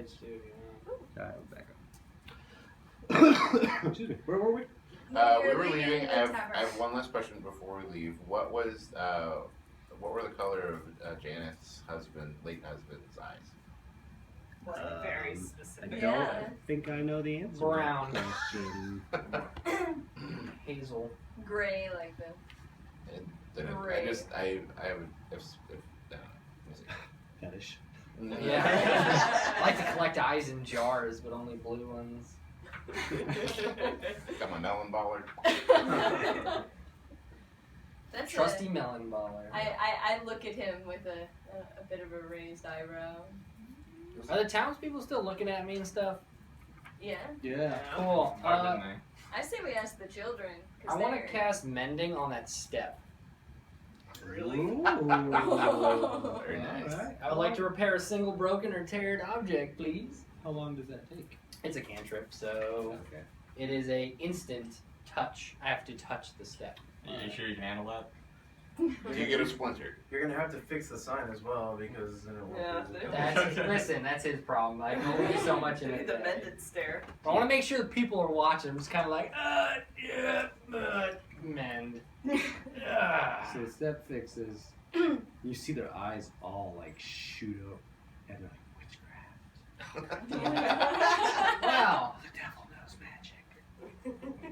kids too. Child back up. Excuse me. Where were we? We were leaving. I have one last question before we leave. What were the color of Janeth's late husband's eyes? Wasn't very specific. I think I know the answer. Brown. To that question. Hazel. Gray like the. I have Fetish. Yeah. I like to collect eyes in jars, but only blue ones. Got my melon baller. That's Trusty melon baller. I look at him with a bit of a raised eyebrow. Are the townspeople still looking at me and stuff? Yeah. Yeah. Cool. I say we ask the children. I want to cast mending on that step. Really? Ooh. Very nice. Alright. I would like to repair a single broken or teared object, please. How long does that take? It's a cantrip, so Okay. it is a instant touch. I have to touch the step. Are you sure you can handle that? Do you get a splinter? You're gonna have to fix the sign as well because then it won't. Yeah. Listen, that's his problem. I can only do so much in it. The mended stare. I want to make sure the people are watching. I'm just kind of like, mend. So the step fixes. You see their eyes all like shoot up, and they're like witchcraft. Wow. The devil knows magic.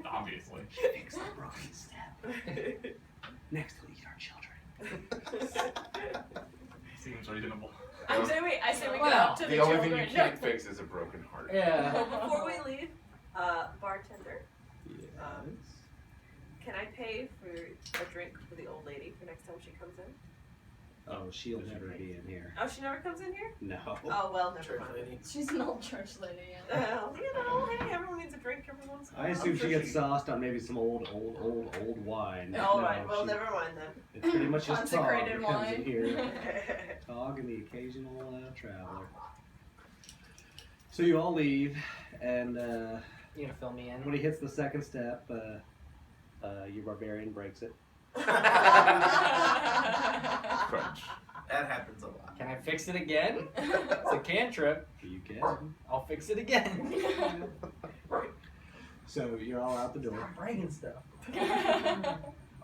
Obviously. Fix the broken step. Next we'll eat our children. Seems reasonable. I say we go Well, up to the The only children. thing you can't fix is a broken heart. Yeah. Before we leave, bartender, Yes. can I pay for a drink for the old lady for next time she comes in? Oh, she'll never be in here. Oh, she never comes in here? No. Oh, well, never Church mind. lady. She's an old church lady. Yeah. Well, you know, hey, everyone needs a drink every once in a while. I assume I'm she sure gets sauced on maybe some old wine. All No, right, well, she- never mind then. It's pretty much just Tog Consecrated that comes in wine. here. Tog and the occasional traveler. So you all leave, and You gonna fill me in? when he hits the second step, your barbarian breaks it. Crunch. That happens a lot. Can I fix it again? It's a cantrip. You can. I'll fix it again. So you're all out the door. I'm breaking stuff.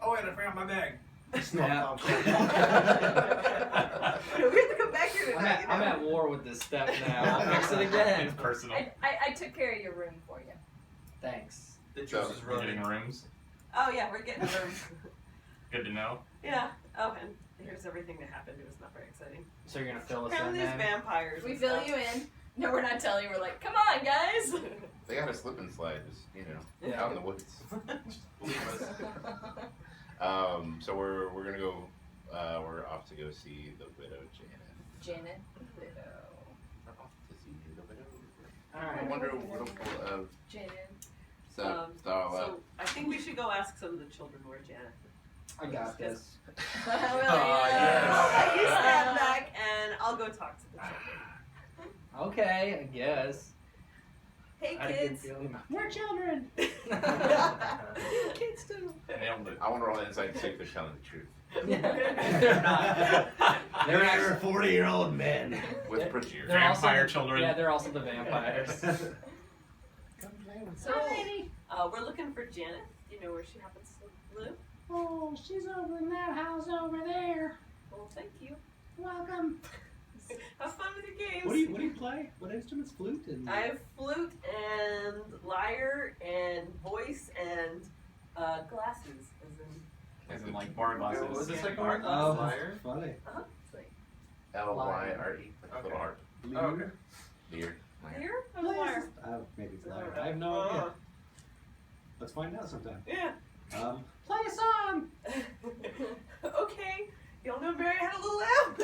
Oh wait, I forgot my bag. Snap. We have to come back here tonight. I'm at war with this step now. I'll fix it again. It's personal. I took care of your room for you. Thanks. The So, juice is We're getting running. rooms. Oh, yeah, we're getting rooms. Good to know. Yeah. Oh, and here's everything that happened. It was not very exciting. So you're gonna fill us in Apparently, these then? vampires. We and fill stuff. you in. No, we're not telling you. We're like, come on, guys. They got a slip and slide, just, Yeah. out in the woods. So we're gonna go. We're off to go see the widow Janet. Janet, widow. We're off to see the widow. Alright. I wonder what Janet. so So I think we should go ask some of the children where Janet. I got this. Yeah. You stand back, and I'll go talk to the children. Okay, I guess. Hey, I had a good kids. feeling about We're children. Kids too. Nailed it. I want to roll insight to see if they're telling the truth. They're not. They're actually 40-year-old men. With prettier. they're also Vampire the- children. Yeah, they're also the vampires. So, we're looking for Janet. Do you know where she happens to live? Oh, she's over in that house over there. Well, thank you. Welcome. Have fun with your games. What do you play? What instruments? Flute and. I have flute and lyre and voice and glasses, As in like bar glasses. What was the Yeah. second word? Oh, Lyre? funny. It's like Lyre. Little heart. Oh, okay. Deer. lyre? Oh, lyre. Maybe it's lyre. I have no idea. Let's find out sometime. Yeah. Play a song. Okay. Y'all know Mary had a little lamb.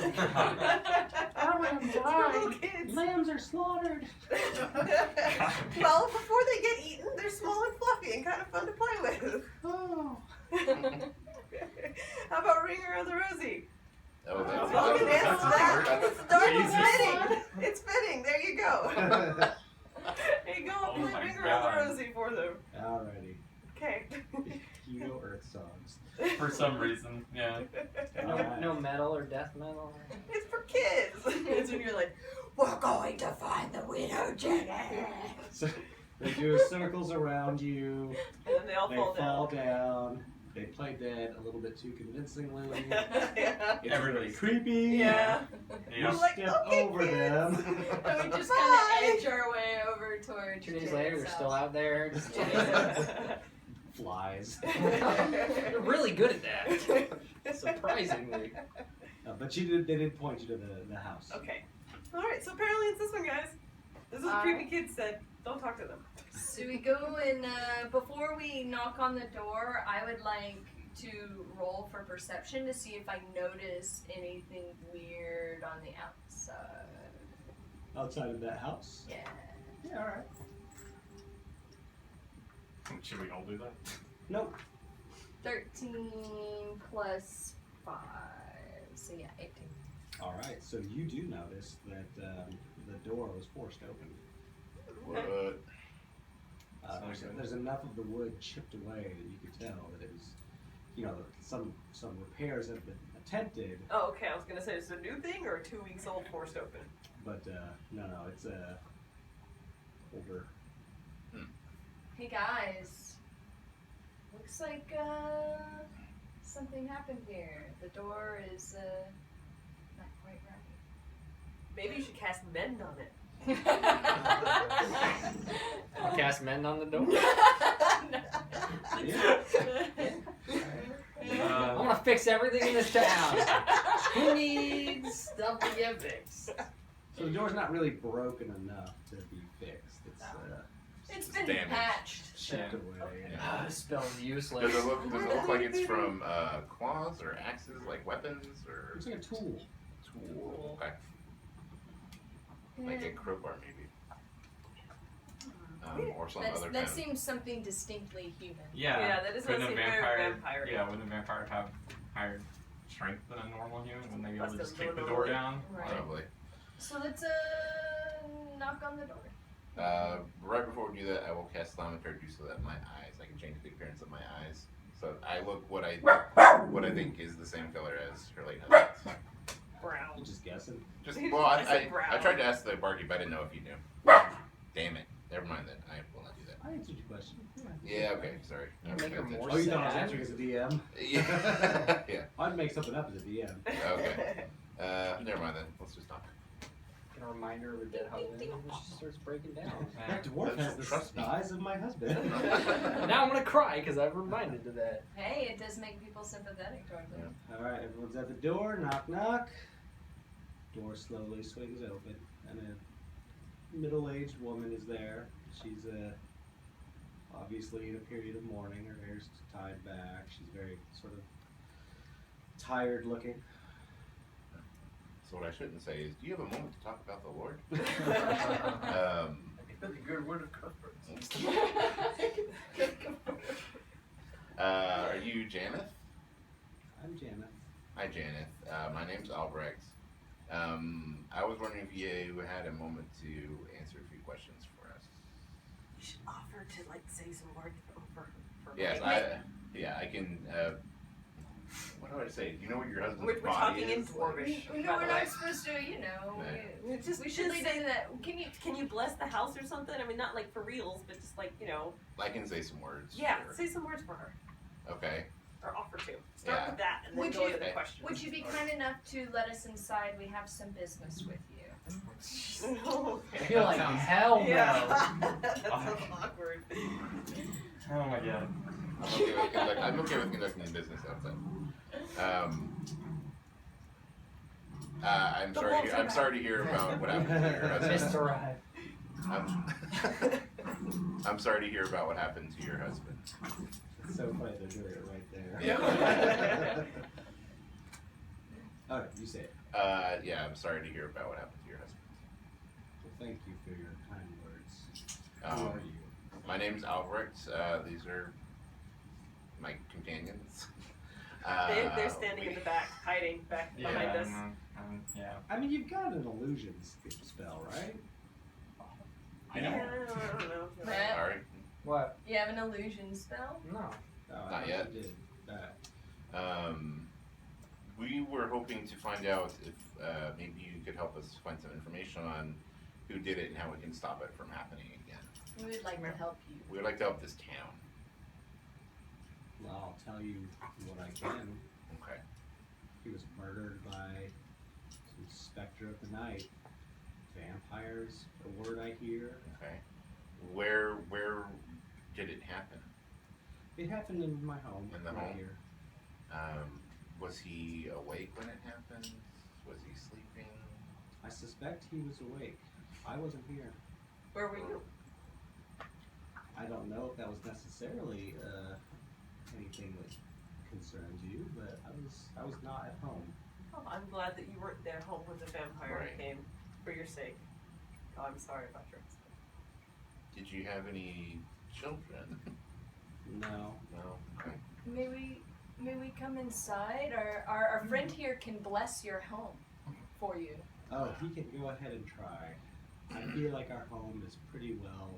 Our lambs For little died. kids. Lambs are slaughtered. Well, before they get eaten, they're small and fluffy and kind of fun to play with. Oh. How about Ring Around the Rosie? Oh, that's Y'all can dance to that. It's dark and Jesus. fitting. It's fitting. There you go. There you go. I'll Oh play my Ring Around God. the Rosie for them. Alrighty. Okay. You know Earth songs. For some reason, yeah. No metal or death metal. It's for kids. It's when you're like, we're going to find the witch. So they do circles around you. And then they all They fall fall down. down. They play dead a little bit too convincingly. Yeah. It's Everybody. really creepy. Yeah. You Yeah. Like, step okay, over kids. them. And we just kind of edge our way over towards 2 days Janet's later, they're house. still out there. Just Flies. They're really good at that. Surprisingly. But they did point you to the house. Okay. Alright, so apparently it's this one, guys. This is what creepy kids said. Don't talk to them. So we go and before we knock on the door, I would like to roll for perception to see if I notice anything weird on the outside. Outside of that house? Yeah. Yeah, alright. Should we all do that? Nope. 13 plus 5. So yeah, 18. Alright, so you do notice that the door was forced open. What? There's enough of the wood chipped away that you could tell that it was, some repairs have been attempted, Oh, okay. I was gonna say, is it a new thing or 2 weeks old forced open? but no, it's older. Hey guys. Looks like something happened here. The door is not quite Maybe you should cast mend on it. I'll cast mend on the door. I want to fix everything in this town. Who needs stuff to get fixed? So the door's not really broken enough to be fixed. It's It's been damaged. patched. Chipped away. Yeah. This spell's useless. Does it look like it's from claws or axes, like weapons or It's like a tool. tool? Okay. Like a crowbar, maybe. Or some other That kind of. seems something distinctly human. Yeah. Yeah, that doesn't Wouldn't a seem very vampire, vampire-y. Yeah, wouldn't a vampire have higher strength than a normal human? Wouldn't they be able to Must just have kick the more door normally. down? Right. Probably. So let's knock on the door. Right before we do that, I will cast thaumaturgy so that my eyes, I can change the appearance of my eyes. So I look what I think is the same color as her late husband's. Brown. You just guessing. Just I well, said brown. I tried to ask the barkeep, but I didn't know if you knew. Damn it. Never mind then. I will not do that. I answered your question. Yeah. Okay. Sorry. You Never make her paid more Oh, you thought I was sad. answering as a DM? attention. Yeah. I'd make something up as a DM. Okay. Never mind then. Let's just talk. Get a reminder of her dead husband, and she starts breaking down. That dwarf has the Trust me. size of my husband. Now I'm gonna cry because I've reminded to that. Hey, it does make people sympathetic towards them. Alright, everyone's at the door. Knock, knock. Door slowly swings open, and a middle-aged woman is there. She's obviously in a period of mourning. Her hair's tied back. She's very sort of tired looking. So what I shouldn't say is, do you have a moment to talk about the Lord? The good word of comfort. Are you Janeth? I'm Janet. Hi, Janeth. My name's Albrecht. I was wondering if you had a moment to answer a few questions for us. You should offer to like say some words for Yes, me. I can. What do I say? Do you know what your husband's We're body talking in is? Dwarvish. We by know the we're way. not supposed to, We we should lead say into that. Can you bless the house or something? I mean, not like for reals, but just like I can say some words. Yeah, sure. say some words for her Okay. or offer to. Start Yeah. with that and then Would go you- to the Okay. questions. Would you be kind enough to let us inside? We have some business with you. I feel like hell no. Yeah, that's so awkward. Oh my god. I'm okay with conducting business outside. I'm The sorry. wolves are I'm sorry to hear about what happened to your husband. Missed arrive. I'm sorry to hear about what happened to your husband. It's so funny they're doing it right there. Yeah. Alright, you say it. Yeah, I'm sorry to hear about what happened to your husband. Well, thank you for your kind words. Who Um, are you? My name's Albrecht. These are my companions. They're standing in the back, hiding back behind us. Yeah. I mean, you've got an illusion spell, right? I know. Yeah, I don't know. Matt, All right. What? you have an illusion spell? No. Oh, I Not thought yet. you did. We were hoping to find out if maybe you could help us find some information on who did it and how we can stop it from happening again. We would like to help you. We would like to help this town. Well, I'll tell you what I can. Okay. He was murdered by some specter of the night. Vampires, a word I hear. Okay. Where did it happen? It happened in my home. In the right home? here. Was he awake when it happened? Was he sleeping? I suspect he was awake. I wasn't here. Where were you? I don't know if that was necessarily anything that concerns you, but I was not at home. Oh, I'm glad that you weren't there home when the vampire Right. came for your sake. Oh, I'm sorry about your husband. Did you have any children? No. No. Okay. May we come inside? Our friend here can bless your home for you. Oh, he can go ahead and try. I feel like our home is pretty well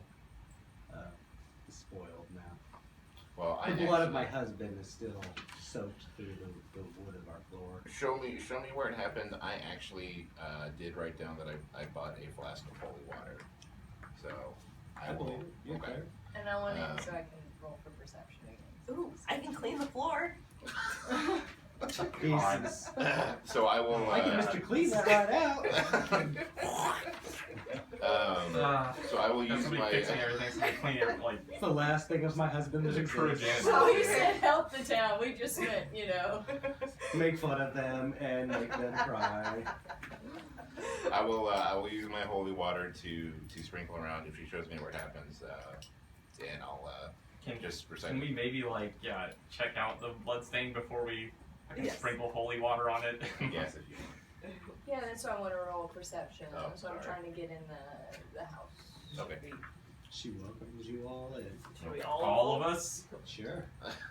spoiled now. Well, The blood of my husband is still soaked through the wood of our floor. Show me where it happened. I actually did write down that I bought a flask of holy water. So I will. believe it. You're Okay. fair. And I want it so I can roll for perception again. Ooh, I can clean the floor. Jesus. So I will. I can Mr. Clean that right out. So I will Got use somebody my. fixing everything so they clean it, like, It's the last thing of my husband that there's a crew of exists. janitors. So he said help the town. We just meant, you know. Make fun of them and make them cry. I will use my holy water to sprinkle around if she shows me where it happens, and I'll just recite. Can we maybe, like, check out the blood stain before we Yes. sprinkle holy water on it? Yes, if you want. Yeah, that's why I want to roll perception. Oh, so I'm sorry. trying to get in the house. Okay. She welcomes you all in. Should we all All roll? of us? Sure.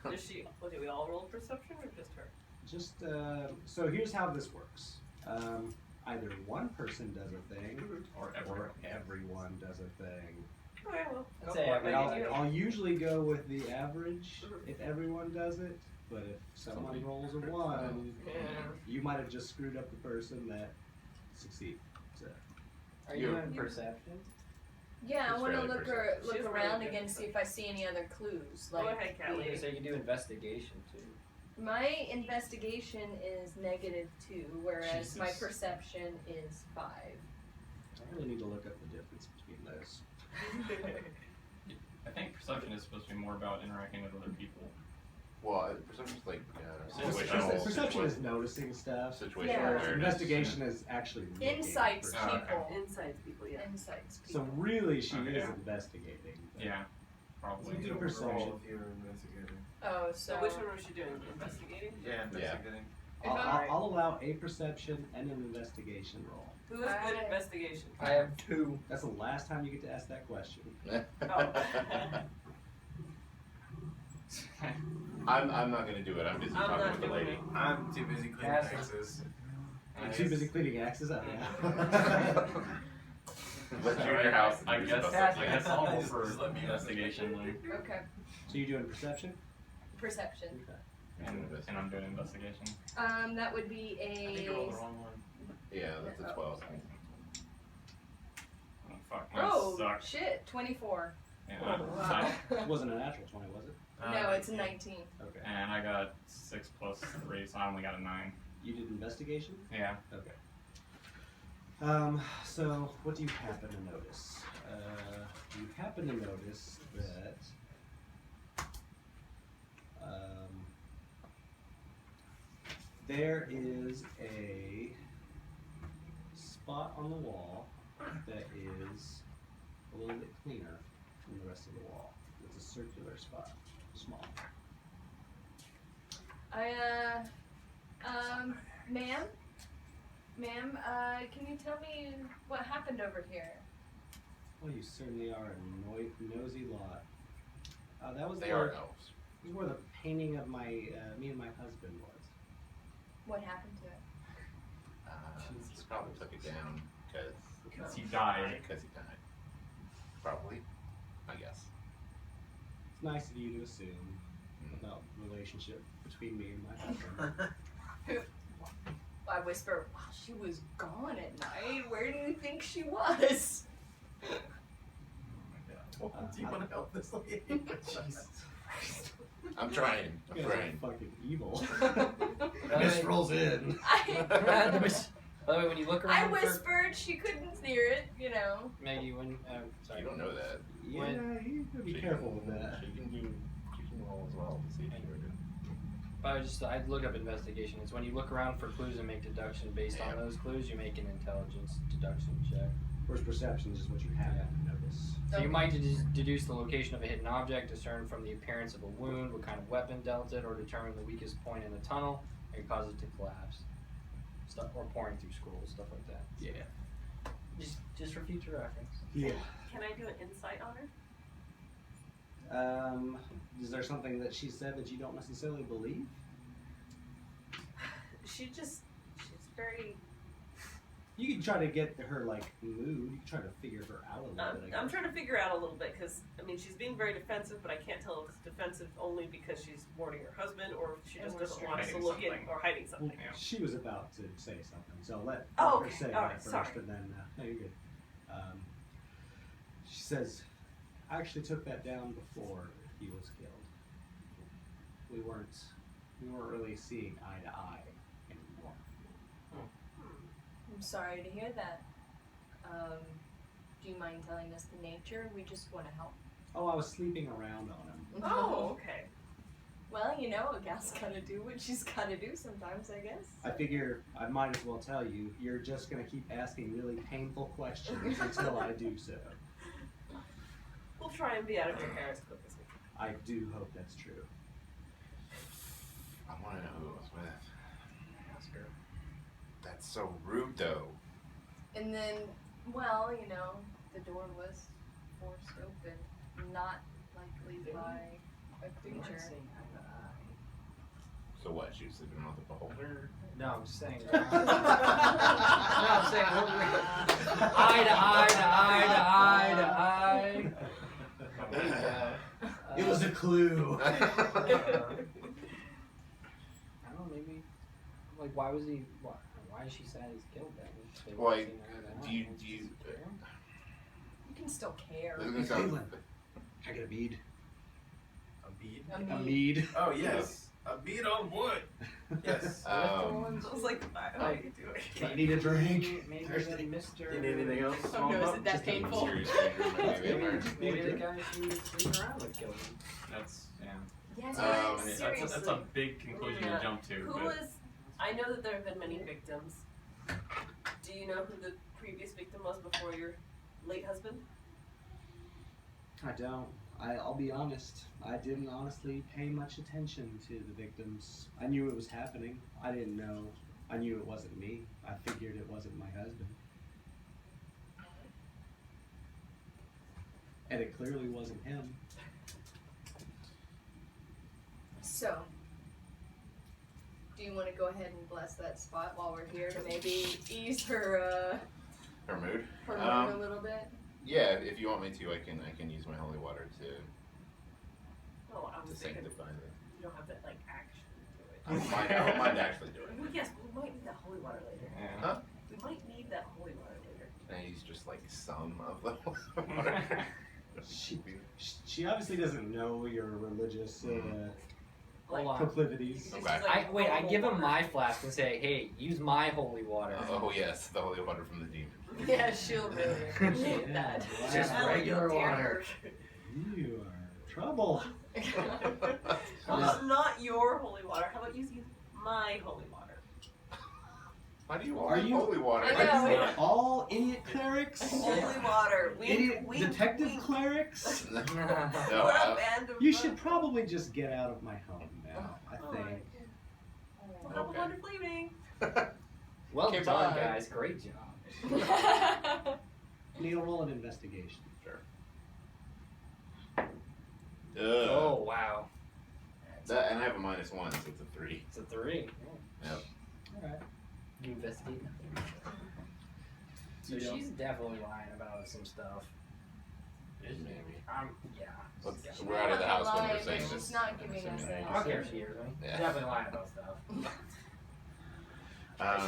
Does she? Well, do we all roll perception or just her? Just so here's how this works. Either one person does a thing, Or or everyone does a thing. Okay, well, I'd go say for it. And Maybe you- I'll usually go with the average if everyone does it, but if someone rolls a 1, Yeah. you might have just screwed up the person that succeeded. So, Are You- you in perception? Yeah, I It's want to fairly look perceptive. She's really around good again, at see if I see any other clues. Go Like ahead, Cat Lady. So you can do investigation too. my investigation is -2, whereas my Jesus. perception is 5. I really need to look up the difference between those. I think perception is supposed to be more about interacting with other people. Well, perception's like Situational- Perception is noticing stuff. situational Yeah. awareness. Investigation is actually looking Insights for Oh, okay. people. Inside people, yeah. Insights So people. really, she Okay, is yeah. investigating. but- Yeah, probably. You do perception. If you're investigating. Oh, So so which one was she doing? Investigating? Yeah, investigating. If I'm- I'll allow a perception and an investigation roll. Who is good I- at investigation? I have 2. That's the last time you get to ask that question. I'm not gonna do it. I'm busy I'm talking not with the doing lady. it. I'm too busy cleaning Yes. taxes. I'm too busy cleaning axes up now. Let you in your house. I and do guess stuff I like guess that. I'll roll Just for let me investigation then. Okay, So you're doing perception? perception. Okay. And I'm doing investigation. That would be I think you rolled a. the wrong one. Yeah, that's a 12. Oh, fuck, mine Oh sucks. shit! 24. Yeah, Oh, wow. It wasn't a natural 20, was it? No, it's 19. Okay. and I got 6 plus 3, so I only got a 9. You did investigation? Yeah. Okay. So what do you happen to notice? You happen to notice that there is a spot on the wall that is a little bit cleaner than the rest of the wall. It's a circular spot, small. Ma'am, can you tell me what happened over here? Well, you certainly are a nosy lot. That was They where, are elves. this is where the painting of my me and my husband was. What happened to it? He probably took it down Because he died. because he died. Probably, I guess. It's nice of you to assume about the relationship between me and my husband. I whisper, "Well, she was gone at night. Where do you think she was?" Do you want to help this lady? Jesus. I'm trying. I'm You guys trying. are fucking evil. Miss rolls in. By the way, when you look I around for whispered. She couldn't hear it. You know. Maggie, when sorry, You don't know that. Yeah, you gotta be careful with that. She can roll as well to see if you were good. But I'd look up investigation. It's when you look around for clues and make deduction based on those clues. You make an intelligence deduction check. Whereas perception is what you haven't noticed. So you might deduce the location of a hidden object, discern from the appearance of a wound what kind of weapon dealt it, or determine the weakest point in the tunnel and cause it to collapse. Stuff or pouring through scrolls, stuff like that. Yeah. Just for future reference. Yeah. Can I do an insight on her? Is there something that she said that you don't necessarily believe? She's very. You can try to get her like mood. You can try to figure her out a little bit. I I'm guess. trying to figure out a little bit because I mean she's being very defensive, but I can't tell if it's defensive only because she's warning her husband or if she just doesn't want us to look in or hiding Well, something. she was about to say something, so let Oh, her okay. say All that right, first, sorry. and then no, you're good. She says, "I actually took that down before he was killed. We weren't really seeing eye to eye anymore." I'm sorry to hear that. Do you mind telling us the nature? We just want to help. Oh, I was sleeping around on him. Oh, okay. Well, you know, a gal's gotta do what she's gotta do sometimes, I guess. I figure I might as well tell you. You're just gonna keep asking really painful questions until I do so. We'll try and be out of your hair as quick as we can. I do hope that's true. I want to know who it was with. Ask her. That's so rude, though. And then, well, you know, the door was forced open, not likely by a creature. So what? She was sleeping with the beholder? No, I'm just saying. No, I'm saying eye to eye to eye to eye to eye. It was a clue. I don't know, maybe. Like, why was he? Why is she sad he's killed then? They Well, would've seen eye to do eye. you? You can still care. This is gonna sound- I got a bead. A bead? A mead. Oh, yes. A bead on wood. Yes. I was like, how do you do it? I need a drink. Maybe Thirsty. the Mr. You need anything else? Oh no, is it that Just a painful? Mysterious stranger, maybe. Maybe the guy she was sleeping around with killed him. That's Yes, Um, seriously. that's a big conclusion Yeah. to jump to. Who but was? I know that there have been many victims. Do you know who the previous victim was before your late husband? I don't. I'll be honest. I didn't honestly pay much attention to the victims. I knew it was happening. I didn't know. I knew it wasn't me. I figured it wasn't my husband. And it clearly wasn't him. So, do you want to go ahead and bless that spot while we're here to maybe ease her Her mood? her mood a little bit? Yeah, if you want me to, I can use my holy water to Oh, I was thinking sanctify it. you don't have that like action to do it. I don't mind actually doing Well, yes, we might need that holy water later. yeah. Huh? We might need that holy water later. it. And I use just like some of the holy water. She obviously doesn't know your religious Hold on. proclivities. Okay. I give him my flask and say, hey, use my holy water. Oh yes, the holy water from the demon. Yeah, she'll really appreciate that. Just Wow. regular water. You are trouble. Well, it's not your holy water. How about using my holy water? Why do you Are want you- holy water? I Are know. you all idiot clerics? Holy water. Idiot Wink, detective wink. clerics? No, We're a band of You should probably just get out of my home now, I Oh, think. Well, have Okay. a wonderful evening. Well Okay, done, bye. guys. Great job. Neil, roll an investigation. Sure. Oh, wow. That, and I have a -1, so it's a 3. It's a 3. Yep. Alright. You investigate. So You don't- she's definitely lying about some stuff. Maybe. Yeah. Let's- She's we're out of the not house when we're lying, saying but this. she's not giving us Assuming any I don't care if she hears me. Yeah. She's definitely lying about stuff. I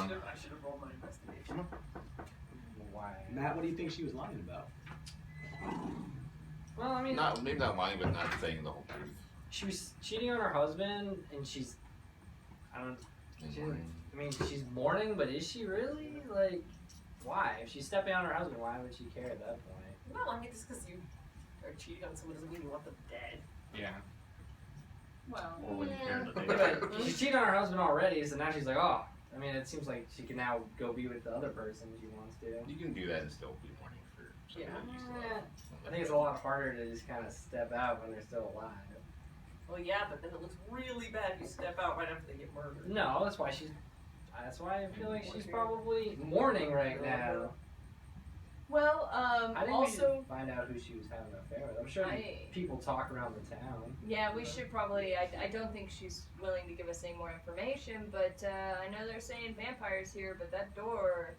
should have rolled my investigation. Why? Matt, what do you think she was lying about? Well, I mean, maybe not lying, but not saying the whole truth. she was cheating on her husband, and she's, I don't. In She, mourning. I mean, she's mourning, but is she really? Like, why? If she's stepping on her husband, why would she care at that point? No, I mean, just because you are cheating on someone doesn't mean you want them dead. Yeah. Well, Or when you care that they But she's cheating on her husband already, so now she's like, oh. I mean, it seems like she can now go be with the other person she wants to. You can do that and still be mourning for somebody that you still love. I think it's a lot harder to just kind of step out when they're still alive. Well, yeah, but then it looks really bad if you step out right after they get murdered. No, that's why she's. That's why I feel like she's probably mourning right now. well, I think we also, should find out who she was having an affair with. I'm sure people talk around the town. yeah, we should probably. I don't think she's willing to give us any more information, but I know they're saying vampires here, but that door,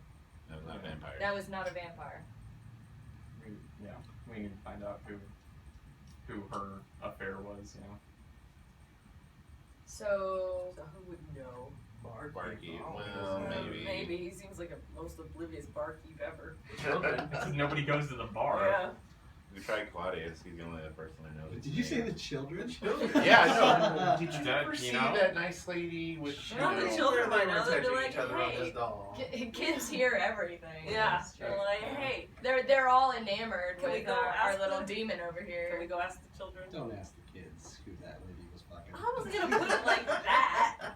No, it's not a vampire. that was not a vampire. Yeah, we need to find out who her affair was, you know. So, So who would know? Barkeep. Oh, Well, maybe. Maybe. He seems like a most oblivious barkeep ever. Children. Because nobody goes to the bar. Yeah. We tried Claudius. He's the only other person I know. Did you say the children? Yeah, I know. Did you That, ever you see know? that nice lady with Not the children by now. They're touching like, each other on hey. this doll. kids hear everything. Yeah. That's true. They're like, hey, They're all enamored Can we with go our ask little the- demon over here. can we go ask the children? Don't ask the kids who that lady was fucking. I wasn't gonna put it like that.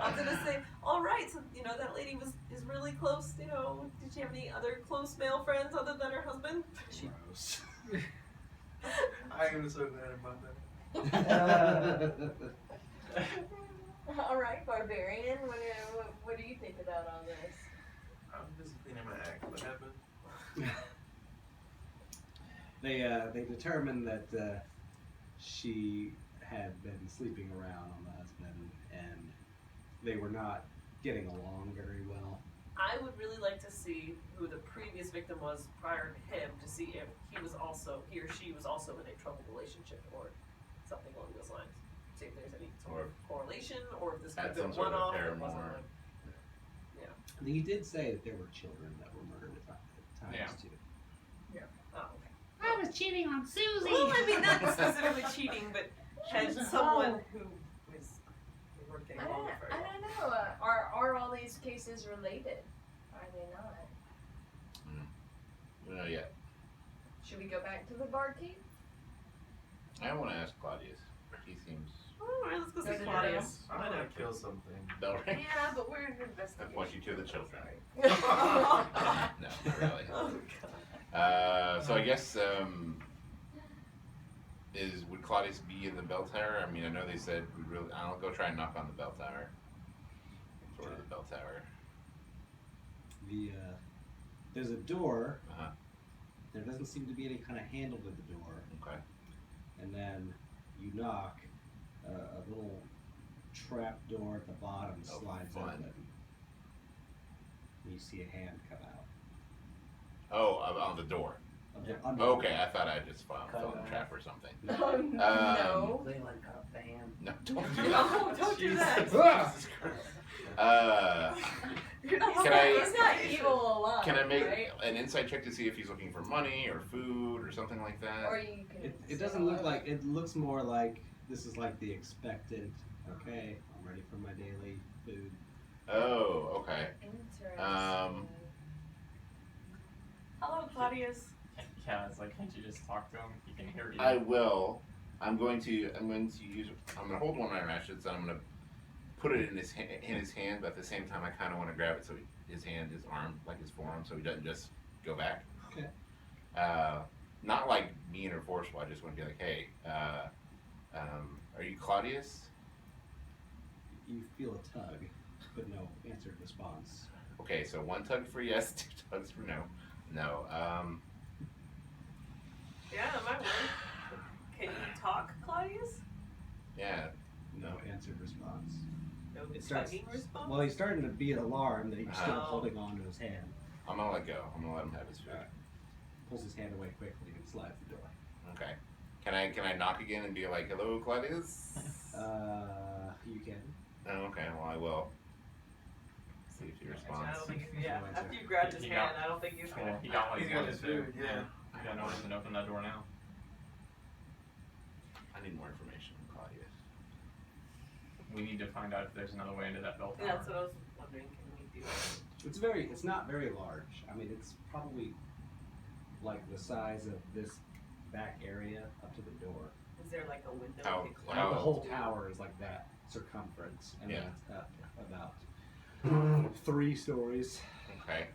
I was gonna say, all right, so you know that lady is really close. You know, did she have any other close male friends other than her husband? Gross. I am so glad about that. All right, barbarian. What do you think about all this? I'm just cleaning my act. What happened? They determined that she had been sleeping around on the husband, and they were not getting along very well. I would really like to see who the previous victim was prior to him to see if he or she was also in a troubled relationship or something along those lines. See if there's any sort of correlation or if this could Had be some sort of one-off. affair It wasn't more. like, He did say that there were children that were murdered at times Yeah. too. oh, okay. I was cheating on Susie. Well, I mean, not specifically cheating, but had someone who was they weren't getting I along don't, very I well. don't know. Are all these cases related? Are they not? No, yet. Should we go back to the barkeep? I want to ask Claudius. He seems. All right, let's go Go see to Claudius. I want to kill something. No, right? Yeah, but we're an I investigation. point you to the children. Sorry. No, not really. Oh god. So I guess would Claudius be in the bell tower? I mean, I know they said we really. I'll go try and knock on the bell tower. Sort of the bell tower. There's a door. Uh-huh. There doesn't seem to be any kind of handle to the door. Okay. And then you knock, a little trap door at the bottom Oh, slides fun. open. And you see a hand come out. Oh, on the door. Of the under Okay, I thought I just found Cut a it off. trap or something. Oh, no. They like cut off the hand. No, don't do that. No, don't do that. Jesus Christ. He's Can not, I- he's not evil alive. Can I make right? an insight check to see if he's looking for money or food or something like that? Or you can. It doesn't look like, it looks more like this is like the expectant, okay, I'm ready for my daily food. Oh, okay. Interesting. Hello, Claudius. Yeah, it's like, can't you just talk to him? He can hear you. I will. I'm going to use. I'm going to hold one of my ratchets and I'm going to put it in his hand, but at the same time, I kind of want to grab it so his arm, like his forearm, so he doesn't just go back. Okay. Not like mean or forceful. I just want to be like, hey, are you Claudius? You feel a tug, but no answered response. Okay, so one tug for yes, two tugs for no. No. Yeah, am I willing? Can you talk, Claudius? Yeah. No answered response. No It starts, tugging response? well, he's starting to be alarmed that he's still Oh. holding on to his hand. I'm gonna let go. I'm gonna let him have his food. Alright. Pulls his hand away quickly and slides the door. Okay. Can I knock again and be like, hello, Claudius? You can. Oh, okay. Well, I will. See if he I responds. don't think. Yeah. After you grabbed his He hand, got- I don't think he's Well, gonna. he got what he He's got wanted his to. food, yeah. You got no reason to open that door now. I need more information, Claudius. We need to find out if there's another way into that bell tower. Yeah, that's what I was wondering. Can we do? It's not very large. I mean, it's probably like the size of this back area up to the door. Is there like a window? How- we could Like how- the close whole to? tower is like that circumference, and Yeah. then it's up about 3 stories. Okay.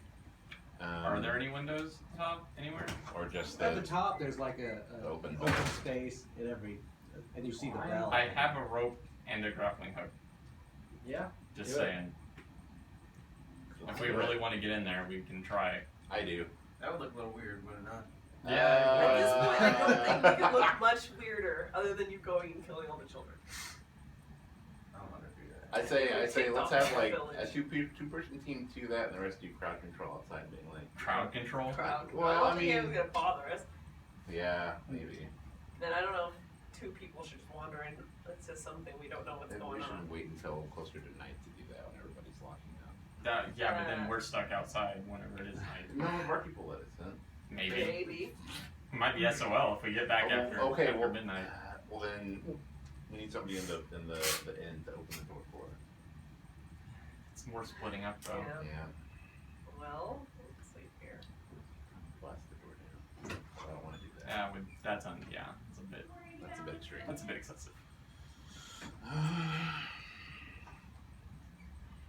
Are there any windows top anywhere? Or just At the the top, there's like a open open door? space at every, and you see the bell. I have a rope and a grappling hook. Yeah. Just Do it. saying. If we really want to get in there, we can try. I do. That would look a little weird, would it not? At this point, I don't think we could look much weirder, other than you going and killing all the children. I don't want to do that. I'd say Take let's off have the like village. a two-person team to that, and the rest do crowd control outside, being like, Crowd control? Crowd. Well, I don't I think it was mean- gonna bother us. yeah, maybe. Then I don't know if 2 people should just wander in. It's just something we don't know what's Maybe we going should on. wait until closer to night to do that when everybody's locking up. Yeah, but then we're stuck outside whenever it is night. No, barkeep will let us in. Maybe. Maybe. It might be SOL if we get back after, okay, after well, midnight. well then we need somebody in the inn to open the door for us. It's more splitting up though. Yeah. Yeah, Well, let's sleep here. blast the door down. I don't want to do that. Yeah, that's it's a bit. That's a bit extreme. That's a bit excessive.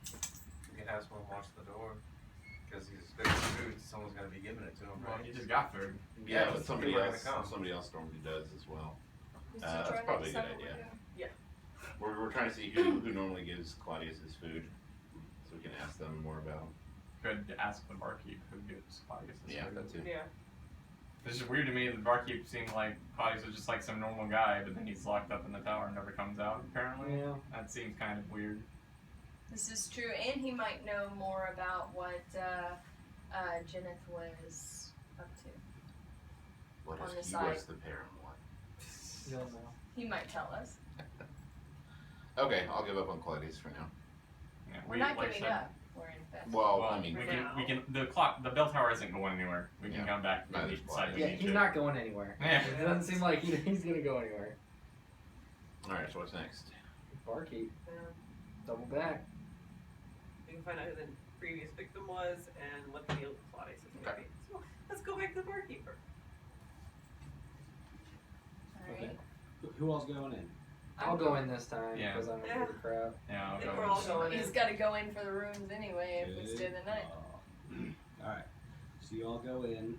You can have someone watch the door. Because he's expecting food, someone's got to be giving it to him, Well, right? you just got food. Yeah, but somebody people are else, gonna come. somebody else normally does as well. Mr. That's Jordan, probably a is good that what idea. we're doing? We're trying to see who normally gives Claudius his food, so we can ask them more about. Good to ask the barkeep who gives Claudius his Yeah, food. that too. Yeah. It's just weird to me. The barkeep seemed like Claudius was just like some normal guy, but then he's locked up in the tower and never comes out. Apparently, Yeah. that seems kind of weird. This is true, and he might know more about what Jenneth was up to. What On is the he side. was the paramore? You'll know. He might tell us. Okay, I'll give up on Claudius for now. Yeah, We're not like I giving said, up. We're in bed. Well, Well, I mean, we can. The bell tower isn't going anywhere. We can Yeah. come back. Neither If we is decide we Yeah, need he's to. not going anywhere. Yeah. It doesn't seem like he's gonna go anywhere. all right. So what's next? Barkeep, Yeah. double back. We can find out who the previous victim was and what the deal with Claudius is going to Okay. be. So let's go back to the barkeeper. Alright. Who all's going in? I'll go in this time Yeah. because I'm Yeah. in the crowd. Yeah, I I'll think go we're with all you. going in. He's got to go in for the rooms anyway if we stay the night. All right. So you all go in.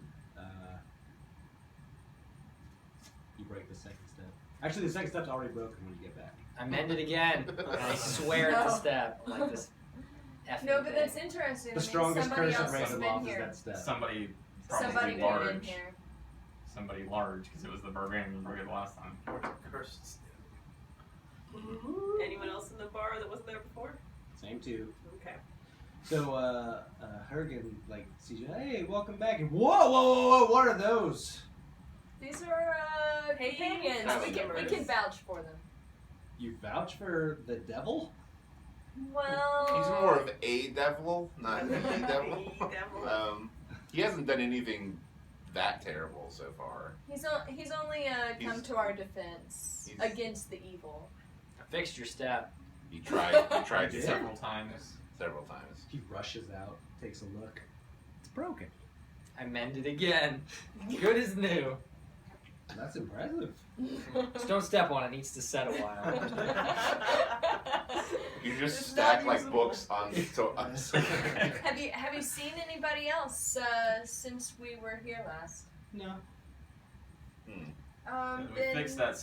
You break the second step. Actually, the second step's already broken when you get back. I mend it again. And I swear at the No. step like this. effing No, but thing. that's interesting. The I mean, strongest somebody curse of else has been Ravenloft is here. that step. Somebody probably Somebody been large. in here. Somebody large because it was the barbarian who broke it last time. What's a cursed step? Anyone else in the bar that wasn't there before? Same two. Okay. So Hergen like sees you. Hey, welcome back. And whoa! What are those? These are Hey, companions. We can customers. vouch for them. You vouch for the devil? Well, He's more of a devil, not the devil. A devil. He hasn't done anything that terrible so far. he's only come He's- to our defense he's- against the evil. I fixed your step. He tried to Yeah. Several times. several times. He rushes out, takes a look. It's broken. I mend it again. Good as new. That's impressive. Just don't step on it. It needs to set a while. You just It's stack not like usable. books on Have you seen anybody else since we were here last? No. We Then fixed that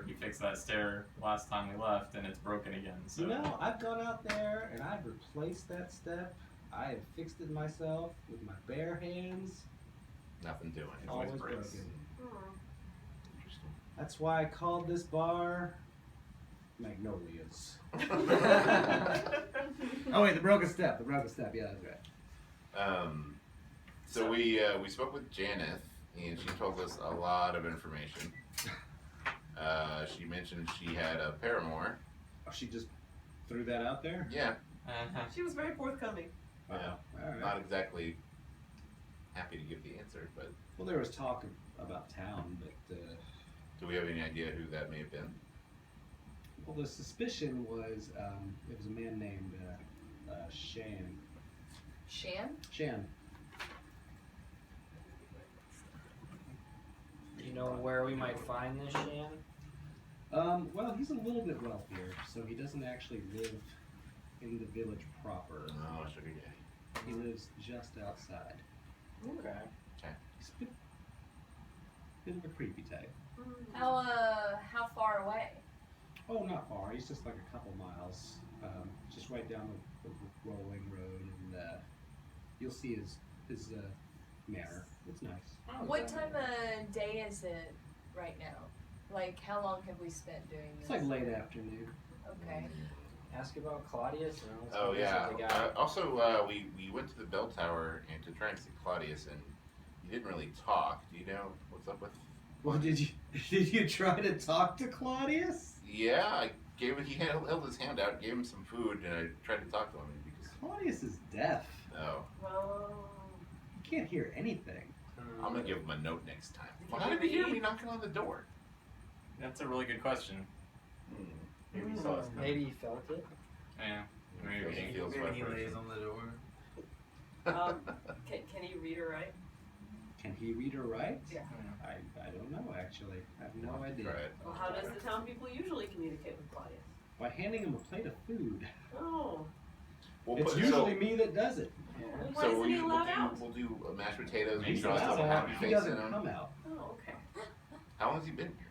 he fixed that stair last time we left, and it's broken again. So You know, I've gone out there and I've replaced that step. I have fixed it myself with my bare hands. Nothing doing. It always Always breaks. broken. Interesting. That's why I called this bar Magnolias. Oh wait, the broken step. The broken step. Yeah, that's right. So we spoke with Janeth, and she told us a lot of information. She mentioned she had a paramour. Oh, she just threw that out there. Yeah, She was very forthcoming. Yeah. Alright. Not exactly happy to give the answer, but Well, there was talk about town, but do we have any idea who that may have been? well, the suspicion was it was a man named Shan. Shan? Shan. Do you know where we might find this Shan? Well, he's a little bit wealthier, so he doesn't actually live in the village proper. Oh, sugar daddy. He lives just outside. Okay. He's a bit of a creepy type. How far away? Oh, not far. He's just like a couple miles, just right down the rolling road, and you'll see his manor. It's nice. What time of day is it right now? Like, how long have we spent doing this? It's like late afternoon. Okay. Ask about Claudius. And let's Oh go visit yeah. the guy. Also, we went to the bell tower and to try and see Claudius, and you didn't really talk. Do you know what's up with? Well, did you try to talk to Claudius? Yeah, I gave he held his hand out, gave him some food, and I tried to talk to him because Claudius is deaf. oh, Well, He can't hear anything. I'm gonna give him a note next time. Did Well, he how did he hear read? me knocking on the door? That's a really good question. Maybe he saw us coming. Maybe he felt it. Yeah. Maybe Maybe. he feels Maybe he my lays pressure. on the door. can he read or write? Can he read or write? Yeah. I don't know actually. I have no idea. Try it. Well, how does the town people usually communicate with Claudius? By handing him a plate of food. Oh, We'll It's put- usually me that does it. well, why So isn't he we'll allowed out? do mashed potatoes. He's We draw allowed some out. happy He face doesn't in them. come out. Oh, okay. How long has he been here?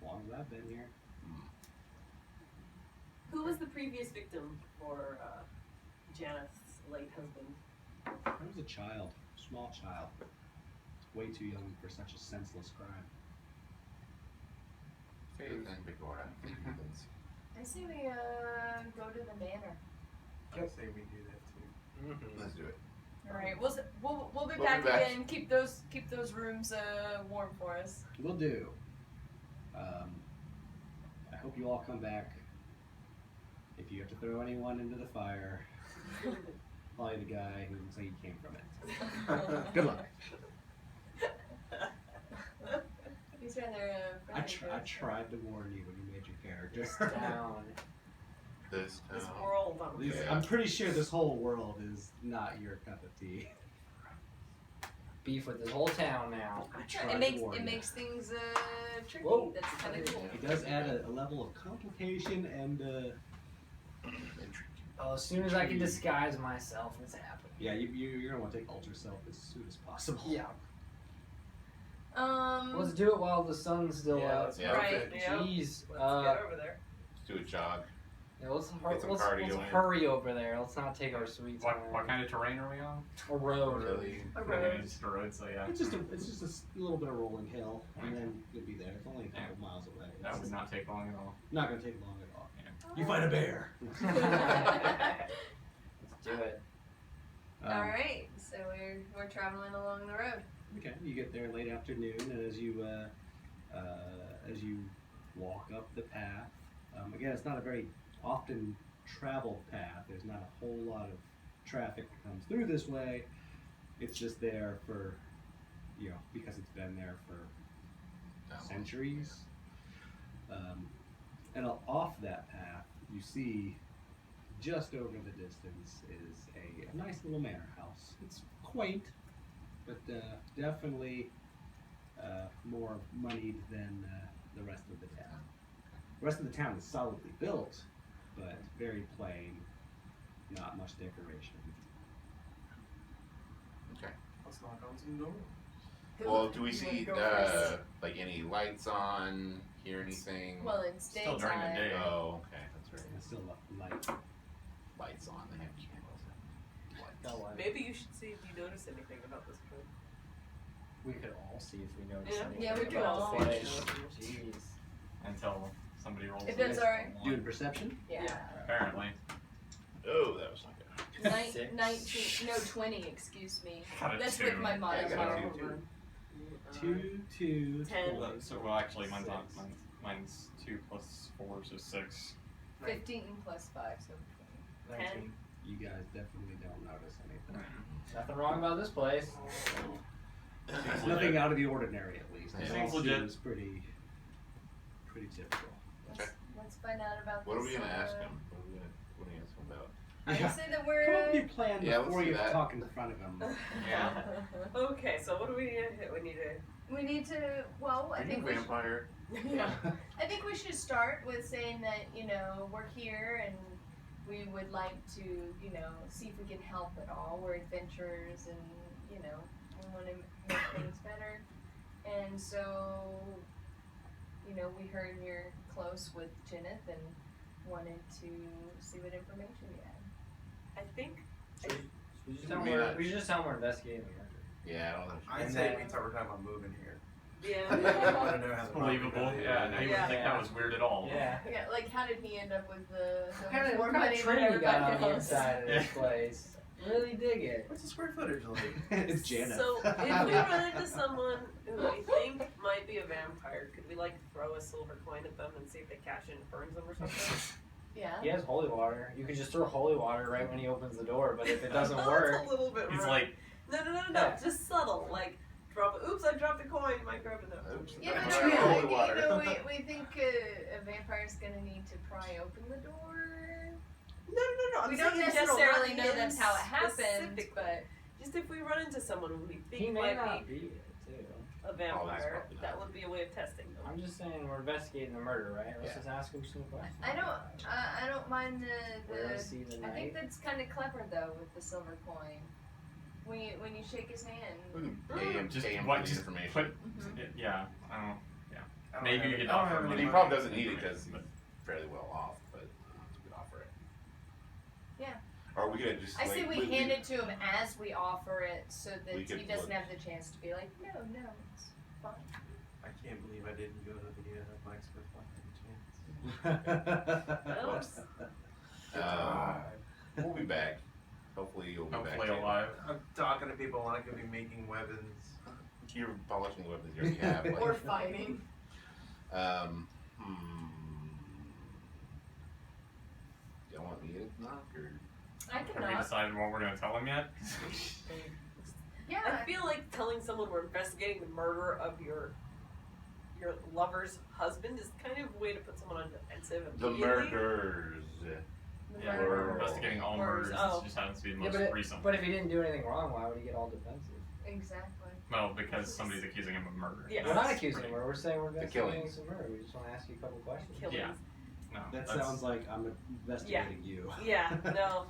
As long as I've been here. Who was the previous victim for Janeth's late husband? I was a child, small child. Way too young for such a senseless crime. Good thing, big Laura. I say we go to the manor. I'd say we do that too. Mm-hmm. Let's do it. All right, we'll be We'll back be back. again. Keep those rooms warm for us. Will do. I hope you all come back. If you have to throw anyone into the fire, probably the guy who looks like he came from it. Good luck. He's rather I friendly. tried to warn you when you made your character. Down. This This town. world. These- Yeah. I'm pretty sure this whole world is not your cup of tea. Beef with this whole town now. I tried It to makes warn it you. makes things tricky. Whoa. That's kind of cool. It does add a level of complication and As soon as I can disguise myself, it's happening. yeah, you're gonna want to take alter self as soon as possible. Yeah. Let's do it while the sun's still Yeah, out. let's Yeah. Right. Yeah. Jeez. Let's get over there. Let's do a jog. Yeah, let's Get some let's cardio in. hurry over there. Let's not take our sweet time. What kind of terrain are we on? A road. Really? A I mean, road. it's a road, so yeah. It's just a little bit of rolling hill, and then you'll be there. It's only a couple miles away. That It's would not take long at all. not gonna take long at all. Yeah. You fight a bear. Let's do it. All right, so we're traveling along the road. Okay, you get there late afternoon, and as you walk up the path, again, it's not a very often traveled path. There's not a whole lot of traffic that comes through this way. It's just there for, because it's been there for centuries. And off that path, you see, just over the distance is a nice little manor house. It's quaint, but definitely more moneyed than the rest of the town. The rest of the town is solidly built, but very plain, not much decoration. Okay. Let's knock on some doors. Well, do we You wanna see go first? like any lights on? Hear anything? Well, it's Still during the daytime. day. Oh, okay, that's right. It's still light. Lights on. They have candles. Lights. No, Maybe you should see if you notice anything about this road. we could all see if we notice Yeah. anything. Yeah, we could about all the see. place. Jeez. Until somebody rolls. If that's the- alright. Doing perception? Yeah. Apparently. Oh, that was not good. Six. 19, no 20. Excuse me. Got a That's two. with my Yeah, I modifier. got a Hold two. on. 2, 2, 10. 20. So, well, actually, mine's not. Six. Mine's 2 plus 4, so 6. 15 plus 5, so 20. 19. You guys definitely don't notice anything. Nothing wrong about this place. There's nothing out of the ordinary, at least. It Seems all legit. seems pretty typical. Let's find out about What are this. we gonna ask him? What are we gonna ask him about? I Yeah. say that Come up with we're. your plan Yeah, let's before do you that. talk in front of him. Yeah. Okay, so what do we need to hit? We need to. We need to. Well, I Are you think a we should, vampire? I think we should start with saying that we're here and we would like to see if we can help at all. We're adventurers and we want to make things better. And so we heard you're close with Jenneth and wanted to see what information you had. I think. We just We tell may him not- we should just tell him we're investigating the murder. Yeah, I don't know. I'd And say then- we thought we're talking about moving here. Yeah. I want to know how the Believable. Yeah, and I Yeah. wouldn't think that was weird at all. Yeah. Yeah, like how did he end up with the What kind of training you got on the inside of this place? Really dig it. What's the square footage like? It's Janet. So if we run into someone who we think might be a vampire, could we throw a silver coin at them and see if they cash in and burns them or something? Yeah. He has holy water. You could just throw holy water right when he opens the door, but if it doesn't Oh, work, that's a little bit He's rough. like, No, Yeah. just subtle. Like, oops, I dropped a coin. You might grab it though. Oops. Yeah, I'm but sorry, holy water. we think a vampire's gonna need to pry open the door. No. I'm We saying don't in general, necessarily not know him that's how it happened, specifically. but Just if we run into someone who we think he may might not be be it too. a vampire, probably that not. would be a way of testing them. I'm just saying we're investigating the murder, right? Let's Yeah. just ask him some questions. I don't mind Where the is he I think tonight? that's kind of clever though with the silver coin. When you shake his hand. We can pay him, just pay him what? for the Just information. put. Mhm. Yeah. I don't know. I don't Maybe have you it. could I don't offer have him any And he money. probably doesn't need it because he's But- fairly well off, but we could offer it. Yeah. Or we could just I say like, we hand it to him as we offer it, so that We could he doesn't look. have the chance to be like, no, it's fine. I can't believe I didn't go to the blacksmith by any chance. We'll be back. Hopefully you'll be back. Hopefully too. alive. I'm talking to people and I could be making weapons. You're polishing the weapons you already have. like- Or fighting. Do y'all want me to knock or? I Have we cannot. decided what we're gonna tell him yet? Yeah. I feel like telling someone we're investigating the murder of your lover's husband is kind of a way to put someone on defensive The immediately. murders. Yeah, Murder. we're investigating all Murders, murders. oh. This just happens to be the Yeah, most recent. but if he didn't do anything wrong, why would he get all defensive? Exactly. Well, because somebody's accusing him of murder. Yeah. We're not That's accusing him. pretty- We're saying we're The investigating killings. some murder. We just want to ask you a couple questions. Killings. Yeah. No. That that's- sounds like I'm investigating you. Yeah, no.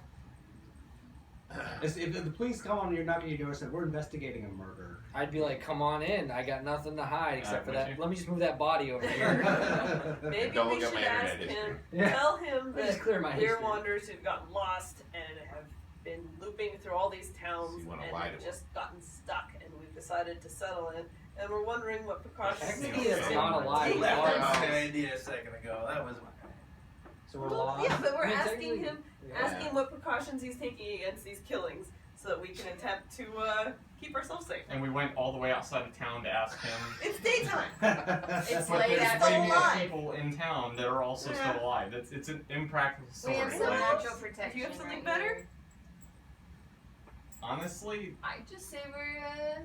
If the police come on, you're knocking your door and said, we're investigating a murder. I'd be like, come on in. I got nothing to hide except for would that. you? Let me just move that body over here. Maybe Don't we look at should my ask internet him, history. Yeah. tell him Let me that just clear my we're history. wanderers who've gotten lost and have been looping through all these towns So you wanna and lie to have him. just gotten stuck and we've decided to settle in and we're wondering what precautions Technically, we it's should not a lie. take. We Left are that lost. idea a second ago. That was So we're Well, lost. yeah, but we're I mean, asking technically- him- Yeah. Asking what precautions he's taking against these killings so that we can attempt to keep ourselves safe. And we went all the way outside of town to ask him. It's daytime. It's But late there's after way more alive. people in town that are also Yeah. still alive. It's an impractical We story. have some Like, natural protection. if you have something right better? here. Honestly, I just say we're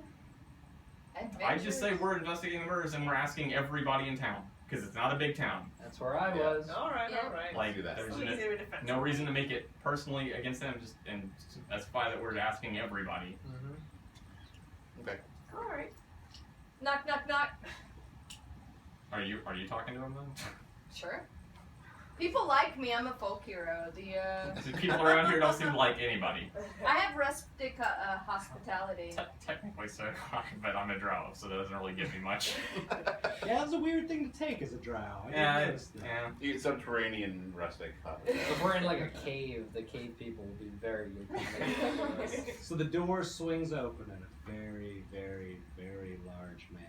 I just say we're investigating the murders and we're asking everybody in town because it's not a big town. That's where I Yeah. was. Alright, Yeah. alright. Like do that. there's So easy to be defensive. no reason to make it personally against them. Just and specify that we're asking everybody. Mm-hmm. Okay. Alright. knock, knock, knock. Are you talking to them then? Sure. People like me. I'm a folk hero. The people around here don't seem to like anybody. I have rustic hospitality. Technically so, but I'm a drow, so that doesn't really give me much. Yeah, that's a weird thing to take as a drow. I didn't Yeah, notice that. yeah. You get subterranean rustic. If we're in like a cave, the cave people will be very good. So the door swings open and a very, very, very large man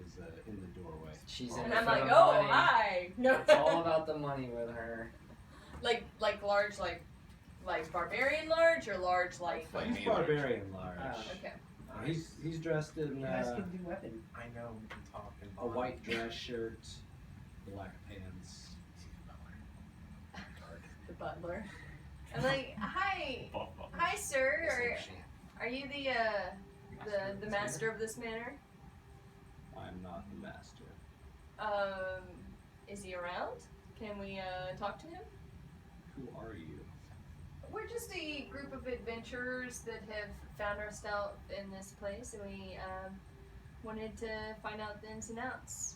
is in the doorway. She's in And it I'm for like, the oh, money. hi. No. It's all about the money with her. like large, like barbarian large or large like. Like He's me, like- barbarian large. Okay. He's dressed in do weapons. I know we can talk and a white dress shirt, black pants. butler. I'm like, hi, sir. Are you the master of this manor? I'm not the master. Is he around? Can we talk to him? Who are you? We're just a group of adventurers that have found ourselves in this place, and we wanted to find out the ins and outs.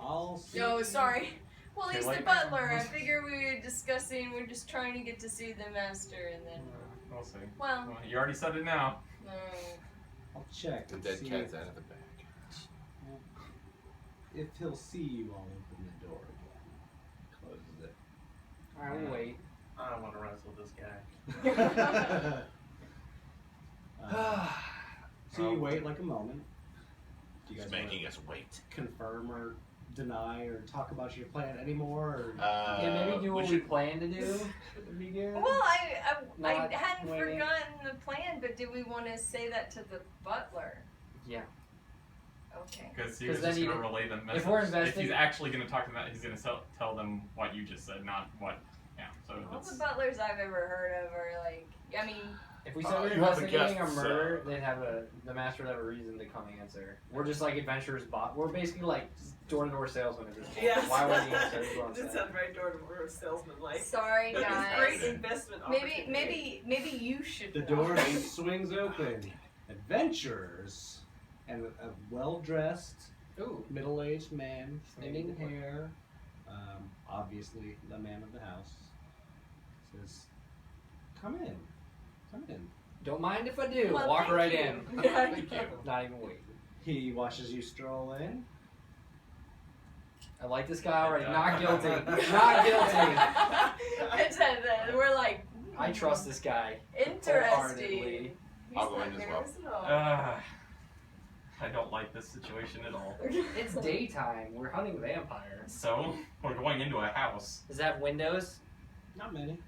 I'll see. Oh, sorry. Well, Okay, he's like- the butler. I figure we were discussing. We're just trying to get to see the master, and then. We'll see. Well. Well, you already said it now. I'll check. The and dead see cat's out of the bag. if he'll see you. I'll open the door again. Closes it. Alright, we'll wait. I don't want to wrestle this guy. So you wait like a moment. Do you He's guys making wanna us wait. confirm or deny or talk about your plan anymore? Or Yeah, maybe do we what we should. plan to do. Would be good. Well, I Not hadn't waiting. forgotten the plan, but do we want to say that to the butler? Yeah. Okay. Because he 'Cause was then just he- going to relay the message. we're If investing- he's actually going to talk to them, he's going to tell them what you just said, not what. Yeah. So All the that's. butlers I've ever heard of are like, I mean, If we said we're you have a investigating a guest, murder, they'd have the master would have a reason to come answer. We're just like adventurers we're basically like door-to-door salesmen at this point. Yes. Why would he answer? It did sound very door-to-door salesman-like. sorry But it's guys. great investment opportunity. Maybe you should. the know. door swings open. Adventurers and a well-dressed, Ooh. middle-aged man, thinning hair, obviously the man of the house, says, "Come in, come in." Don't mind if I do. Well, Walk thank right you. in. Thank you. Not even wait. He watches you stroll in. I like this guy already. Not guilty. Not guilty. It's we're like, I trust this guy. interesting. wholeheartedly. I'll go in as well. I don't like this situation at all. It's daytime. We're hunting vampires. So we're going into a house. Does that have windows? Not many,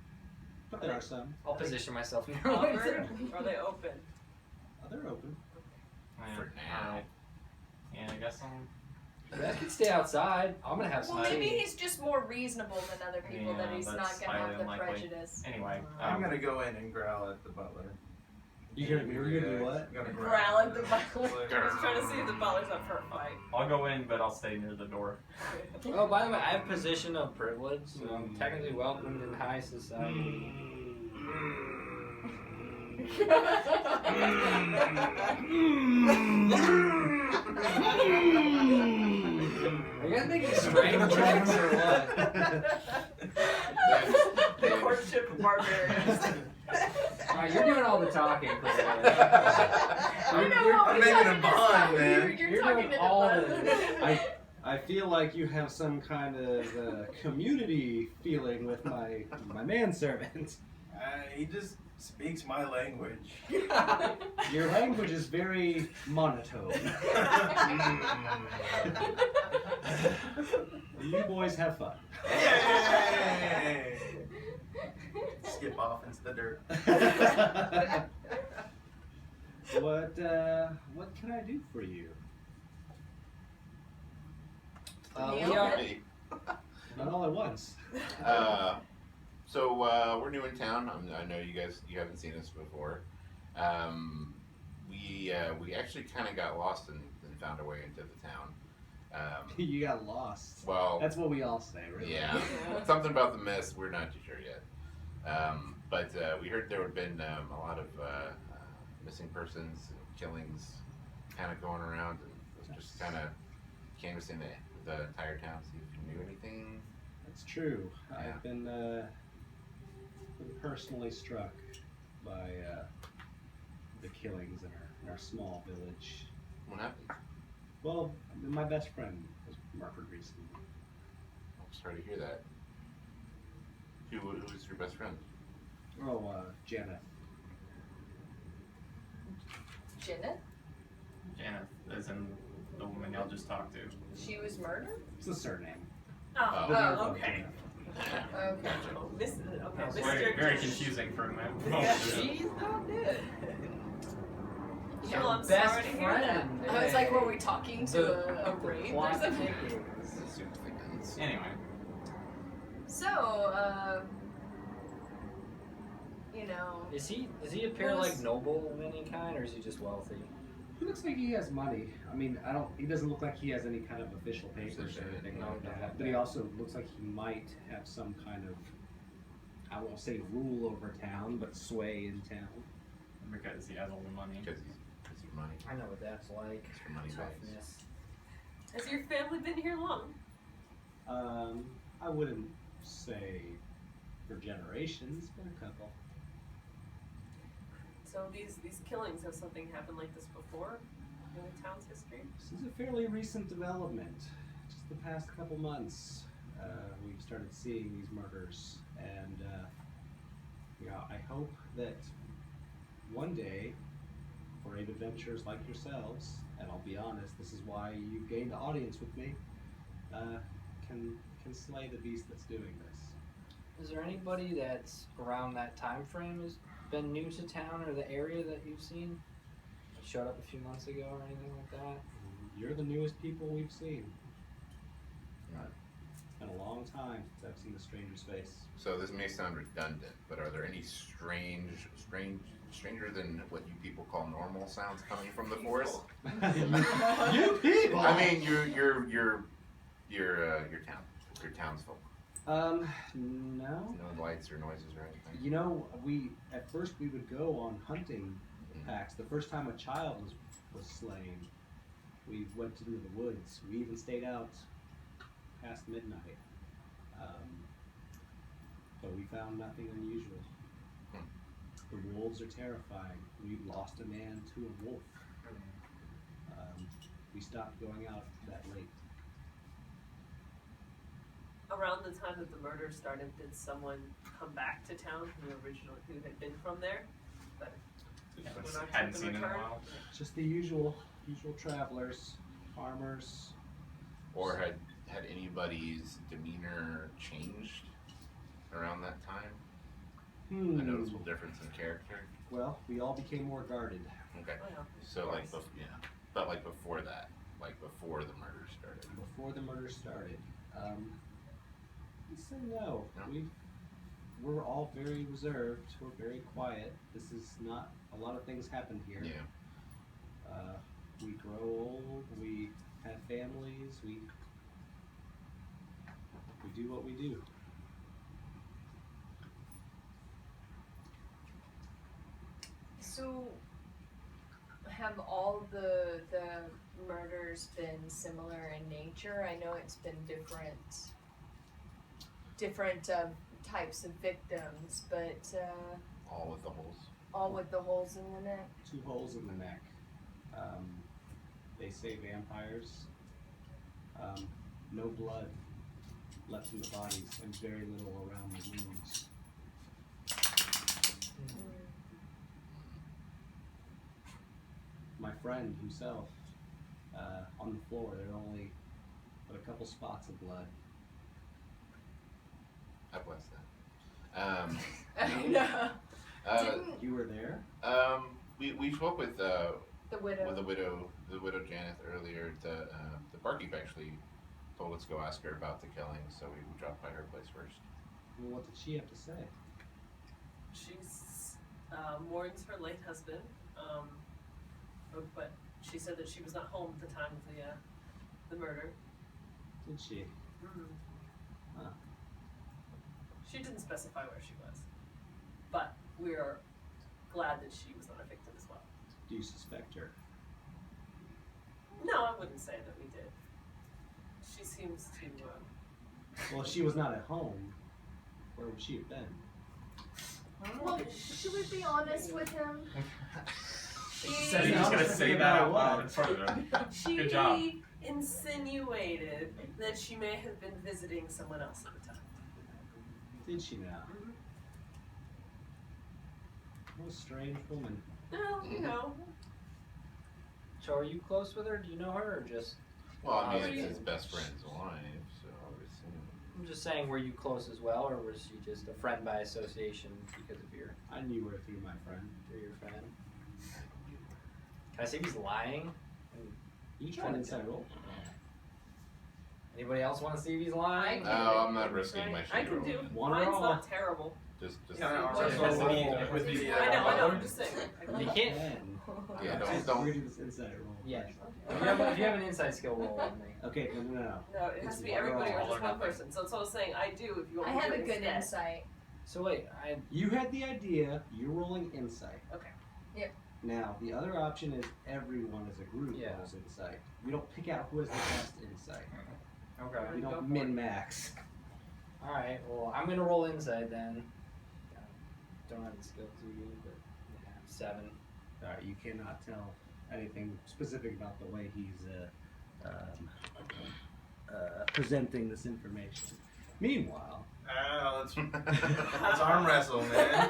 but there are some. I'll position myself near Covered? window. Or are they open? They're open. Yeah, For now. alright. Yeah, I guess I'm. You guys can stay outside. I'm gonna have some Well, maybe tea. he's just more reasonable than other people. Yeah, that he's not that's gonna have highly the unlikely. prejudice. Anyway. I'm gonna go in and growl at the butler. You're gonna do what? I'm gonna Growl at the butler. I was trying to see if the butler's up for a fight. I'll go in, but I'll stay near the door. Oh, by the way, I have position of privilege, so I'm technically welcomed in high society. Are you guys making strength checks or what? The courtship of barbarians. Alright, you're doing all the talking. Clearly. I know You're- what I'm we're making a talking this bond, time. man. You're You're talking doing to the all butler. this. I feel like you have some kind of community feeling with my manservant. He just speaks my language. Your language is very monotone. You boys have fun. Yay! Skip off into the dirt. What can I do for you? We Neil? are. Not all at once. So we're new in town. I know you haven't seen us before. We actually kind of got lost and found our way into the town. You got lost. Well, That's what we all say, really. yeah, something about the mist. We're not too sure yet. But we heard there had been a lot of missing persons, killings, kind of going around, and was just kind of canvassing the entire town, see if you knew anything. That's true. Yeah. I've been personally struck by the killings in our small village. What happened? Well, my best friend was murdered recently. I'm sorry to hear that. Who's your best friend? Oh, Janet. Janet? Janet, as in the woman y'all just talked to. She was murdered? It's the surname. Oh, Oh, okay. Okay. Oh, this is okay. It's This very, very is confusing for a man. Yeah. She's not dead. Well, I'm Best sorry to hear that. friend. I was like, were we talking to a raid or plot something? thickens. Soup thickens. Anyway, So, you know, Does he appear like noble of any kind, or is he just wealthy? He looks like he has money. I mean, he doesn't look like he has any kind of official papers or anything No, like no, that. no. But he also looks like he might have some kind of, I won't say rule over town, but sway in town. Because he has all the money. Because he's money. I know what that's like. It's for money bags. Toughness. Has your family been here long? I wouldn't say for generations, but a couple. So these killings, have something happened like this before in the town's history? This is a fairly recent development. Just the past couple months, we've started seeing these murders, and I hope that one day, brave adventurers like yourselves, and I'll be honest, this is why you gained audience with me, can slay the beast that's doing this. Is there anybody that's around that time frame has been new to town or the area that you've seen? That showed up a few months ago or anything like that? You're the newest people we've seen. Right. It's been a long time since I've seen a stranger's face. So this may sound redundant, but are there any stranger than what you people call normal sounds coming from the forest? You people! I mean, your townsfolk. No. No lights or noises or anything. You know, at first we would go on hunting packs. The first time a child was slain, we went into the woods. We even stayed out past midnight. But we found nothing unusual. The wolves are terrifying. We lost a man to a wolf. We stopped going out that late. Around the time that the murder started, did someone come back to town who had been from there? But But were not hadn't to seen in a return? while. Just the usual travelers, farmers. Or had anybody's demeanor changed around that time? A noticeable difference in character? Well, we all became more guarded. Okay. Oh, yeah. So like, but like before that, like before the murder started. Before the murder started, we say no. No. We're all very reserved. We're very quiet. This is not a lot of things happen here. Yeah. We grow old. We have families. We do what we do. so have all the murders been similar in nature? I know it's been different types of victims, but All with the holes. all with the holes in the neck. 2 holes in the neck. They say vampires. No blood left in the bodies, and very little around the wounds. My friend himself, on the floor, there are only but a couple spots of blood. I bless that. No. Uh, You were there? we spoke with The widow. the widow Janet earlier. The barkeep actually told us to go ask her about the killing, so we dropped by her place first. Well, what did she have to say? She's mourns her late husband, but she said that she was not home at the time of the murder. Did she? Huh. She didn't specify where she was, but we are glad that she was not a victim as well. Do you suspect her? No, I wouldn't say that we did. She seems to. Well, if she was not at home, where would she have been? Well, should we be honest with him? Said he was gonna say that out loud in front of him. She Good job. insinuated that she may have been visiting someone else at the time. Did she now? What a strange woman. Well, you know, So are you close with her? Do you know her or just? Well, I mean, Are it's you- his best friend's wife, so I would assume. I'm just saying, were you close as well, or was she just a friend by association because of I knew her through my friend. your friend? Can I say he's lying? You tried inside roll. Anybody else want to see if he's lying? Oh, I'm not risking my I shit can roll. do. One or Mine's all. not terrible. Just. Yeah, arm Just wrestle roll. with the. I know. I'm just saying. You can't. Yeah, Just don't. redo this insight roll. Yeah. first. If you have an inside skill roll on me. Okay, no. No, it has It's to be one or everybody or all. just Or one nothing. person. So that's what I was saying. I do if you I want me have to a do it good instead. insight. So wait, You had the idea. You're rolling insight. Okay. Yep. Now the other option is everyone as a group Yeah. rolls insight. We don't pick out who has the best insight. okay. We Go don't for it. min max. All right. Well, I'm gonna roll inside then. Don't have the skill too good, but yeah, 7. Alright, you cannot tell anything specific about the way he's presenting this information. Meanwhile, Oh, let's arm wrestle, man.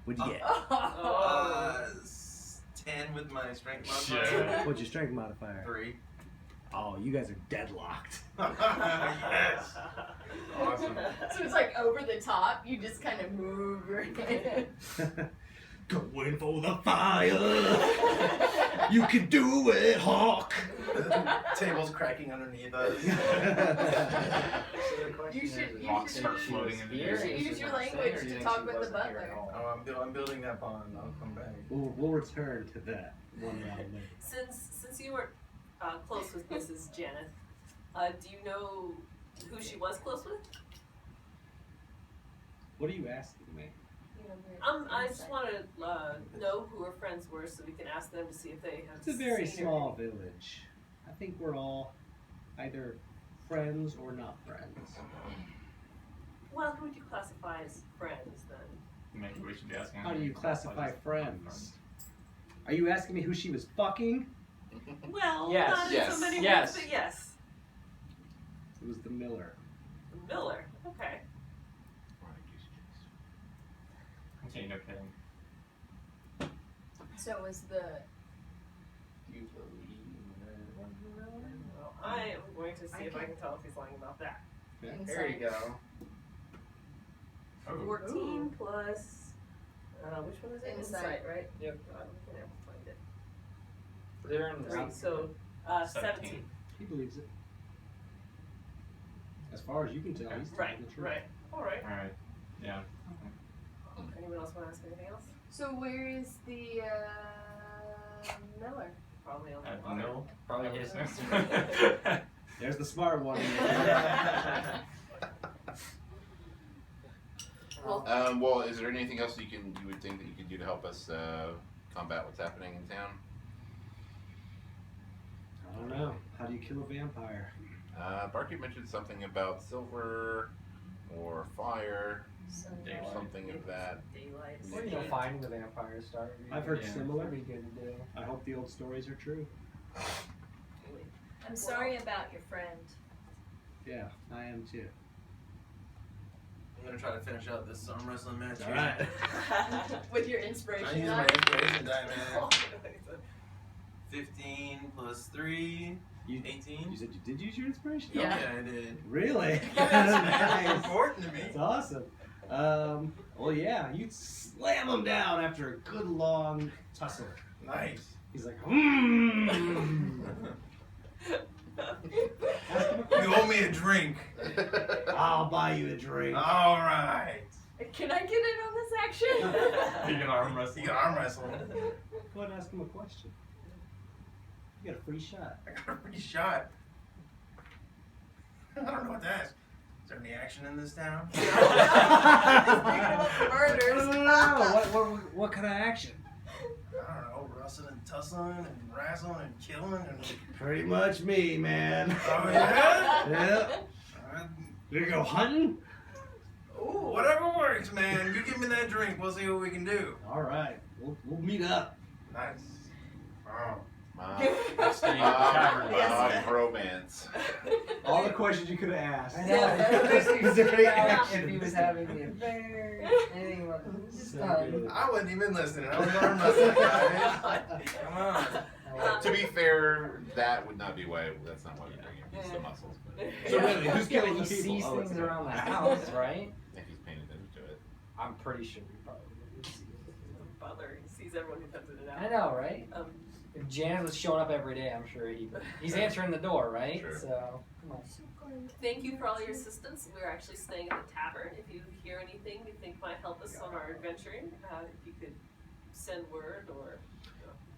what'd you get? Oh. 10 with my strength modifier. Yeah. What's your strength modifier? 3. Oh, you guys are deadlocked. Yes. Awesome. So it's like over the top. You just kind of move your hand. Going for the fire. You can do it, Hawk. Table's cracking underneath us. So the question You should- is, you Rocks should start use- floating in the you air. should Use your language to talk with the butler. Oh, I'm building that bond. I'll come back. We'll return to that one round later. Since you were close with Mrs. Janet, do you know who she was close with? What are you asking me? I just want to know who her friends were so we can ask them to see if they have. It's a very seen her. small village. I think we're all either friends or not friends. Well, who would you classify as friends then? Maybe we should be asking. How do you classify friends? Are you asking me who she was fucking? Well, Yes. not in Yes. so many Yes. words, but yes. It was the Miller. Miller. Okay. Okay, no kidding. So was the You believe in one Miller? Well, I am going to see if I can tell if he's lying about that. Yeah. There you go. Oh. 14 plus. Which one is it? Insight. Right. Yep. God, we can never find it. They're in the 3. So 17. He believes it. As far as you can tell, he's telling Right. the truth. Right. All right. Alright. Yeah. Anyone else want to ask anything else? so where is the Miller? Probably on the At the water. mill? Probably his. There's the smart one. Well, is there anything else you would think that you could do to help us combat what's happening in town? I don't know. How do you kill a vampire? Barkeep mentioned something about silver or fire Daylight. or something of that. Daylight. Where do you know finding the vampires start? I've heard Yeah. similar. That'd be good to do. I hope the old stories are true. I'm sorry about your friend. Yeah, I am too. I'm gonna try to finish out this arm wrestling match. All right. With your I inspiration use die. my inspiration die, man. 15 plus 3, You 18. said you did use your inspiration? Oh, Yeah. yeah, I did. Really? It's Nice. important to me. That's awesome. Well, yeah, you slam him down after a good long tussle. Nice. He's like, You owe me a drink. I'll buy you a drink. All right. Can I get in on this action? You can arm wrestle. You can arm wrestle. Go ahead and ask him a question. You got a free shot. I got a free shot. I don't know what to ask. Is there any action in this town? Murders. What kind of action? I don't know, rustling and tussling and wrestling and killing and. Pretty much me, man. Oh yeah. Yeah. Uh, You go hunting? Ooh, whatever works, man. You give me that drink, we'll see what we can do. All right, we'll meet up. Nice. Oh. Staying in the tavern. Yes. Romance. All the questions you could have asked. I know. Is there any If action? he was having the affair, anything like So that. good. I wasn't even listening. I was arm wrestling, guys. Come on. To be fair, that would not be why. That's not why we bring him. It's the muscles. But So really, who's Yeah, killing he the people? sees Oh, it's things okay. around the house, right? if he's paying attention to it. I'm pretty sure we probably would see it. Butler, he sees he's everyone who comes in and I out. know, right? Um, If Janet was showing up every day, I'm sure he's answering the door, right? Sure. So come on. Thank you for all your assistance. We're actually staying at the tavern. If you hear anything you think might help us on our adventuring, if you could send word or.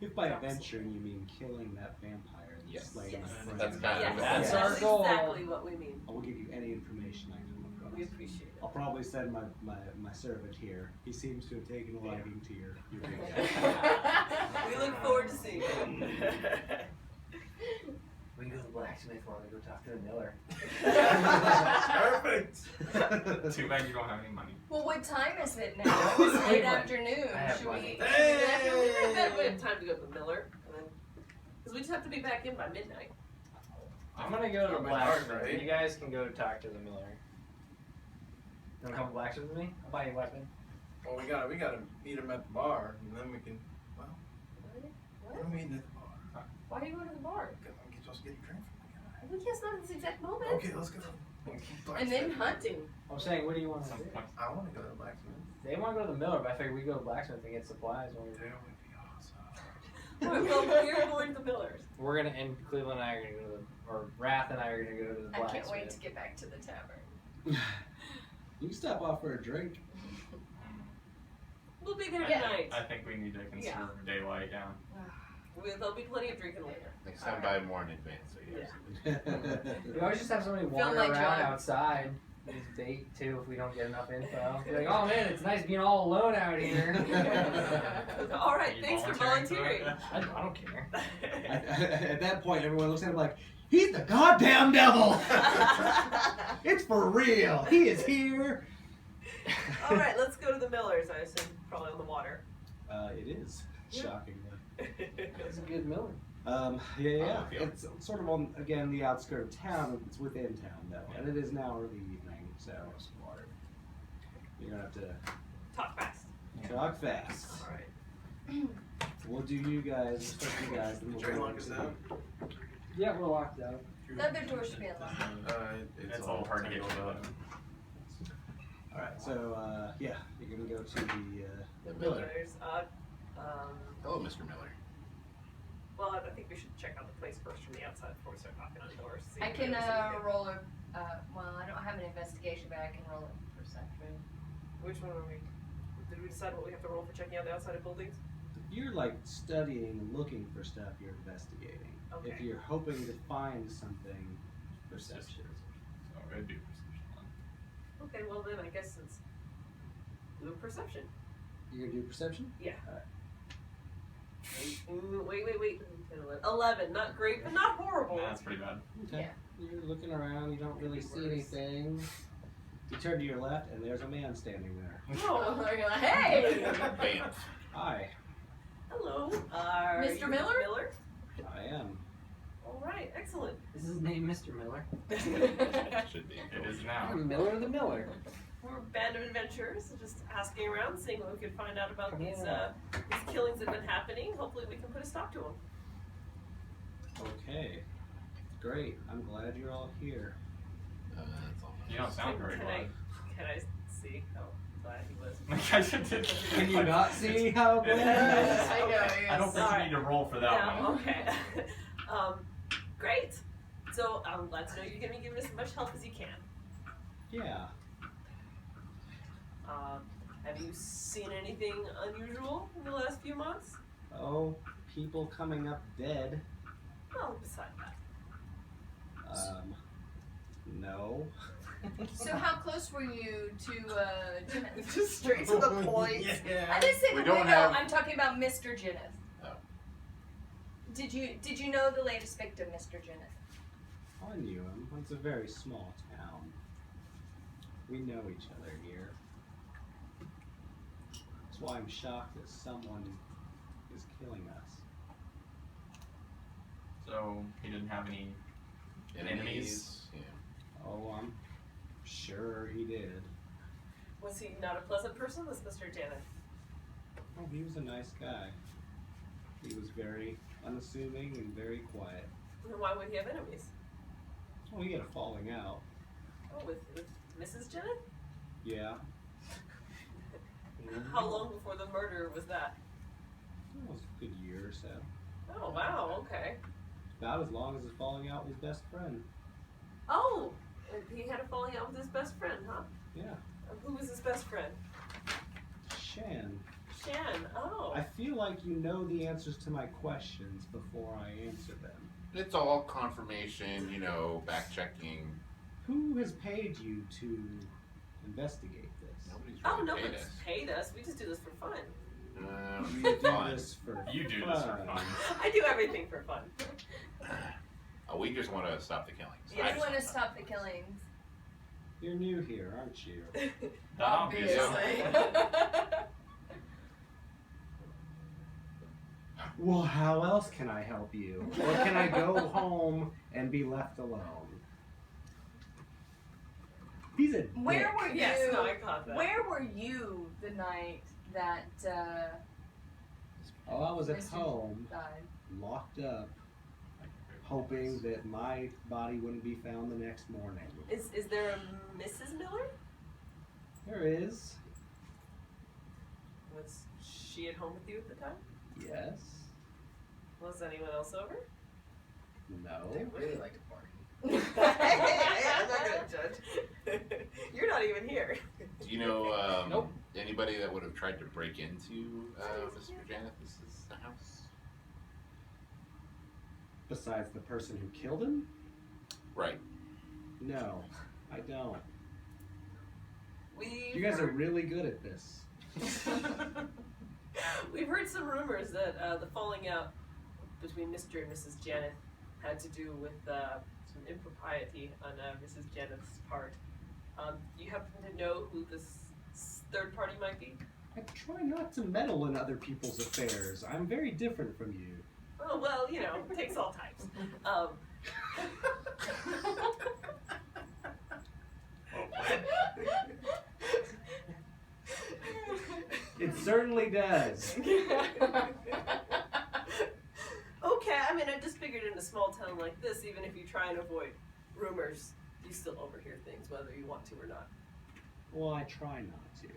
If by adventuring you mean killing that vampire and Yes. slaying Yes. my friend, That's kind Yes, of That's that's our goal. exactly what we mean. I will give you any information I come across. We appreciate it. I'll probably send my servant here. He seems to have taken a liking to your big We look forward to seeing you. We can go to the blacksmith while we go talk to the miller. Perfect. Too bad you don't have any money. Well, what time is it now? It's late Wait, afternoon. I have Should money. we? We have time to go to the miller, because we just have to be back in by midnight. I'm gonna go to the Not my dark, blacksmith. right? You guys can go talk to the miller. You wanna come to the blacksmith with me? I'll buy you a weapon. Well, we gotta meet him at the bar, and then we can. Well, What? we're meeting at the bar. Why are you going to the bar? I'm supposed to get a drink from the I think yes, not at this exact moment. guy. Okay, let's go. And then hunting. I'm saying, what do you want to Some do? point. I want to go to the blacksmith. They want to go to the miller, but I figured we go to the blacksmith and get supplies. When That would be awesome. Alright, well, we're going to the miller's. we're gonna, and Cleveland and I are gonna go to the, or Wrath and I are gonna go to the I blacksmith. can't wait to get back to the tavern. You can stop off for a drink. We'll be there Yeah. tonight. I think we need to conserve daylight, yeah. There'll be plenty of drinking later. Next time, buy more in advance. So you have We always just have somebody wander like around John. outside. Just date too if we don't get enough info. Be like, oh man, it's nice being all alone out here. Alright, Are you thanks for volunteering volunteering. I don't care. At that point, everyone looks at him like, he's the goddamn devil! It's for real! He is here! Alright, let's go to the miller's, I assume. Probably on the water. It is, shockingly. It's a good miller. Yeah. Oh, okay. It's sort of on, again, the outskirt of town. It's within town, though. And it is now early evening, so you're going to have to Talk fast. talk fast. Alright. We'll do you guys, especially you guys. And we'll Train go lock us to- out. Yeah, we're locked out. The other door should be unlocked. It's a little hard to get to the Alright, so, yeah, you're going to go to the The Miller. Miller's, Hello, Mr. Miller. well, I think we should check out the place first from the outside before we start knocking on doors. See I if can there's anything. roll a. Well, I don't have an investigation, but I can roll a perception. Which one are we? Did we decide what we have to roll for checking out the outside of buildings? You're like studying and looking for stuff you're investigating. Okay. If you're hoping to find something, perception. So it'd be perception. Okay, well then I guess it's do a perception. You're gonna do perception? Yeah. Alright. Wait. 11. Not great, but not horrible. Nah, that's pretty bad. Okay. You're looking around, you don't really see anything. You turn to your left and there's a man standing there. Oh, You're like, hey! Bam. Hi, hello. Mr. you Miller? Miller? I am. All right, excellent. Is his name Mr. Miller? Should be. It is now. I'm Miller the Miller. We're a band of adventurers, just asking around, seeing what we could find out about these Yeah. these killings that have been happening. Hopefully, we can put a stop to them. Okay. Great. I'm glad you're all here. That's all. You don't sound very Can glad. I see how glad he was? I just did. Can you not see how glad I know, I don't think Sorry. you need to roll for that No, one. okay. Great. So I'm glad to know you're going to be giving us as much help as you can. Yeah. Have you seen anything unusual in the last few months? Oh, people coming up dead. Well, beside that. No. So how close were you to just straight to the point? Yeah. I didn't say We the don't window. have- I'm talking about Mr. Jenneth. Oh. Did you know the latest victim, Mr. Jenneth? I knew him. It's a very small town. We know each other here. That's why I'm shocked that someone is killing us. So he didn't have any enemies? Yeah. Oh, I'm sure he did. Was he not a pleasant person, this Mr. Janet? Oh, he was a nice guy. He was very unassuming and very quiet. Then why would he have enemies? Oh, we had a falling out. Oh, with Mrs. Janet? Yeah. How long before the murder was that? It was a good year or so. Oh wow, okay. About as long as his falling out with his best friend. Oh, he had a falling out with his best friend, huh? Yeah. Who was his best friend? Shan. Shan. Oh. I feel like you know the answers to my questions before I answer them. It's all confirmation, back checking. Who has paid you to investigate this? Nobody's Oh, really no paid one's us. paid us. We just do this for fun. You do Fun. this for You do this for fun. I do everything for fun. We just want to stop the killings. Yeah, I just want to wanna- stop the killings. You're new here, aren't you? Obviously. Well, how else can I help you? Or can I go home and be left alone? He's a Where dick. were you? Yes, no, I caught that. Where were you the night that Oh, I was at Mr. home, died? locked up, hoping that my body wouldn't be found the next morning. Is there a Mrs. Miller? There is. Was she at home with you at the time? Yes. Was anyone else over? No. They really like to party. I'm not gonna judge. You're not even here. Do you know Nope. anybody that would have tried to break into Mr. Janeth's house? Besides the person who killed him? Right. No, I don't. We've You guys are heard- really good at this. We've heard some rumors that the falling out between Mr. and Mrs. Janeth had to do with some impropriety on Mrs. Janeth's part. Do you happen to know who this third party might be? I try not to meddle in other people's affairs. I'm very different from you. Oh, well, it takes all types. It certainly does. Okay, I mean, I just figured in a small town like this, even if you try and avoid rumors, you still overhear things, whether you want to or not. Well, I try not to.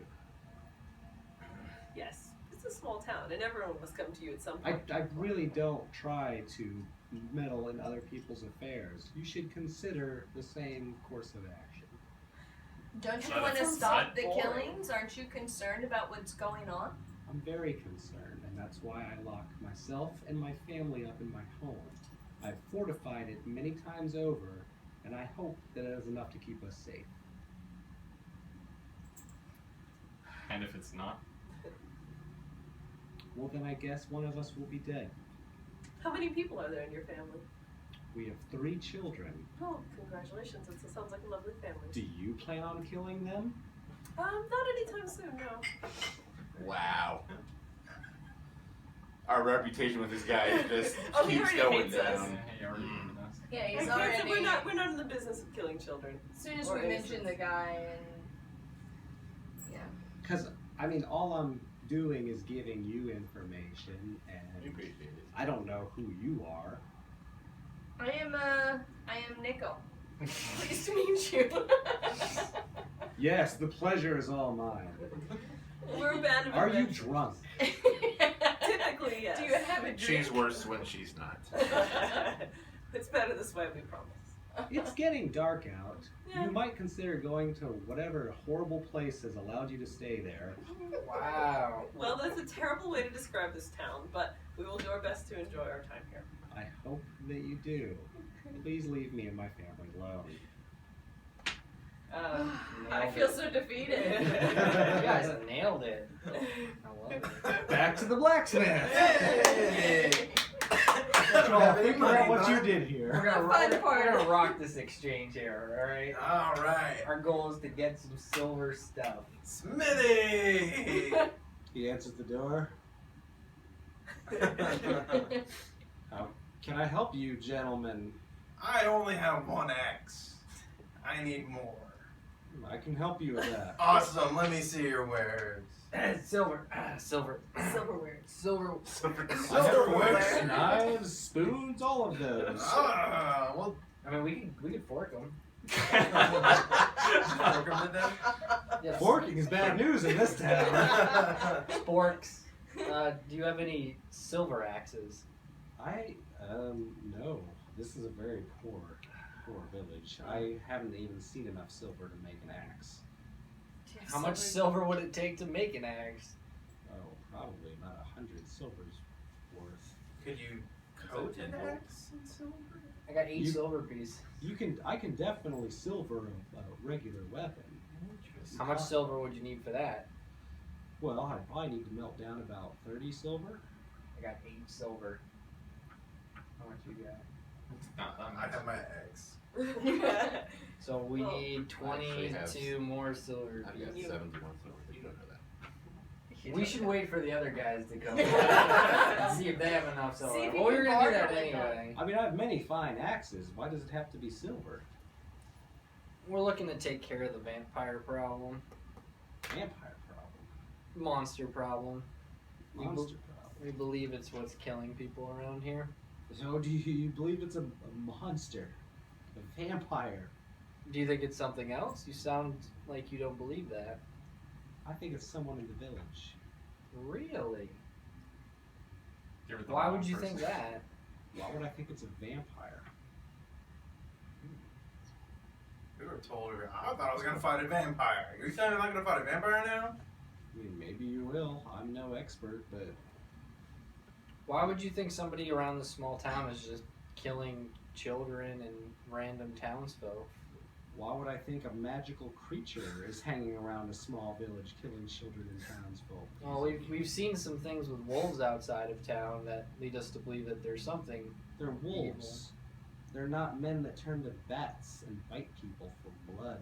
Yes, it's a small town, and everyone must come to you at some point. I really don't try to meddle in other people's affairs. You should consider the same course of action. Don't you That want to sounds stop the boring. killings? Aren't you concerned about what's going on? I'm very concerned, and that's why I lock myself and my family up in my home. I've fortified it many times over, and I hope that it is enough to keep us safe. And if it's not? Well, then I guess one of us will be dead. How many people are there in your family? We have 3 children. Oh, congratulations. It sounds like a lovely family. Do you plan on killing them? Not anytime soon, no. Wow. Our reputation with this guy just Oh, he keeps already going hates us. down. He already did this. Yeah, I he's can't already. say we're not in the business of killing children. As soon as or we mention the innocents. guy and Because, I mean, all I'm doing is giving you information, We and appreciate it. I don't know who you are. I am Nickel. Pleased to meet you. Yes, the pleasure is all mine. We're a band of Are you adventurers. drunk? Typically, yes. Do you have a drink? She's worse when she's not. It's better this way, we promise. It's getting dark out. Yeah. You might consider going to whatever horrible place has allowed you to stay there. Wow. Well, that's a terrible way to describe this town, but we will do our best to enjoy our time here. I hope that you do. Please leave me and my family alone. I feel so defeated. You guys nailed it. I love it. Back to the blacksmith! Hey! Now figure out what you did We're here. gonna, The fun rock, part. we're gonna rock this exchange here, alright? Alright. Our goal is to get some silver stuff. Smitty! He answers the door. Can I help you, gentlemen? I only have 1 axe. I need more. I can help you with that. Awesome, let me see your wares. Silver. Silver. Silverware. Silver. I have forks, Silverware. knives, spoons, all of those. Ah, well, I mean, we could fork them. welcome to them. Yes. Forking is bad news in this town. Forks. Do you have any silver axes? No. This is a very poor village. I haven't even seen enough silver to make an axe. How much silver would it take to make an axe? Oh, probably about 100 silver's worth. Could you coat an axe in silver? I got 8 You- silver pieces. I can definitely silver a regular weapon. How much silver would you need for that? Well, I'd probably need to melt down about 30 silver. I got 8 silver. How much you got? Not that I much. have my axe. So we Well, need I actually have- 22 more silver I've got pieces. 71 silver. You don't know that. We should wait for the other guys to come and see if they have enough silver. See if you Well, we can were gonna do that barter with them. anyway. I mean, I have many fine axes. Why does it have to be silver? We're looking to take care of the vampire problem, Vampire problem. monster problem. Monster problem. We believe it's what's killing people around here. So do you believe it's a monster? A vampire? Do you think it's something else? You sound like you don't believe that. I think it's someone in the village. Really? You're the Why wrong would you person. think that? Why would I think it's a vampire? We were told I thought I was gonna fight a vampire. You're saying I'm not gonna fight a vampire now? I mean, maybe you will. I'm no expert, but Why would you think somebody around this small town is just killing children and random townsfolk? why would I think a magical creature is hanging around a small village killing children and townsfolk? Well, we've seen some things with wolves outside of town that lead us to believe that there's something. They're wolves. They're not men that turn to bats and bite people for blood.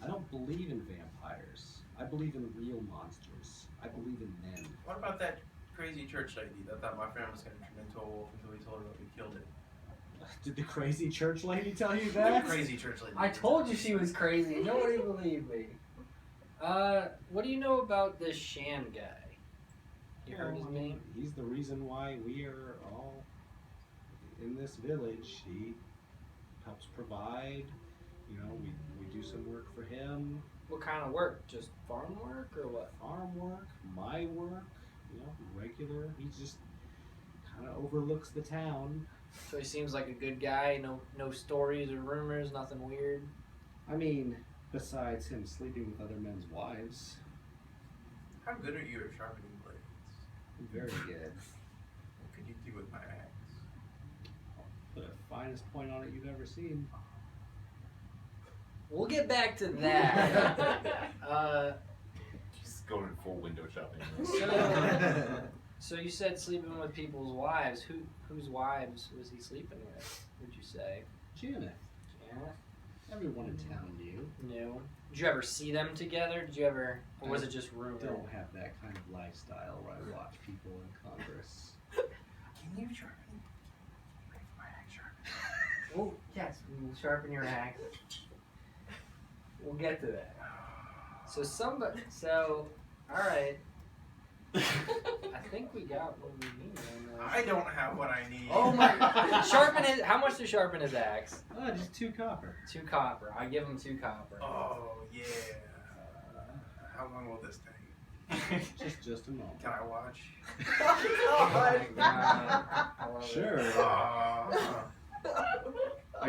I don't believe in vampires. I believe in real monsters. I believe in men. What about that crazy church lady that thought my friend was gonna turn into a wolf until we told her that we killed it? Did the crazy church lady tell you The that? crazy church lady. I told you she was crazy. Nobody believed me. What do you know about this Shan guy? You heard his Well, I mean, name? He's the reason why we are all in this village. He helps provide. You know, we do some work for him. What kind of work? Just farm work or what? Farm work, my work, you know, regular. He just kind of overlooks the town. So he seems like a good guy. No stories or rumors. Nothing weird. I mean, besides him sleeping with other men's wives, How good are you at sharpening blades? very good. What could you do with my axe? Put the finest point on it you've ever seen. We'll get back to that. Just going full window shopping. So you said sleeping with people's wives. Whose wives was he sleeping with? Would you say? Janet, Janet? everyone in town knew. No. Did you ever see them together? Did you ever, or was it just rumor? Don't have that kind of lifestyle where I watch people in Congress. Can you sharpen? Wait for my axe sharpen. Oh yes, we'll sharpen your axe. We'll get to that. So all right. I think we got what we need. I don't have what I need. Oh my! Sharpen his. How much to sharpen his axe? Just 2 copper. 2 copper. I give him 2 copper. Oh yeah. How long will this take? Just a moment. Can I watch? Oh my god! I love it. Sure.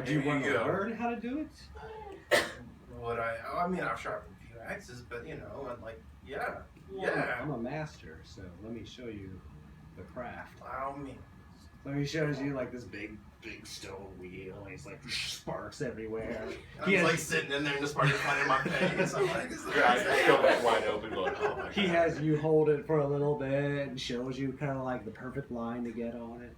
Do you Here want you to go. learn how to do it? Would I? I mean, I've sharpened a few axes, but you know, and like, yeah, Well, yeah. I'm a master, so let me show you the craft. By all means. So he shows you like this big stone wheel, and he's like sparks everywhere. I'm just like sitting in there and the sparks are flying in my face. I'm like, this is Your eyes are still like wide open, going, oh my god. He has you hold it for a little bit and shows you kind of like the perfect line to get on it.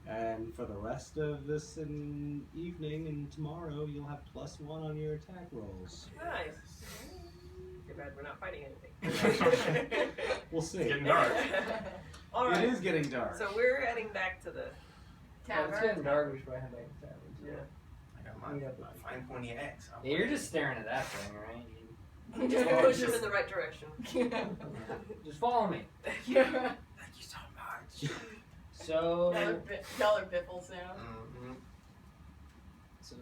And for the rest of this evening and tomorrow, you'll have +1 on your attack rolls. Nice. Too bad we're not fighting anything. We'll see. It's getting dark. All right. It is getting dark. So we're heading back to the. Yeah, it's getting dark. We should probably head back to tavern. Yeah. I got my fine pointy axe. Yeah, you're just staring at that thing, right? Just push him in the right direction. Just follow me. Thank you so much. So, Dollar biffles now. Mm-hmm. so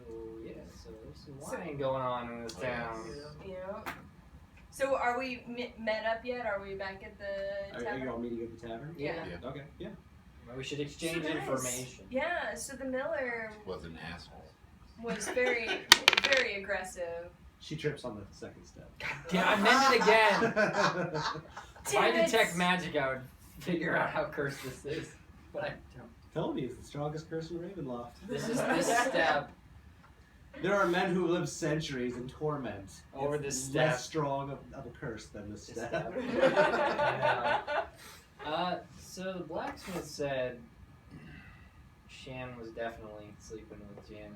yeah, so there's some wine going on in this town. Yeah. So are we met up yet? Are we back at the Are you tavern? all meeting at the tavern? Yeah. Yeah. Okay, yeah. Well, we should exchange So guys, information. Yeah, so the miller Was an asshole. was very, very aggressive. She trips on the second step. Yeah, I meant it again. If I Damn it. detect magic, I would figure out how cursed this is. But I don't. Told you, it's the strongest curse in Ravenloft. This step There are men who live centuries in torment. over It's this less step. strong of a curse than the step. So the blacksmith said Shan was definitely sleeping with Janet.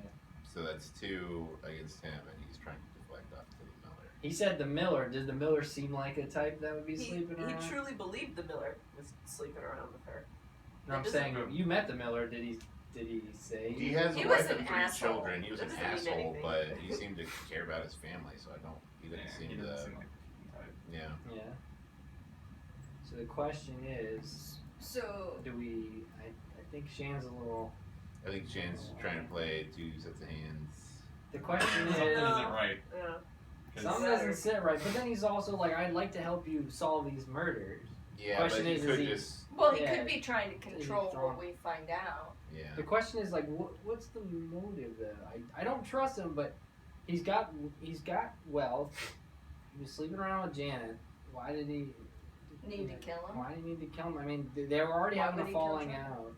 So that's 2 against him, and he's trying to deflect off to the miller. He said the miller. Did the miller seem like a type that would be He sleeping around? truly believed the miller was sleeping around with her. No, I'm That doesn't saying prove- you met the miller. Did he say? He has He a was wife an and 3 asshole. children. He was That an doesn't mean asshole, anything. but he seemed to care about his family, so he didn't Yeah, seem he to. doesn't seem like the type. Yeah. Yeah. So the question is, So do we? I think Shan's a little. I think Shan's trying to play 2 sets of hands. The question Something is, isn't right. Yeah. 'Cause something doesn't sit right. But then he's also like, I'd like to help you solve these murders. Yeah, Question but he is could he- just. well, he Yeah. could be trying to control throwing- what we find out. Yeah. The question is like, what's the motive there? I don't trust him, but he's got wealth. He was sleeping around with Janet. Why did he Need to kill him. Why did he need to kill him? I mean, they were already Why having would a he kill falling Janet? out.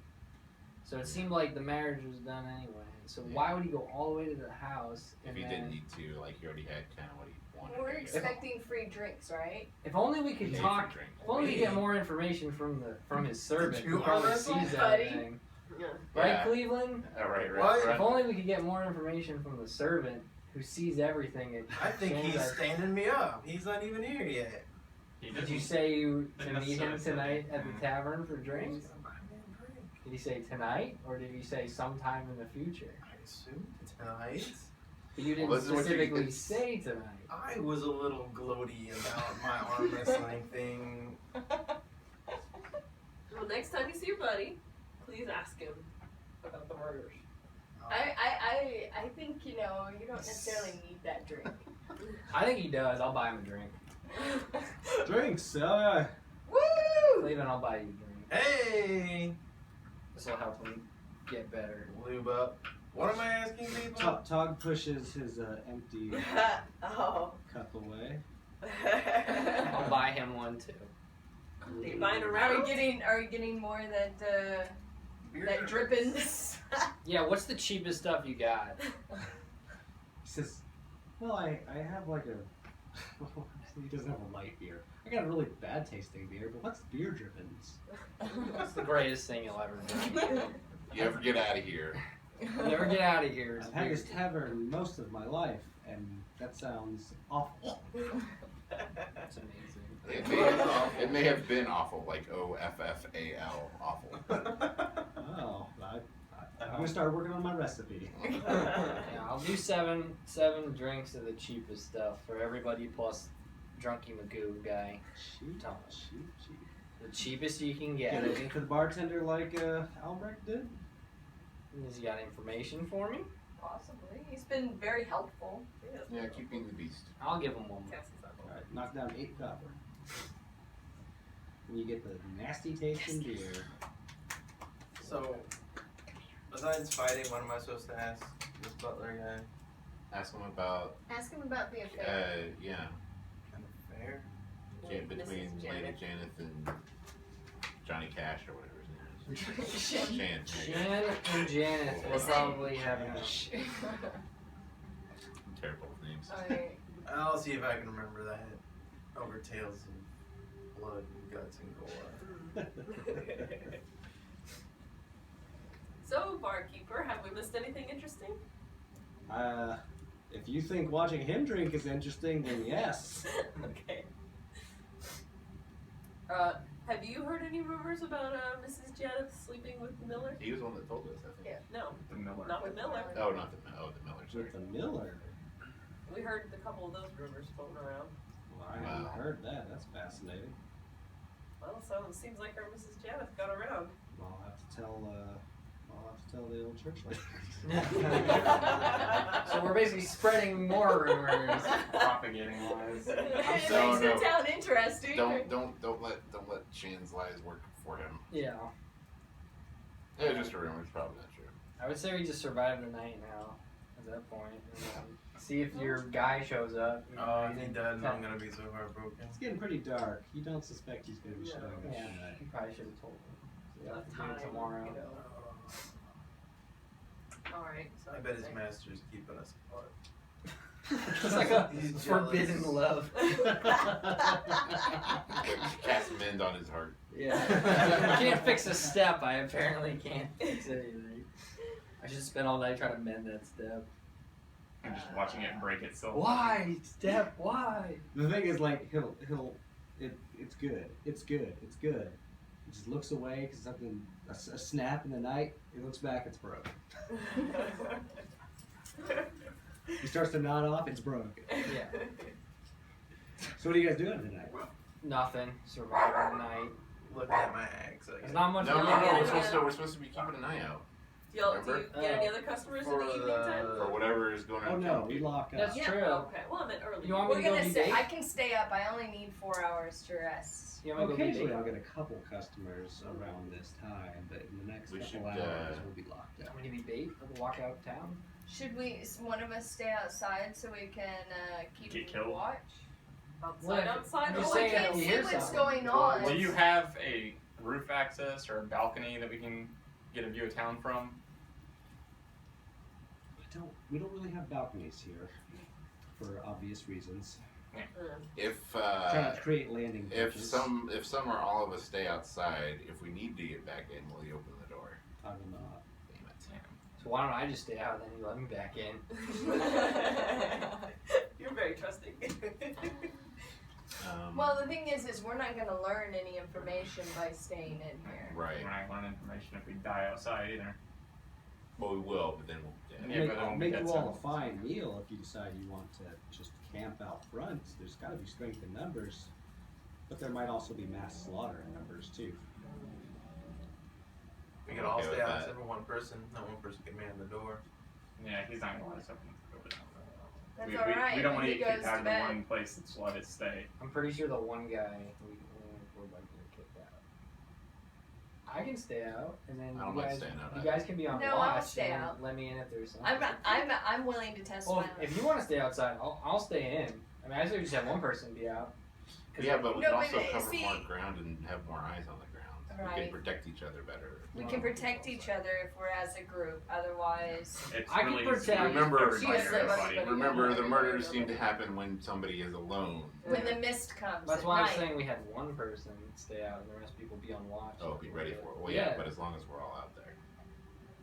So it seemed like the marriage was done anyway. So Yeah. why would he go all the way to the house? If And he then, didn't need to, like, he already had kind of what he wanted. We're I guess. expecting free drinks, right? If only we could He paid talk. for drink. If only we could get more information from his servant You who are probably wrestling, sees buddy? everything. Yeah. Right, Yeah. Cleveland? Right. What? If only we could get more information from the servant who sees everything. I think Shan's he's like- standing me up. He's not even here yet. He Did you didn't- say you to didn't meet him necessarily say- tonight at the tavern for drinks? Did he say tonight, or did he say sometime in the future? I assume tonight. But you didn't Well, this is what you- specifically it's- say tonight. I was a little gloaty about my arm wrestling thing. Well, next time you see your buddy, please ask him about the murders. I think you don't necessarily need that drink. I think he does. I'll buy him a drink. Drinks, Woo! Cleveland, I'll buy you a drink. Hey, This will help him get better. lube up. What am I asking people? Tog pushes his empty Oh. cup away. I'll buy him one too. Are you buying a Are round? we getting more of that Beer that drippins? Yeah, what's the cheapest stuff you got? He says, well, I have like a... he doesn't have a light beer. I got a really bad tasting beer, but what's beer drippins? It's the greatest thing you'll ever do. You ever get out of here? Never get out of here. I've had this tavern most of my life, and that sounds awful. That's amazing. It may have been awful, like OFFAL, awful. Oh, I'm gonna start working on my recipe. Yeah, I'll do seven drinks of the cheapest stuff for everybody plus Drunky Magoo guy. Cheap. The cheapest you can Get get. anything for the bartender like Albrecht did? Has he got information for me? Possibly. He's been very helpful. Yeah, keeping the beast. I'll give him one. Cassie's not home. Alright, knock down 8 copper. And you get the nasty tasting beer. So, besides fighting, what am I supposed to ask this butler guy? Ask him about, Ask him about the affair. yeah, An affair? between Mrs. Lady Janet. Janet and Johnny Cash or whatever his name is. Shan. Shan and Janet will probably have a I'm terrible with names. Alright. I'll see if I can remember that over tales of blood and guts and gore. So, barkeeper, have we missed anything interesting? If you think watching him drink is interesting, then yes. Okay. Have you heard any rumors about Mrs. Janet sleeping with the Miller? He was the one that told us, I think. No, The Miller. not the Miller. Oh, not the Miller, sorry. With the Miller. We heard a couple of those rumors floating around. Well, I haven't Wow. heard that. That's fascinating. Well, so it seems like our Mrs. Janet got around. I'll have to tell the old church lady. So we're basically spreading more rumors. Propagating lies. It No, makes no. the town interesting. Don't let Shane's lies work for him. Yeah. Yeah, it's just a rumor. It's probably not true. I would say we just survive the night now. At that point, and see if your guy shows up. Oh, if he doesn't, I'm gonna be so heartbroken. It's getting pretty dark. You don't suspect he's going to be Yeah. showing up Yeah, tonight. you probably should have told him. So Enough we'll have to do time, it tomorrow. you know. Alright, so I bet his master's keeping us apart. It's like a He's forbidden jealous. love. Cast mend on his heart. Yeah. I can't fix a step. I apparently can't fix anything. I should spend all night trying to mend that step. I'm just watching it break itself. Why? Step, why? The thing is, like, it's good. It's good. It's good. He just looks away because something, a snap in the night, he looks back, it's broken. He starts to nod off, it's broken. Yeah. So what are you guys doing tonight? Nothing. Surviving the night. Look at my axe. I There's guess. not much No, going no, no. on. We're supposed to be keeping an eye out Do you Remember? get any other customers in For the evening the- time? for whatever is going on. Oh no, we lock up. That's Yeah, true. okay. Well, I meant early. You want me We're to go gonna be stay. bait? I can stay up. I only need 4 hours to rest. You want me to go be Occasionally bait? I'll get a couple customers around this time, but in the next We couple should, hours we'll be locked up. Want me to be bait for the walkout town? Should one of us stay outside so we can keep Get killed? watch? Outside, outside. I'm Oh, just I saying can't if you see hear what's something. going on. Do you have a roof access or a balcony that we can get a view of town from? We don't really have balconies here, for obvious reasons. If Trying to create landing if bridges. some or all of us stay outside, if we need to get back in, will you open the door? I will not. Damn it. So why don't I just stay out then you let me back in? You're very trusting. Well, the thing is we're not going to learn any information by staying in here. Right. We're not learn information if we die outside either. Well, we will, but then we'll. Yeah, but then I'll we'll make get you all a some. fine meal if you decide you want to just camp out front. There's got to be strength in numbers, but there might also be mass slaughter in numbers too. We could all Okay stay with out that. except for one person. That one person can man the door. Yeah, he's not gonna let us open the door. That's we, all right. we don't when want to he get goes kicked to out of the bed. one place that's let it stay. I'm pretty sure the one guy we're about to get kicked out. I can stay out, and then I don't you like guys, staying out you either. guys can be on No, watch. I'll stay and out. Let me in if there's something. I'm willing to test Well, my if you want to stay outside, I'll stay in. I mean, I say we just have one person be out. 'Cause Yeah, but we No, can but also cover see- more ground and have more eyes on the ground. We Right. can protect each other better. we can protect each other if we're as a group. Otherwise, It's I can really protect- Remember- everybody, Seriously, everybody. but- Remember, the murders seem to happen when somebody is alone. when the mist comes That's at why I'm night. saying we had one person stay out, and the rest people be on watch. Oh, be ready for it. Well, Yeah. yeah, but as long as we're all out there.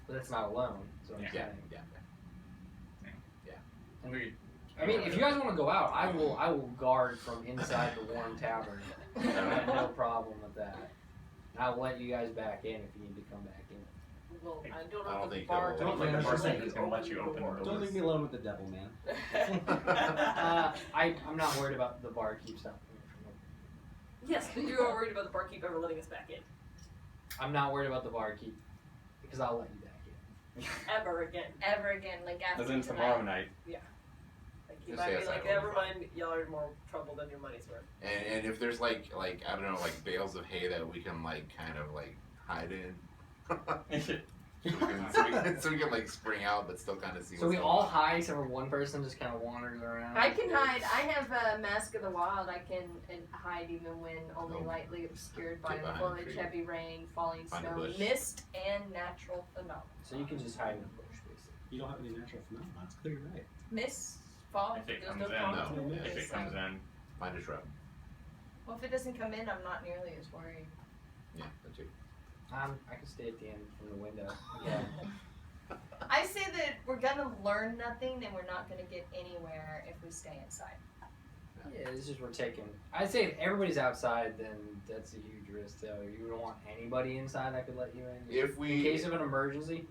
But it's not alone. So I'm Yeah. Yeah, saying. yeah. And We- I mean, if you guys want to go out, I will guard from inside the Warren Tavern. I have no problem with that. I'll let you guys back in if you need to come back in. Well, I don't I know don't if the think bar they'll- I don't think the Yeah, bartender's gonna let you open the door. door. Don't leave me alone with the devil, man. I'm not worried about the barkeep stopping me from opening. Yes, but you are worried about the barkeep ever letting us back in. I'm not worried about the barkeep because I'll let you back in. Ever again. Ever again, like after As in tonight. tomorrow night. Like, you Just might be yes, like, I will. never mind, y'all are more trouble than your money's worth. And if there's like I don't know, like bales of hay that we can like kind of like hide in. so we can like spring out but still kind of see So what's we going all on. hide except for one person just kind of wanders around. I can hide. I have a Mask of the Wild. I can hide even when only Oh. lightly obscured by Get the behind the foliage, tree. heavy rain, falling Find a snow, bush. mist, and natural phenomena. So you can just hide in the bush, basically. You don't have any natural phenomena. It's clear night. Mist, fall. If it there's comes no in, fall. No. There's if it sun. comes in, Find a shrub. Well, if it doesn't come in, I'm not nearly as worried. Yeah, that's it. I can stay at the end from the window. Again. I say that we're gonna learn nothing and we're not gonna get anywhere if we stay inside. Yeah, it's just we're taking. I'd say if everybody's outside, then that's a huge risk. So you don't want anybody inside that could let you in. If we In case of an emergency,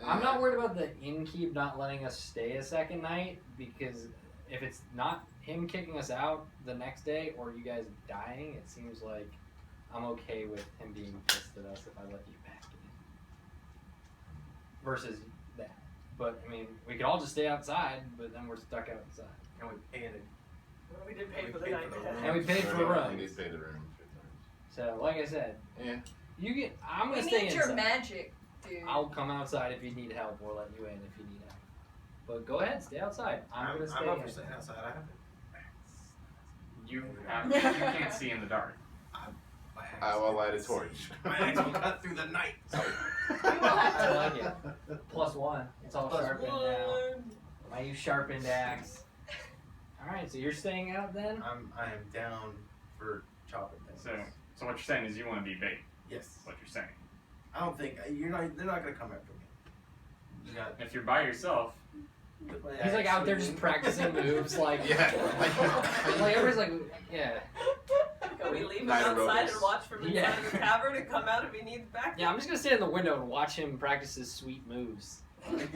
I'm not worried about the innkeep not letting us stay a second night because if it's not him kicking us out the next day or you guys dying, it seems like I'm okay with him being pissed at us if I let you back versus that. But I mean, we could all just stay outside, but then we're stuck outside. And we paid it. We did pay We for the paid night. for the room. And we paid for the We room. did pay the room. So, like I said, Yeah. you get. I'm We gonna stay need inside. your magic, dude. I'll come outside if you need help, or let you in if you need help. But go ahead, stay outside. I'm gonna stay I'm up for in. staying outside. I have it. You can't see in the dark. My axe I will light a is- torch. My axe will cut through the night. You will have I to. like it. +1. It's all Plus sharpened now. one. My use sharpened axe. Alright, so you're staying out then? I am down for chopping things. So what you're saying is you want to be bait. Yes. What you're saying. I don't think you're not. They're not gonna come after me. You got. If you're by yourself, He's like out there just practicing moves, like Yeah. like everybody's like, yeah, Can we leave him Night outside aerobics. and watch from inside Yeah. of the tavern and come out if he needs backup? yeah. I'm just gonna stand in the window and watch him practice his sweet moves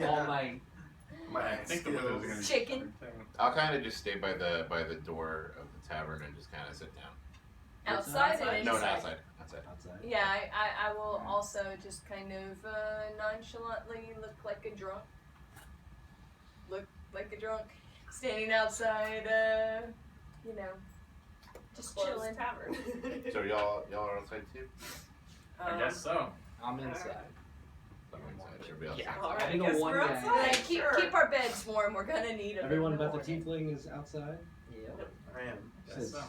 all night. My I axe think the windows are going to be Chicken. shuttered, too. I'll kind of just stay by the door of the tavern and just kind of sit down. Outside and Outside? No, inside. not outside. Outside. Outside. Yeah, I will also just kind of nonchalantly look like a drunk. Look like a drunk. Standing outside, you know, just Closed chilling. tavern. So y'all are outside too? I guess so. I'm inside. I'm inside. Everybody else. Yeah. Alright, I I know guess one we're guy. outside. Yeah, Sure. keep our beds warm. We're gonna need them. Everyone in the but the morning. tiefling is outside. Yep. I am. Guess Says so.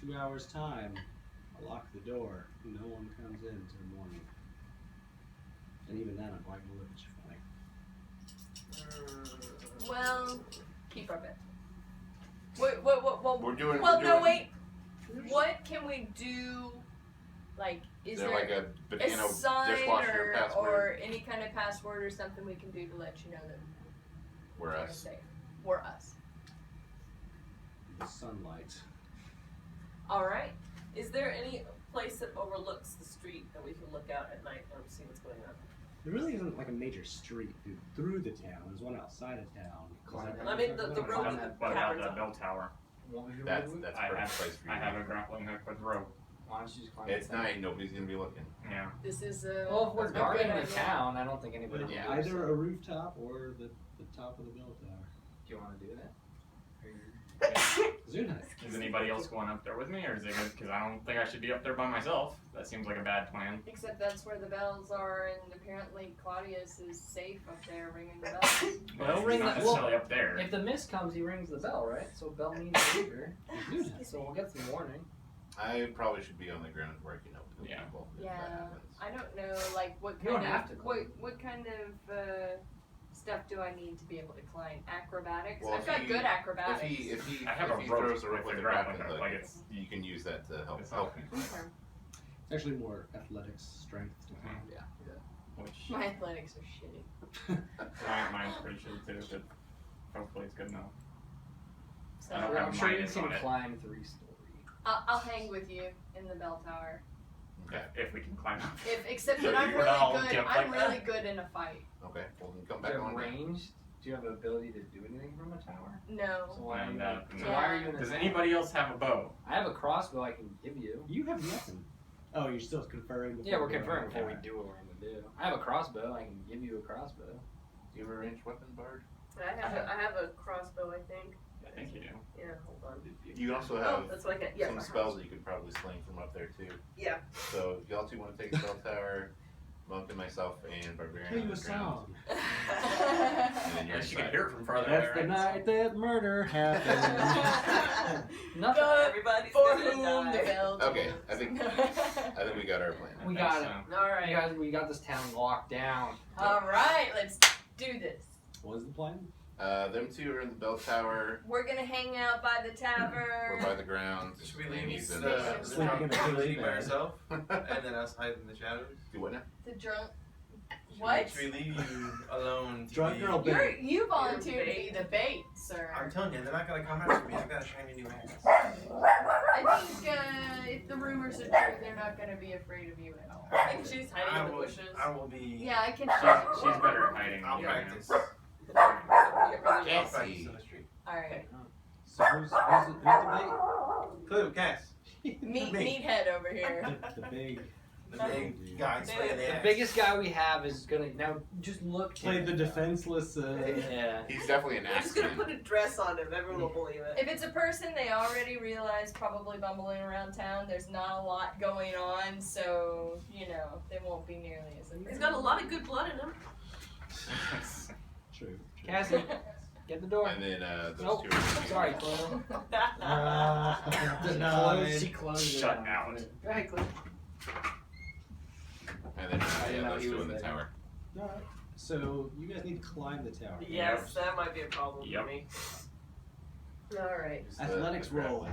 2 hours time. I lock the door. No one comes in until morning. And even then, I'm probably gonna look at you funny. Well, keep our beds. What? We're doing. Well, we're no, doing, wait. What can we do? Like, is there there like a a banana sign dishwasher password? or any kind of password or something we can do to let you know that We're we're us. safe? We're us. The sunlight. All right. Is there any place that overlooks the street that we can look out at night and see what's going on? There really isn't like a major street through the town. There's one outside of town. Is Climb that it. what I mean, you're the talking road about? that What about tavern's the on. bell tower? That's I perfect have, place for you. I have a grappling hook with rope. Why don't you just climb It's inside? night. Nobody's gonna be looking. Yeah. This is Well, if we're a good guarding the idea. town, I don't think anybody will Yeah. notice Either it. a rooftop or the top of the bell tower. Do you want to do that? Zunai. Is anybody else going up there with me, or is it good? Because I don't think I should be up there by myself. That seems like a bad plan. Except that's where the bells are, and apparently Claudius is safe up there ringing the bells. Well, He's ring not the- necessarily up there. If the mist comes, he rings the bell, right? So bell means danger. So we'll get some warning. I probably should be on the ground where I can help Yeah. people. If Yeah, that happens. I don't know, like what You kind don't have to of climb. what kind of stuff do I need to be able to climb? Acrobatics. Well, I've got if good If acrobatics. he I have if a he rope throws a rope with with a a grappling grappling hook, hook, like it's- you can use that to help It's help not- you. Okay. It's actually more athletics, strength. Which My athletics are shitty. mine's pretty shitty too, but hopefully it's good enough. So I don't have I'm sure you minus can on it. climb 3-story. I'll hang with you in the bell tower. Okay. If we can climb up. Except So that I'm you would all really good. jump I'm like really that? good in a fight. Okay. Well, then come Do back you have on. ranged? Do you have the ability to do anything from a tower? No. So why, And, are, you, so yeah. why are you in a Does tower? anybody else have a bow? I have a crossbow I can give you. You have nothing. Oh, you're still conferring. before Yeah, we're we go on. confirming before we Alright. do what we're going to do. I have a crossbow. I can give you a crossbow. Do you have a ranged weapon, Bard? I have a crossbow, I think. I think you do. Yeah, hold on. You also Oh, have that's what I get. Yeah, some spells that you could probably sling from up there too. Yeah. So if y'all two want to take the bell tower, Monk and myself and Barbarian Tell on you the a ground. song. And then you're Yes, you can inside. hear it from farther That's away, the right? night that murder happened. Nothing. Everybody's For gonna whom the die. bell Okay, I think we got our plan. We I got think it. so. All right. You guys, we got this town locked down. All right, let's do this. What was the plan? Them two are in the bell tower. We're gonna hang out by the tavern. We're by the ground. Should we and leave he's the in drunk Sleeping in the cozy lady by bed. herself, and then us hide in the shadows? Do what now? The drunk. What? Should we leave you alone? To Drunk be... girl bait. You volunteered to be the bait, sir. I'm telling you, they're not gonna come after me. I've got a shiny new axe. I think if the rumors are true, they're not gonna be afraid of you at all. I think she's hiding I in the will, bushes. I will be. Yeah, I can. She's better at hiding I'll than you, man. practice. Yeah. I'll practice in the street. Alright. So who's the Clue, Cass. bait? Meathead over here. The big The big guys play the The axe. biggest guy we have is gonna now just look. Played the defenseless. Yeah. He's definitely an We're just gonna accident. put a dress on him. Everyone will believe it. If it's a person they already realize probably bumbling around town, there's not a lot going on, so, you know, they won't be nearly as He's got a lot of good blood in him. True. Cassie, get the door. And then those Nope. two are Sorry, Chloe. Denied. She closed it. Shut on out. me. Go ahead, Chloe. And then I didn't know those he two was in the there. tower. Alright. So you guys need to climb the tower. Yes, that might be a problem Yep. for me. Alright. Just the- Athletics the roll.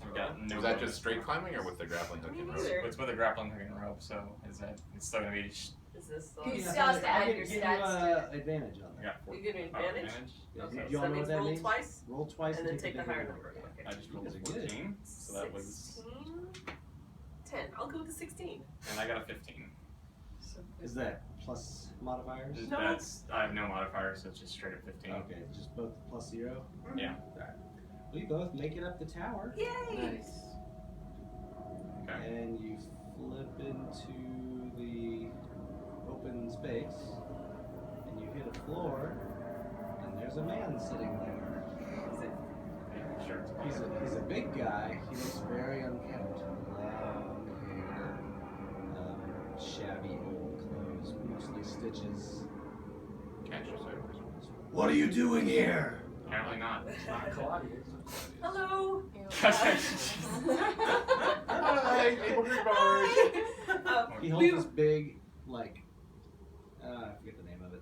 I've got no Was that ropes. just straight climbing or with the grappling hook Me and rope? neither. It's with a grappling hook and rope, so is that it's still gonna be? Is this You Yeah, still have to I'll add give your you, stats to it. advantage on I that. got You get an oh, advantage? Yeah, Okay, do so you all that know means what that roll means? twice, Roll twice and then take take the bigger higher number. number. Okay. I just rolled a You guys are good. 14, so that was, 16, 10. I'll go with the 16. and I got a 15. Is that plus modifiers? No. That's I have no modifier, so it's just straight up 15. Okay, just both plus 0. Yeah. Alright. We both make it up the tower, Yay! Okay. and you flip into the open space, and you hit a floor, and there's a man sitting there. Yeah, sure. He's a big guy. He looks very unkempt. Long hair, shabby old clothes, mostly stitches. Catch yourself. What are you doing here? Apparently not. Not Claudius. Hello! Hi, Maple Creek Bars. He holds this big, like, I forget the name of it,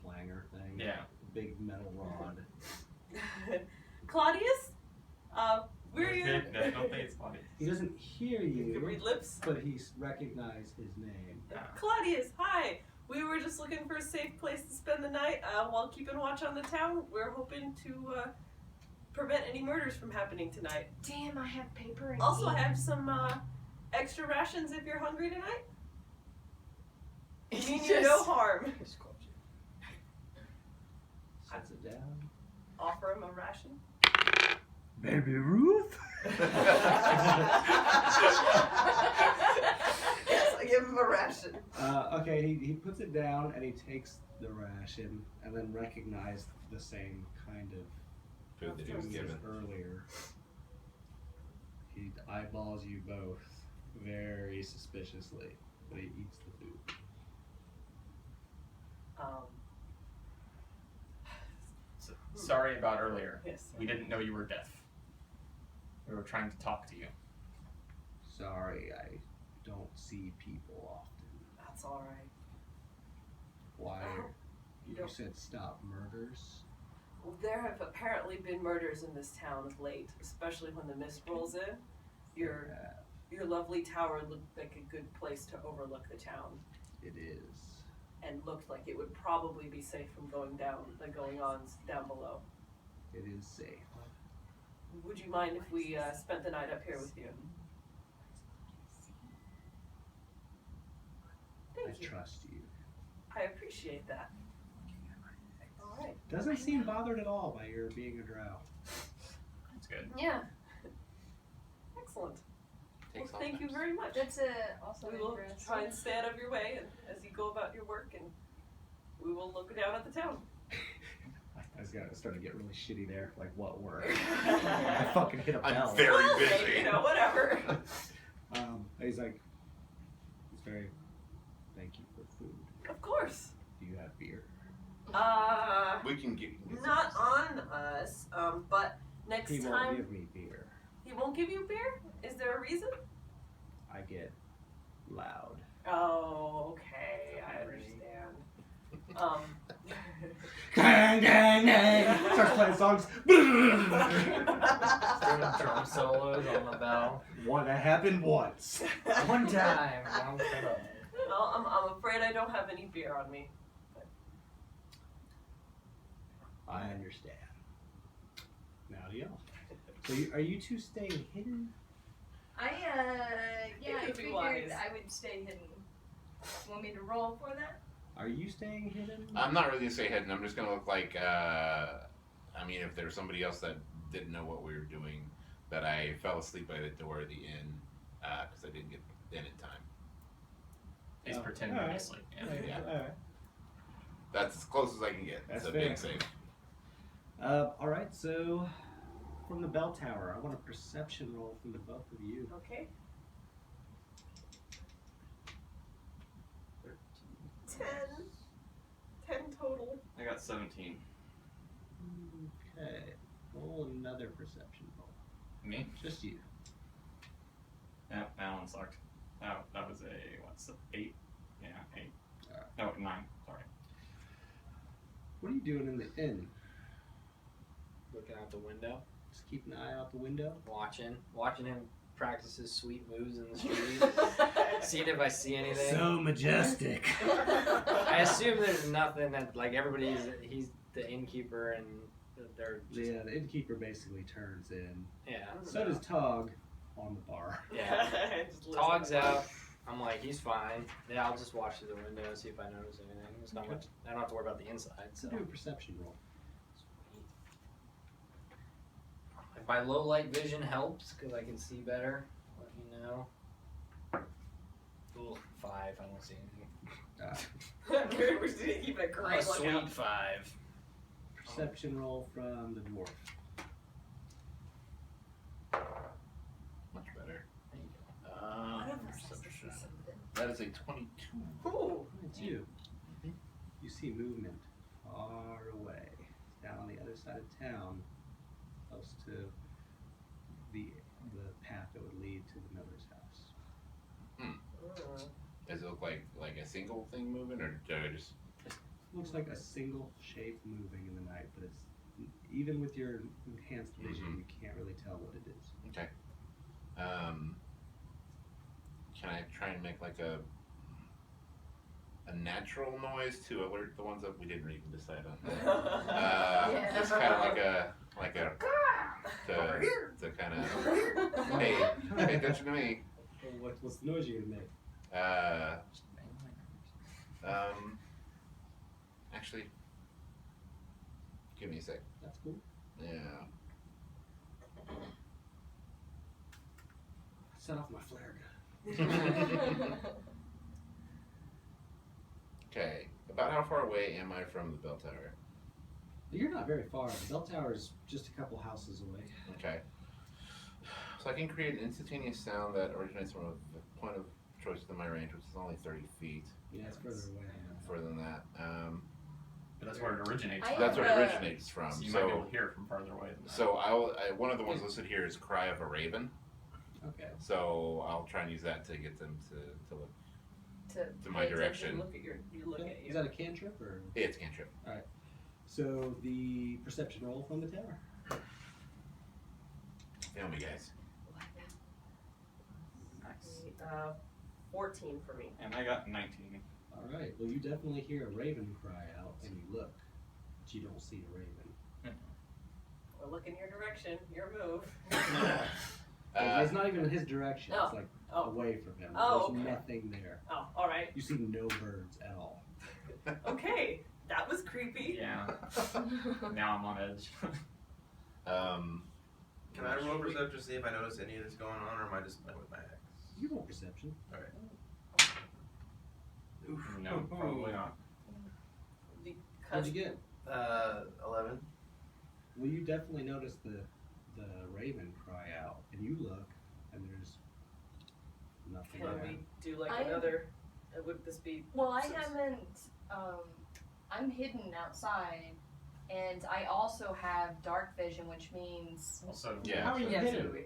clanger thing. Yeah. Big metal rod. Claudius? Where are you? I don't think it's funny. He doesn't hear You can read you, lips. but he's recognized his name. Claudius, hi! We were just looking for a safe place to spend the night while keeping watch on the town. We're hoping to prevent any murders from happening tonight. Damn, I have paper and Also, I ink. have some extra rations if you're hungry tonight. Mean you no harm. Sets it down. Offer him a ration. Baby Ruth? Yes, I give him a ration. Okay, he puts it down and he takes the ration and then recognized the same kind of Food that he was food given. as earlier. He eyeballs you both very suspiciously, but he eats the food. Sorry about earlier. Yes. We didn't know you were deaf. We were trying to talk to you. Sorry, I don't see people often. That's alright. Why? You Don't- said stop murders? Well, there have apparently been murders in this town of late, especially when the mist rolls in. Your lovely tower looked like a good place to overlook the town, It is. and looked like it would probably be safe from going ons down below. It is safe. Would you mind if we spent the night up here with you? I Thank you. trust you. I appreciate that. All right. Doesn't seem bothered at all by your being a drow. That's good. Yeah. Excellent. Well, Takes all thank you types. very much. That's also We will interesting. try and stay out of your way and as you go about your work, and we will look down at the town. I was starting to get really shitty there. Like, what word? I fucking hit a bell. I'm very Well, busy. you know, whatever. He's like, he's very, thank you for food. Of course. Do you have beer? We can get Not on us, but next He won't time give me beer. he won't give you beer? Is there a reason? I get loud. Oh, okay, I understand. Gang, gang, gang. Starts playing songs. Doing drum solos on the bell. One that happened once. One time. Wrong fiddle. Well, I'm afraid I don't have any beer on me. I understand. Now do y'all. So are you two staying hidden? It I could be figured wise. I would stay hidden. Want me to roll for that? Are you staying hidden? I'm not really gonna say hidden. I'm just gonna look like. I mean, if there's somebody else that didn't know what we were doing, that I fell asleep by the door of the inn because I didn't get in time. pretend All to be right. asleep. Yeah. Alright. That's as close as I can get. That's so fair. being safe. Alright, so from the bell tower, I want a perception roll from the both of you. Okay. 10. 10 total. I got 17. Okay. Roll another perception roll. Me? Just you. Yeah, that one sucked. That was a, what's 8? Yeah, 8. No, 9, sorry. What are you doing in the inn? Looking out the window, Just keep an eye out the window? watching him practice his sweet moves in the street, seeing if I see anything. So majestic. I assume there's nothing that, like, he's the innkeeper and they're just, Yeah, the innkeeper basically turns in. yeah. So does Tog on the bar. Yeah. Just listen Tog's to out. I'm like, he's fine. Yeah, I'll just watch through the window and see if I notice anything. It's not Okay. much. I don't have to worry about the inside. So, Do a perception roll. if my low light vision helps because I can see better, let me know. Ooh, 5. I don't see anything. Gary was keeping a great Oh, lookout. sweet 5. Perception roll from the dwarf. Much better. There you go. One of us has to see Perception. something. That is a 22. Ooh. It's you. You see movement far away, down on the other side of town, close to the path that would lead to the miller's house. Does it look like a single thing moving, or do I just? Looks like a single shape moving in the night, but it's even with your enhanced vision, Mhm. you can't really tell what it is. Okay. Can I try and make like a natural noise to alert the ones that we didn't even decide on? Yeah. Just kind of like a to kind of hey, pay attention to me. Well, what's the noise you're gonna make? Actually, give me a sec. That's cool. Yeah. Set off my flare gun. Okay. About how far away am I from the bell tower? You're not very far. The bell tower is just a couple houses away. Okay. So I can create an instantaneous sound that originates from a point of choice within my range, which is only 30 feet. Yeah, it's further away. Further than that. But that's where it originates I from. That's where it have, originates from. So you might be able So, to hear it from farther away than that. so one of the ones listed here is Cry of a Raven. Okay. So I'll try and use that to get them to look to my Pay attention, direction. Look at Okay. you. Is that a cantrip or? Yeah, it's cantrip. So the perception roll from the tower. Fail me, guys. Nice. 14 for me. And I got 19. All right. Well, you definitely hear a raven cry out, and you look, but you don't see a raven. Well, look in your direction. Your move. It's not even in his direction. Oh. It's like Oh. away from him. Oh, There's okay. nothing there. Oh, all right. You see no birds at all. Okay, that was creepy. Yeah. Now I'm on edge. Can I roll perception to see if I notice any of this going on, or am I just playing with my axe? You roll perception. No, probably not. What'd Because you get? 11. Well, you definitely notice the raven cry out, and you look, and there's nothing can there. we do like I- another? Would this be? Well, I since- haven't. I'm hidden outside, and I also have dark vision, which means Also, Yeah. How are you Yeah, hidden? so we-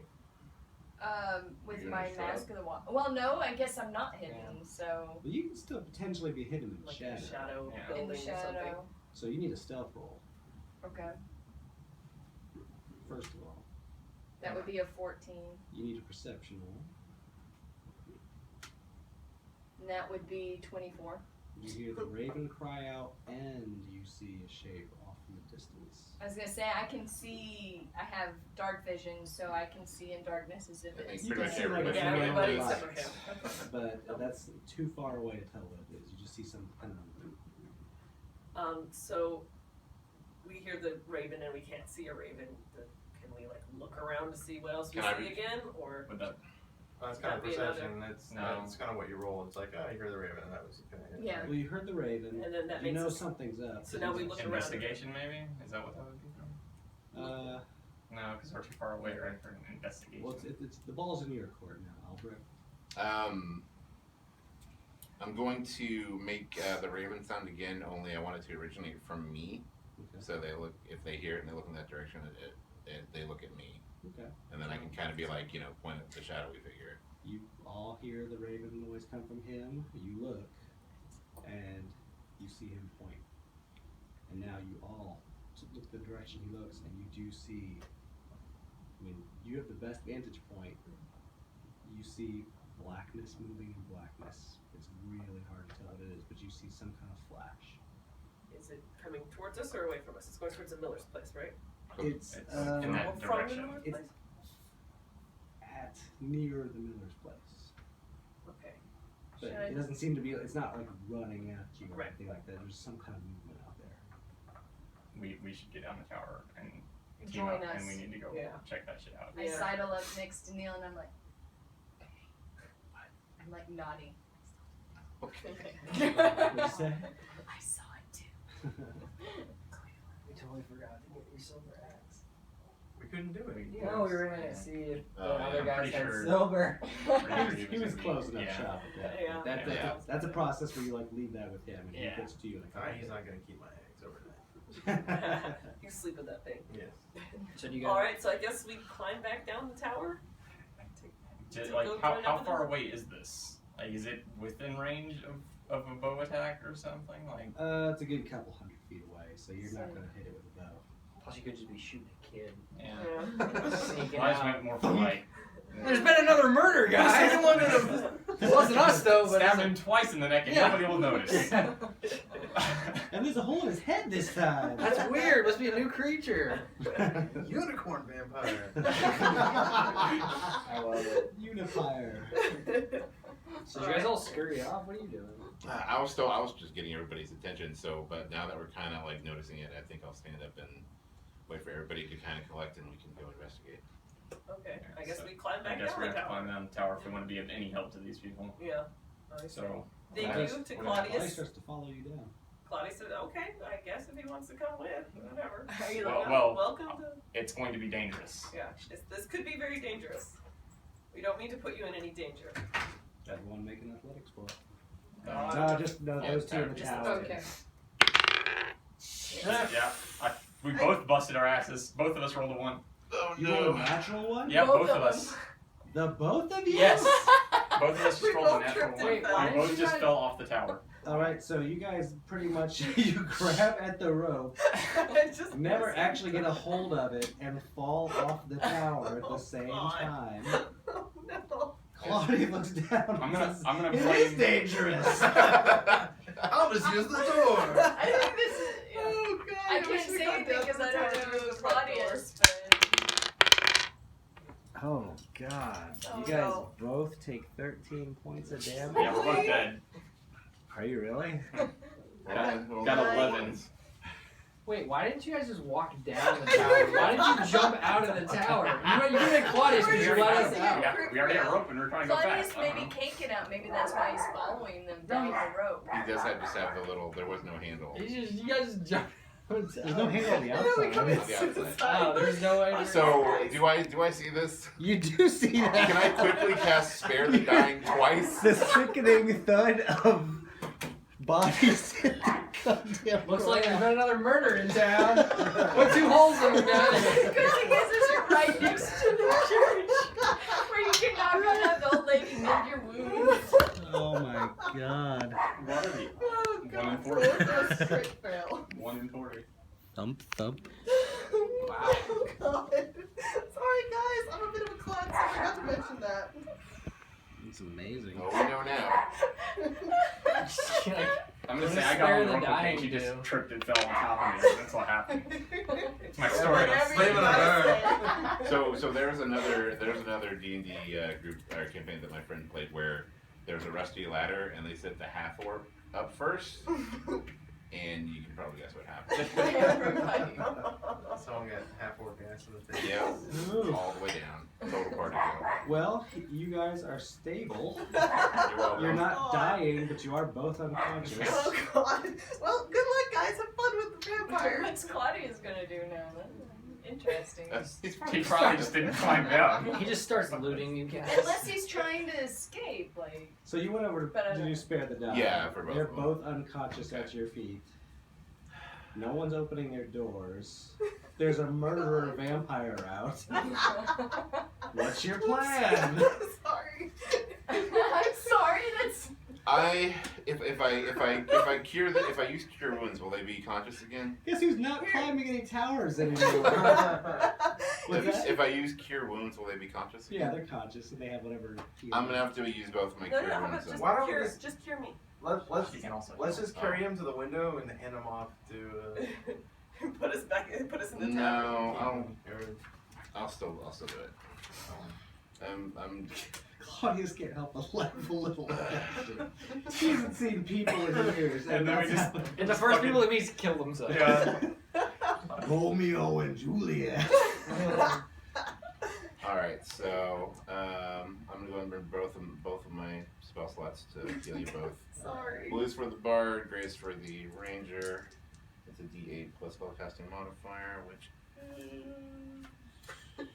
with You're my in a mask of the wand. Well, no, I guess I'm not hidden. So Well, you can still potentially be hidden in the like shadow. a shadow Yeah. building in the or something. shadow. So you need a stealth roll, Okay, first of all. that would be a 14, You need a perception roll. and that would be 24. You hear the raven cry out, and you see a shape off in the distance. I was gonna say I can see. I have dark vision, so I can see in darkness as if I think it's. You pretty can much see like everybody. a Yeah, few everybody lights, except for him. but that's too far away to tell what it is. You just see something kind of. So we hear the raven and we can't see a raven. Can we like look around to see what else we Can I see re- again, or? Would that That's kind of That'd be another- perception. It's No. It's kind of what you roll. It's like, oh, you hear the raven. That was kind of Yeah. Well, you heard the raven. And then that You makes know us- something's up. so now we look around. Investigation, maybe? Is that what that would be from? No, because we're too far away, right, for an investigation. Well, it's the ball's in your court now, Albrecht. I'm going to make the raven sound again. Only I want it to originate from me. Okay. So they look, if they hear it and they look in that direction, they look at me, Okay. and then I can kind of be like, point at the shadowy figure. You all hear the raven noise come from him. You look, and you see him point. And now you all look the direction he looks, and you do see. I mean, you have the best vantage point. You see blackness moving in blackness. It's really hard to tell what it is, but you see some kind of flash. Is it coming towards us or away from us? It's going towards the Miller's place, right? It's in that Or from the direction. Miller's It's- place? at near the Miller's place. Okay. But Should I it doesn't seem to be, it's not like running at you or Right. anything like that. There's some kind of movement out there. We should get down the tower and team Join up, us. and we need to go Yeah. check that shit out. I Yeah. sidle up next to Neil and I'm like, I'm like nodding. What'd you say? I saw it too. We totally forgot to get your silver axe. We couldn't do it. No, we were gonna see if the Oh, yeah, other I'm guys pretty had sure- silver. He was closing up yeah. shop at that. Yeah. point. That- Yeah. That's a process where you like leave that with him and Yeah. he gets to you in a Alright, couple he's days. not gonna keep my eggs overnight. You sleep with that thing. Yes. So do you guys? Alright, so I guess we climb back down the tower. Just, To like, go how join how up with far them? away is this? Like, is it within range of a bow attack or something? Like, It's a good couple 100 feet away, so you're not going to hit it with a bow. Plus, you could just be shooting a kid. yeah. Sneaking Well, I just out. went more for like. There's been another murder, guys. It wasn't us though, but Stabbed him twice in the neck and Yeah. nobody will notice. And there's a hole in his head this time. that's weird. Must be a new creature. Unicorn vampire. I love it. Unifier. So you guys all scurry off. What are you doing? I was just getting everybody's attention. So, but now that we're kind of like noticing it, I think I'll stand up and wait for everybody to kind of collect, and we can go investigate. Okay, I guess So, we climb I back guess down we're the gonna have to tower. climb down the tower if we want to be of any help to these people. Yeah. I see. So, Thank Claudius, you to what Claudius Claudius. starts to follow you down. Claudius said, okay, I guess if he wants to come with, whatever. Well, Welcome to. it's going to be dangerous. Yeah, this could be very dangerous. We don't mean to put you in any danger. Everyone make an athletics roll. Uh, No, yeah, those two in the just tower. Okay. Yeah, we both busted our asses. Both of us rolled a 1. Oh You rolled a natural one? Yeah, Both both of of us. The both of you? Yes. Both of us We just rolled a both natural tripped 1. and fell. We both just fell off the tower. Alright, so you guys pretty much, you grab at the rope, Just never listen. actually get a hold of it, and fall off the tower at Oh, the same God. time. Oh, no. Claudia looks down and I'm gonna says, It blame. is dangerous! I'll just use the door. I think this is. Yeah. Oh, God. I wish can't we say got anything down because to I the don't tower know through who the front door. Claudius, but. Oh god. Oh, You guys no. both take 13 points of damage? Yeah, we're both dead. Are you really? Got 11. Wait, why didn't you guys just walk down the tower? Why did you jump out of the tower? You did Claudius because you let us out. Yeah, we already had a rope and we were trying to go Claudius fast. maybe can't get out. Maybe that's why he's following them down the rope. He does just have the little. There was no handle. You guys just jumped out of the There's no tower. handle on the And then we come outside. On the inside. outside. Oh, there's no way. So do I see this? You do see that. Can I quickly cast Spare the Dying twice? The sickening thud of bodies in the goddamn Looks like there's ground. been another murder in town. Put 2 holes in the Good gun. thing is you're right next to the church, where you can knock on out the old lady and mend your wounds. Oh my god. What are we? Oh, 1 in God. 40. That's a crit fail. 1 in 40. Thump, thump. Wow. Oh, God. Sorry, guys. I'm a bit of a klutz. I forgot to mention that. It's amazing. Oh, we know now. I'm gonna What say does I got Spare on the the rope Dying and she just do? tripped and fell on top of me. That's what happened. It's my story. Whatever Blame you it on guys say. So there's another D&D group or campaign that my friend played where there's a rusty ladder and they set the half orc up first, and you can probably guess what happened. Everybody. Someone got half orgasm with it. Yeah, Ooh. all the way down. Total party kill. Well, you guys are stable. You're welcome. You're not God. dying, but you are both unconscious. Oh God. Well, good luck, guys. Have fun with the vampire. What's Claudia's gonna do now? That's interesting. He's He probably just didn't climb down. He just starts looting you guys. Unless he's trying to escape, like. So you went over But I to don't- do spare the die. Yeah, for both They're of them. both unconscious Okay. at your feet. No one's opening their doors. There's a murderer vampire out. What's your plan? I'm sorry. I'm sorry, that's. If I use cure wounds, will they be conscious again? Guess who's not climbing any towers anymore? What's that? If I use cure wounds, will they be conscious Yeah, again? they're conscious and they have whatever. I'm gonna have to use both of my No, cure no, how about wounds. just Why don't we cure, just- cure me. Let's He can also just carry him to the window and hand him off to. Put us put us in the town. No, I'll still do it. I'm Claudius can't help but laugh a little. She hasn't seen people in years, And then we that's just- happened. And the first people he meets kill themselves. Yeah. Romeo and Juliet. all right. So I'm gonna go and bring both of my spell slots to heal you both. Sorry. Blue's for the bard, gray's for the ranger. It's a D8 plus spellcasting modifier, which is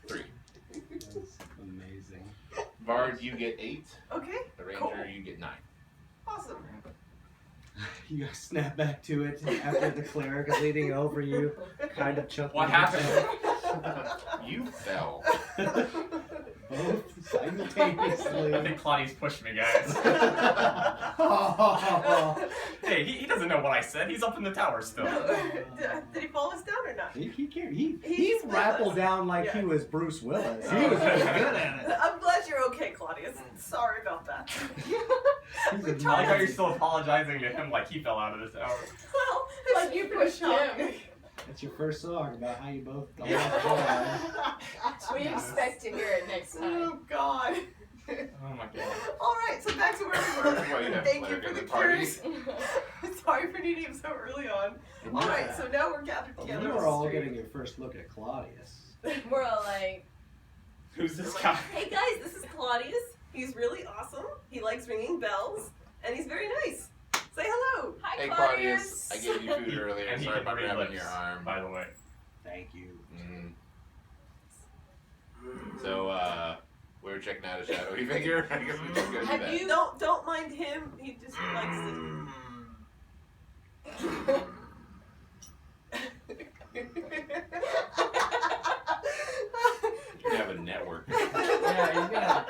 3. That's amazing. Bard, you get 8. Okay. The ranger, Cool. you get 9. Awesome. You guys snap back to it after the cleric is leaning over you, kind of chuckling. What happened? You fell. Both simultaneously. I think Claudius pushed me, guys. Hey, he doesn't know what I said. He's up in the tower still. Did he fall us down or not? He He's rappelled with us. down like Yeah. he was Bruce Willis. He was really good at it. I'm glad you're okay, Claudius. Sorry about that. He's We a tried I like how you're nice- still apologizing to him like he fell out of the tower. Well, Like you pushed him. That's your first song about how you both got We expect to hear it next time. Oh God. Oh my god. All right, so back to where we That's why were. you have Thank you cleric for in the the party. cures. Sorry for needing him so early on. All right, so now we're gathered together. You on were the all street. getting your first look at Claudius. We're all like, Who's this guy? Hey guys, this is Claudius. He's really awesome. He likes ringing bells, and he's very nice. Say hello. hi, Hey Claudius. Claudius, I gave you food earlier. And he Sorry can about read grabbing lips, your arm. by the way. Thank you. So we were checking out a shadowy figure. I guess we just go do Have that. you- Don't mind him. He just likes to. You have a network. Yeah, he's gonna.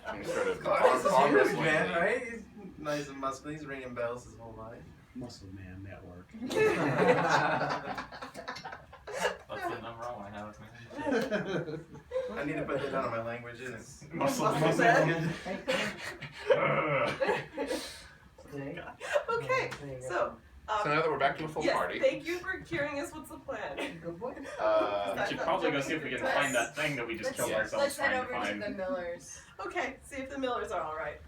I'm sort of Claudius is arm huge, wrestling man, thing. right? He's nice and muscly. He's ringing bells his whole life. Muscle Man Network. That's the number I have. I need to put that down on my languages. Muscle Muscle man. Okay, so. So now that we're back to a full yes, party, thank you for curing us. What's the plan? We should probably go see if we can find that thing that we just killed Let's- Let's ourselves head trying over to to find. the Millers. Okay, see if the Millers are all right.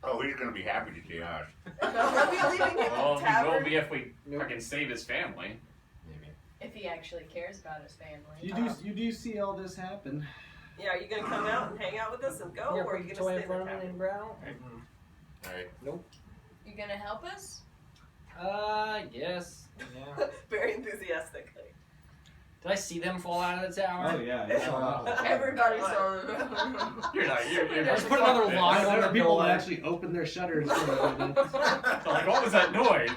oh, he's gonna be happy to see us. Are we leaving him Well, in the we will tavern? be if we fucking save his family. Maybe. If he actually cares about his family. You do see all this happen. Yeah, are you gonna come out and hang out with us and go, or are you gonna stay in the tavern? All right. You gonna help us? Yes. Yeah. Very enthusiastic. Did I see them fall out of the tower? Oh yeah, you saw that. Everybody saw him. You're not. You're Let's just put another fucked, lock man. There on are the people door. that actually open their shutters for a minute. Like, what was that noise?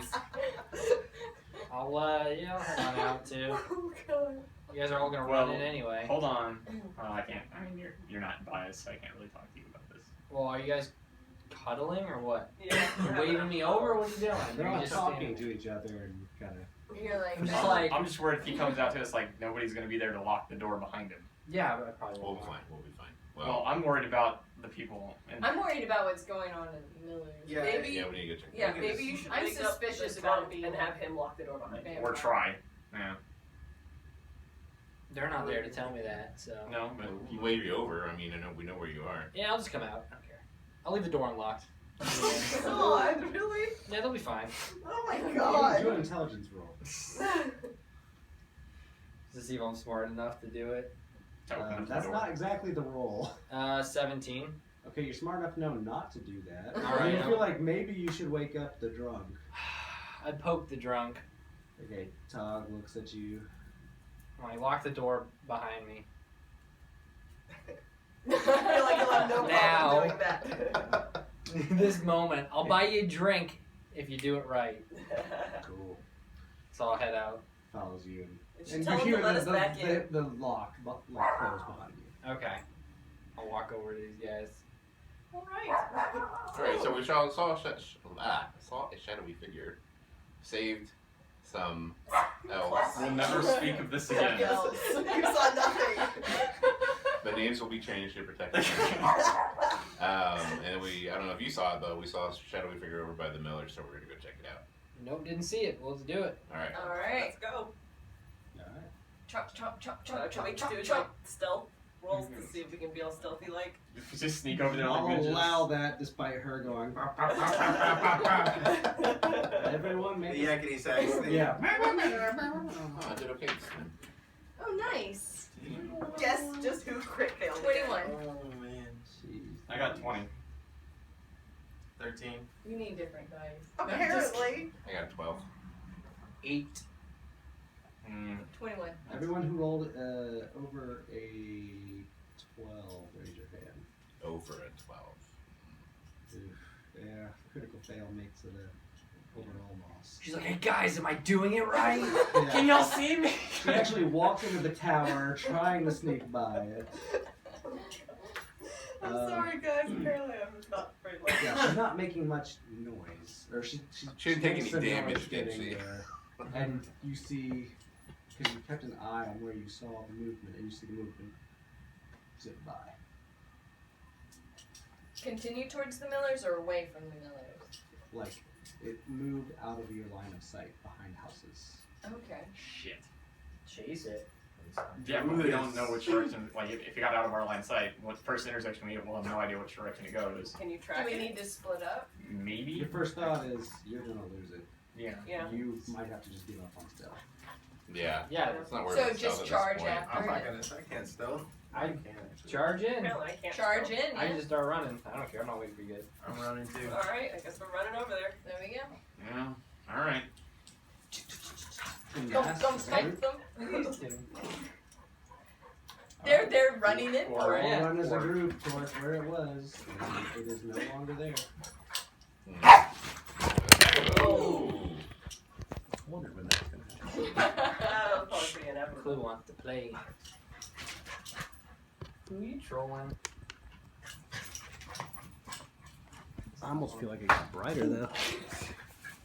I'll yeah, I'll head on out too. Oh god. You guys are all gonna Well, run in anyway. Hold on. I can't. I mean, you're not biased, so I can't really talk to you about this. Well, are you guys cuddling or what? Yeah. You're waving me over? What are you doing? They're Or you all just talking standing to each other and kind of. You're like, I'm just like- I'm just worried if he comes out to us like nobody's gonna be there to lock the door behind him. Yeah, but I probably We'll won't. be fine. We'll be fine. Well, I'm worried about the people. In I'm worried about what's going on in Millers. Yeah, Maybe. yeah, we need to go check. Yeah, can maybe just- you should I'm wake up suspicious the about drunk it being and like- have him lock the door behind you. or try. Yeah. They're not there to tell me that, so. No, but We'll wave you over. I mean, I know we know where you are. Yeah, I'll just come out. I don't care. I'll leave the door unlocked. God, really? Yeah, they'll be fine. Oh my Do god. an intelligence roll. To see if I'm smart enough to do it. To open up the That's door. not exactly the roll. 17. Okay, you're smart enough to know not to do that. Alright, You I'm- feel like maybe you should wake up the drunk. I poke the drunk. Okay, Tog looks at you. I lock the door behind me. I feel like you'll have no Now. problem doing that. This moment, I'll buy you a drink if you do it right. Cool. So I'll head out. Follows you. You should And tell you him hear to let us back in. the lock close behind you. Okay. I'll walk over to these guys. Alright. Alright, so we saw a shadowy figure. Saved some elves. We'll never speak of this again. You saw nothing. The names will be changed to protect them. And I don't know if you saw it, but we saw a shadowy figure over by the Miller, so we're going to go check it out. Nope, didn't see it. Well, let's do it. Alright. Alright, let's go. Alright. Chop, chop, chop, Can chop, we chop, do chop, like stealth rolls to see if we can be all stealthy like? Just sneak over there like I'll midgets. allow that despite her going. Everyone make The yakety sax thing. Yeah. Oh, I did okay this time. Oh, nice. Guess just who crit failed. 21. Oh man. Jeez. I got 20. 13. You need different dice. Apparently. I got 12. 8. 21. Everyone who rolled over a 12, raise your hand. Over a 12. Oof. Yeah, critical fail makes it a overall loss. She's like, hey guys, am I doing it right? Yeah. Can y'all see me? She actually walks into the tower trying to sneak by it. I'm sorry, guys. Apparently, I'm not very lucky. Yeah, she's not making much noise. Or she didn't take makes any some damage, noise did getting she? there. And you see, because you kept an eye on where you saw the movement, and you see the movement zip by. Continue towards the Millers or away from the Millers? Like, it moved out of your line of sight behind houses. Okay. Shit. Chase it. Yeah, but we don't know which direction. Like, if you got out of our line of sight, what first intersection we hit, we'll have no idea which direction it goes. Can you Do track we it? need to split up? Maybe. Your first thought is, you're gonna lose it. Yeah. Yeah. You might have to just give up on stealth. Yeah. Yeah, It's not worth So it. Stealth just at this charge point. after I'm not it. gonna. I can't stealth. I can't actually. charge in. Apparently, I can't. Charge in, I yeah. just start running. I don't care. I'm not waiting for you guys. I'm running too. Alright, I guess we're running over there. There we go. Yeah. All right. And Go, that's go, the snipe group. them. Just kidding. They're running in All for it. Yeah. run as a group towards where it was, and it is no longer there. Oh. I wondered when that was gonna happen. That'll probably be inevitable. Clue wants to play. Who you trolling? I almost feel like it got brighter though.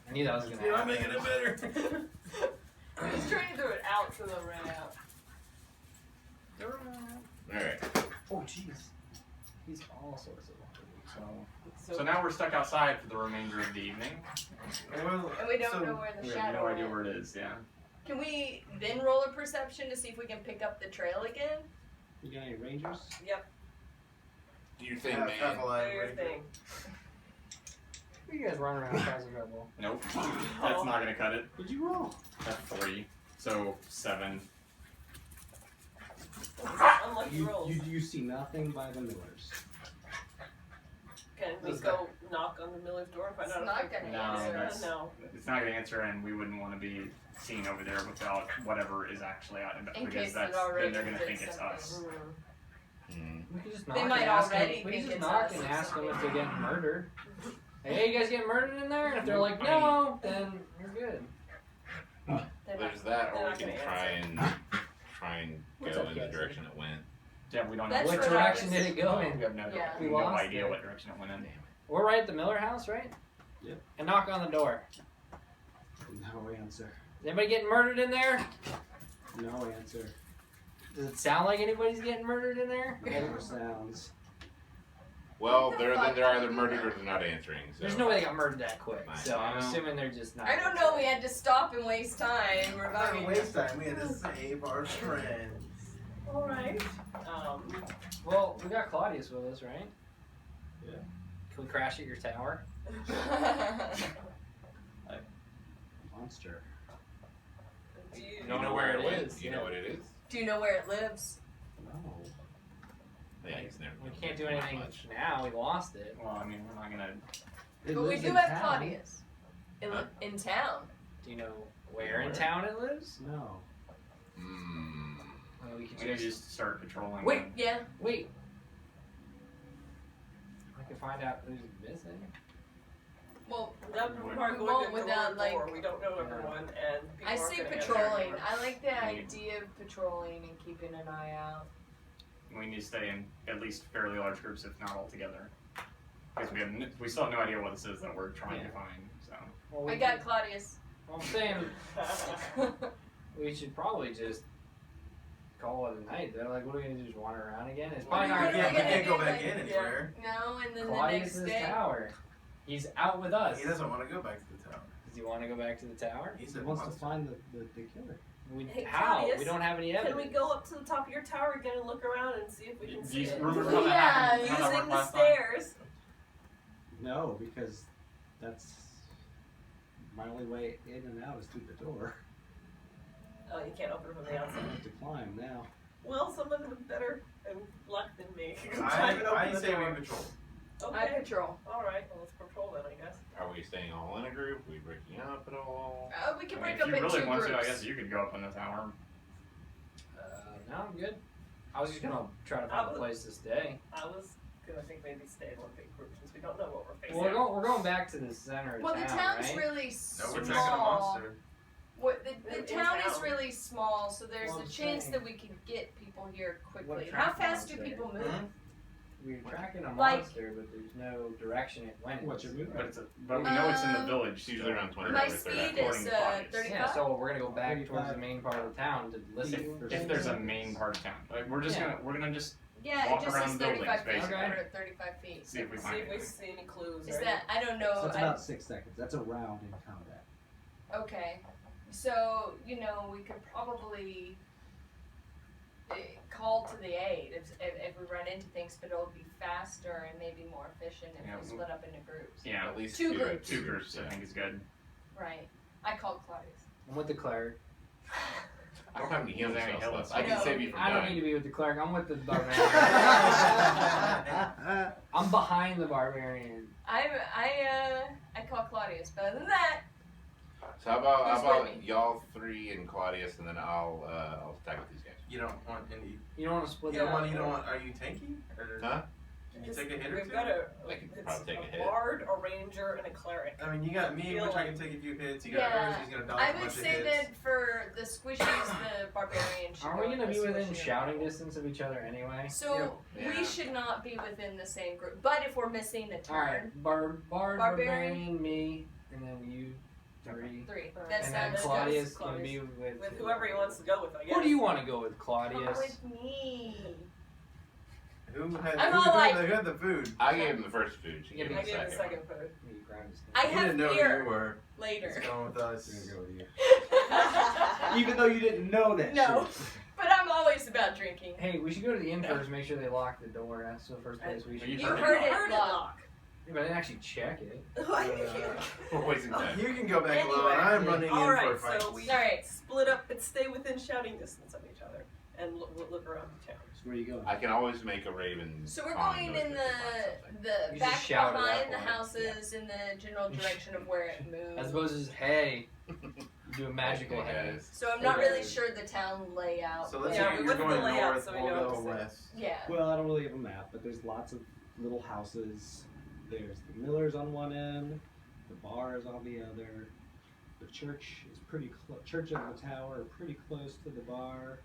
I knew that was gonna You're happen. not making it better. He's trying to do it out so they'll run out. Alright. Oh jeez. He's all sorts of wonderful. So now we're stuck outside for the remainder of the evening. Well, And we don't so know where the We have shadow no idea is. where it is. Yeah. Can we then roll a perception to see if we can pick up the trail again? You got any rangers? Do you think, half man? alive Do your right thing. Who you guys running around causing trouble? Nope. That's not gonna cut it. What'd you roll? That's 3. So 7. Unlucky rolls. You see nothing by the Millers. Can we What's go knock on the Miller's door and find It's out not if they gonna No, answer that's- us. No. It's not gonna answer, and we wouldn't want to be seen over there without whatever is actually out, In because case that's it already then they're gonna did think it's something. us. We could just They knock might and ask already them. We think could just it's knock us and or ask them if something. they're getting murdered. Hey, you guys getting murdered in there? And if they're like no, then you're good. They're not- There's that, they're or not we can gonna try answer. and What's go up, in the guys? direction it went. Yeah, we don't know. That's What what I direction was- did it go in? We have no, Yeah. We no lost idea it. what direction it went in. We're right at the Miller house, right? Yep. And knock on the door. No answer. Is anybody getting murdered in there? No answer. Does it sound like anybody's getting murdered in there? No sounds. Well, What the they're fuck they're either did we murdered do? or they're not answering. So. There's no way they got murdered that quick. Fine. So I'm Yeah. assuming they're just not. I don't know. We had to stop and waste time. We're not Reviving. gonna waste time. We had to save our friends. Alright. Well, we got Claudius with us, right? Yeah. Can we crash at your tower? Monster. Do you You don't know where it is. Do you know what it is? Do you know where it lives? No. Yeah, he's never. We can't do anything much. now. We lost it. Well, I mean, we're not gonna. It But we lives do in have town. Claudius. Huh? In town. Do you know where in town it lives? No. Hmm. Well, we could We could just just start patrolling. wait. Yeah. Wait. I can find out who's missing. Well, That We part won't going to without, door to door. like- We don't know everyone, and people I aren't say gonna answer patrolling. everyone. I like the Yeah. idea of patrolling and keeping an eye out. We need to stay in at least fairly large groups, if not all together. Because we still have no idea what this is that we're trying to find. So Well, I got Claudius. Well, I'm saying we should probably just call it a night. Though, like, what are we gonna do? Just wander around again? It's probably What not are we gonna gonna can't do, go back like- in yeah. anywhere. No, and then the Claudius' next day. tower. He's out with us. He doesn't want to go back to the tower. Does he want to go back to the tower? He He said wants to monster. find the killer. Hey, How? Claudius, We don't have any Can evidence. we go up to the top of your tower again and look around and see if we can see it? remember how that Yeah, happened? How that Using worked the last time? stairs. No, because that's my only way in and out is through the door. Oh, you can't open it from the I outside. have to climb now. Well, someone with better luck than me can try and open I the say door. we patrol. I Okay. patrol. All right. Well, let's patrol then, I guess. Are we staying all in a group? Are we breaking up at all? We can I mean, break if up you in really two want groups. to, I guess you could go up in the tower. No, I'm good. I was just gonna try to I find a would- place to stay. I was gonna think maybe stay in one big group since we don't know what we're facing. Well, we're going back to the center of Well, the town, town's right? really No, small. we're tracking a monster. What the In town is town. really small, so there's Well, a I'm chance saying- that we can get people here quickly. What How attracts fast do monster? people move? Hmm? We're tracking a Like- monster, but there's no direction it went. What's your movement? But we know it's in the Um, village. It's usually around 20 My or 30. speed according is to Claudius. 35. Yeah, so we're gonna go back 35 towards the main part of the town to listen. for If there's a something. main part of town, like we're just Yeah. gonna just Yeah, Walk it just around says buildings, 35 feet. basically. We're at 35 feet. see if we See find if we anything. see any clues. Is or that I don't know. So it's I- about 6 seconds. That's a round in combat. Okay, so we could probably call to the aid if we run into things, but it'll be faster and maybe more efficient if Yeah, we split up into groups. Yeah, At least Two groups. two groups. I Yeah. think is good. Right. I called Claudius. I'm with the cleric. I don't have any healing Is there any spells healing left. I can spells? save you from I don't need dying. to be with the cleric. I'm with the barbarian. I'm behind the barbarian. I call Claudius, but other than that, So how about Who's with me? y'all three and Claudius, and then I'll tackle these guys. You don't want any. You don't want to split You don't up. want. Are you tanky? Or Huh? can you take a hit or We've two? got I can it's probably take a hit. bard, a ranger, and a cleric. I mean, you got me, Feel which I like- can take a few hits. You got Yeah, hers, she's gonna dodge I a would bunch of say hits. that for the squishies, the barbarian should Are go we with gonna the be within squishy. shouting distance of each other anyway? So Yeah. we should not be within the same group. But if we're missing a turn, Alright, barbarian, Barbarian. me, and then you three. three. Alright. That And then sounds Claudius good. can be with With whoever he wants to go with, I guess. Who do you want to go with, Come Claudius? with me. Who had, I'm who, all who, like- who had the food? I gave him the first food. She Yeah, gave I me gave him the the second. second food. You grab his I He have didn't know who fear you were. He's later. going with I'm us. gonna go with you. Even though you didn't know that No. shit. But I'm always about drinking. Hey, we should go to the inn first, make sure they lock the door. That's the first place we should You You go. heard it Heard it lock. Yeah, but I didn't actually check it. We're wasting time. You can go back Anyway, alone. I'm running in for a Alright, fight. so we Alright. split up and stay within shouting distance of each other and look around the town. So where are you going? I can always make a raven. So we're con going noise in if I find something. the You back just shout at that behind the point. houses in the general direction of where it moves. As opposed to just, hey, you do a magical Cool hey. guys. So I'm not Okay. really sure the town layout. So let's Yeah, say you're what's the going layout north, so we we'll know go what to say? west. Yeah. Well, I don't really have a map, but there's lots of little houses. There's the miller's on one end, the bar is on the other. The church is pretty close. Church and the tower are pretty close to the bar.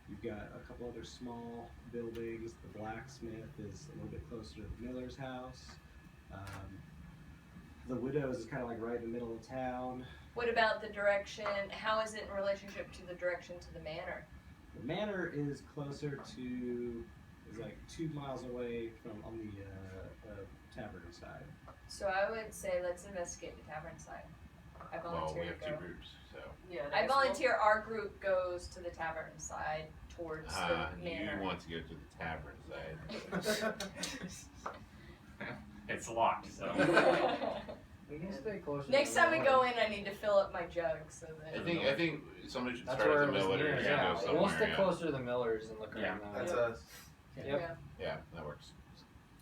You've got a couple other small buildings. The blacksmith is a little bit closer to the miller's house. The widow's is kind of like right in the middle of town. What about the direction? How is it in relationship to the direction to the manor? The manor is closer to, is like 2 miles away from on the tavern side. So I would say let's investigate the tavern side. I Well, volunteer we have to two go. groups, so. Yeah, I volunteer our group goes to the tavern side towards the You manor. want to go to the tavern side. It's locked, so. We can stay closer. to Next the time we go millers. in, I need to fill up my jug so that. I think somebody should That's start where at it the was millers near. and Yeah, go somewhere. we'll stick yeah. closer to the millers and look Yeah. around that. That's us. Yep. Yeah. Yeah, that works.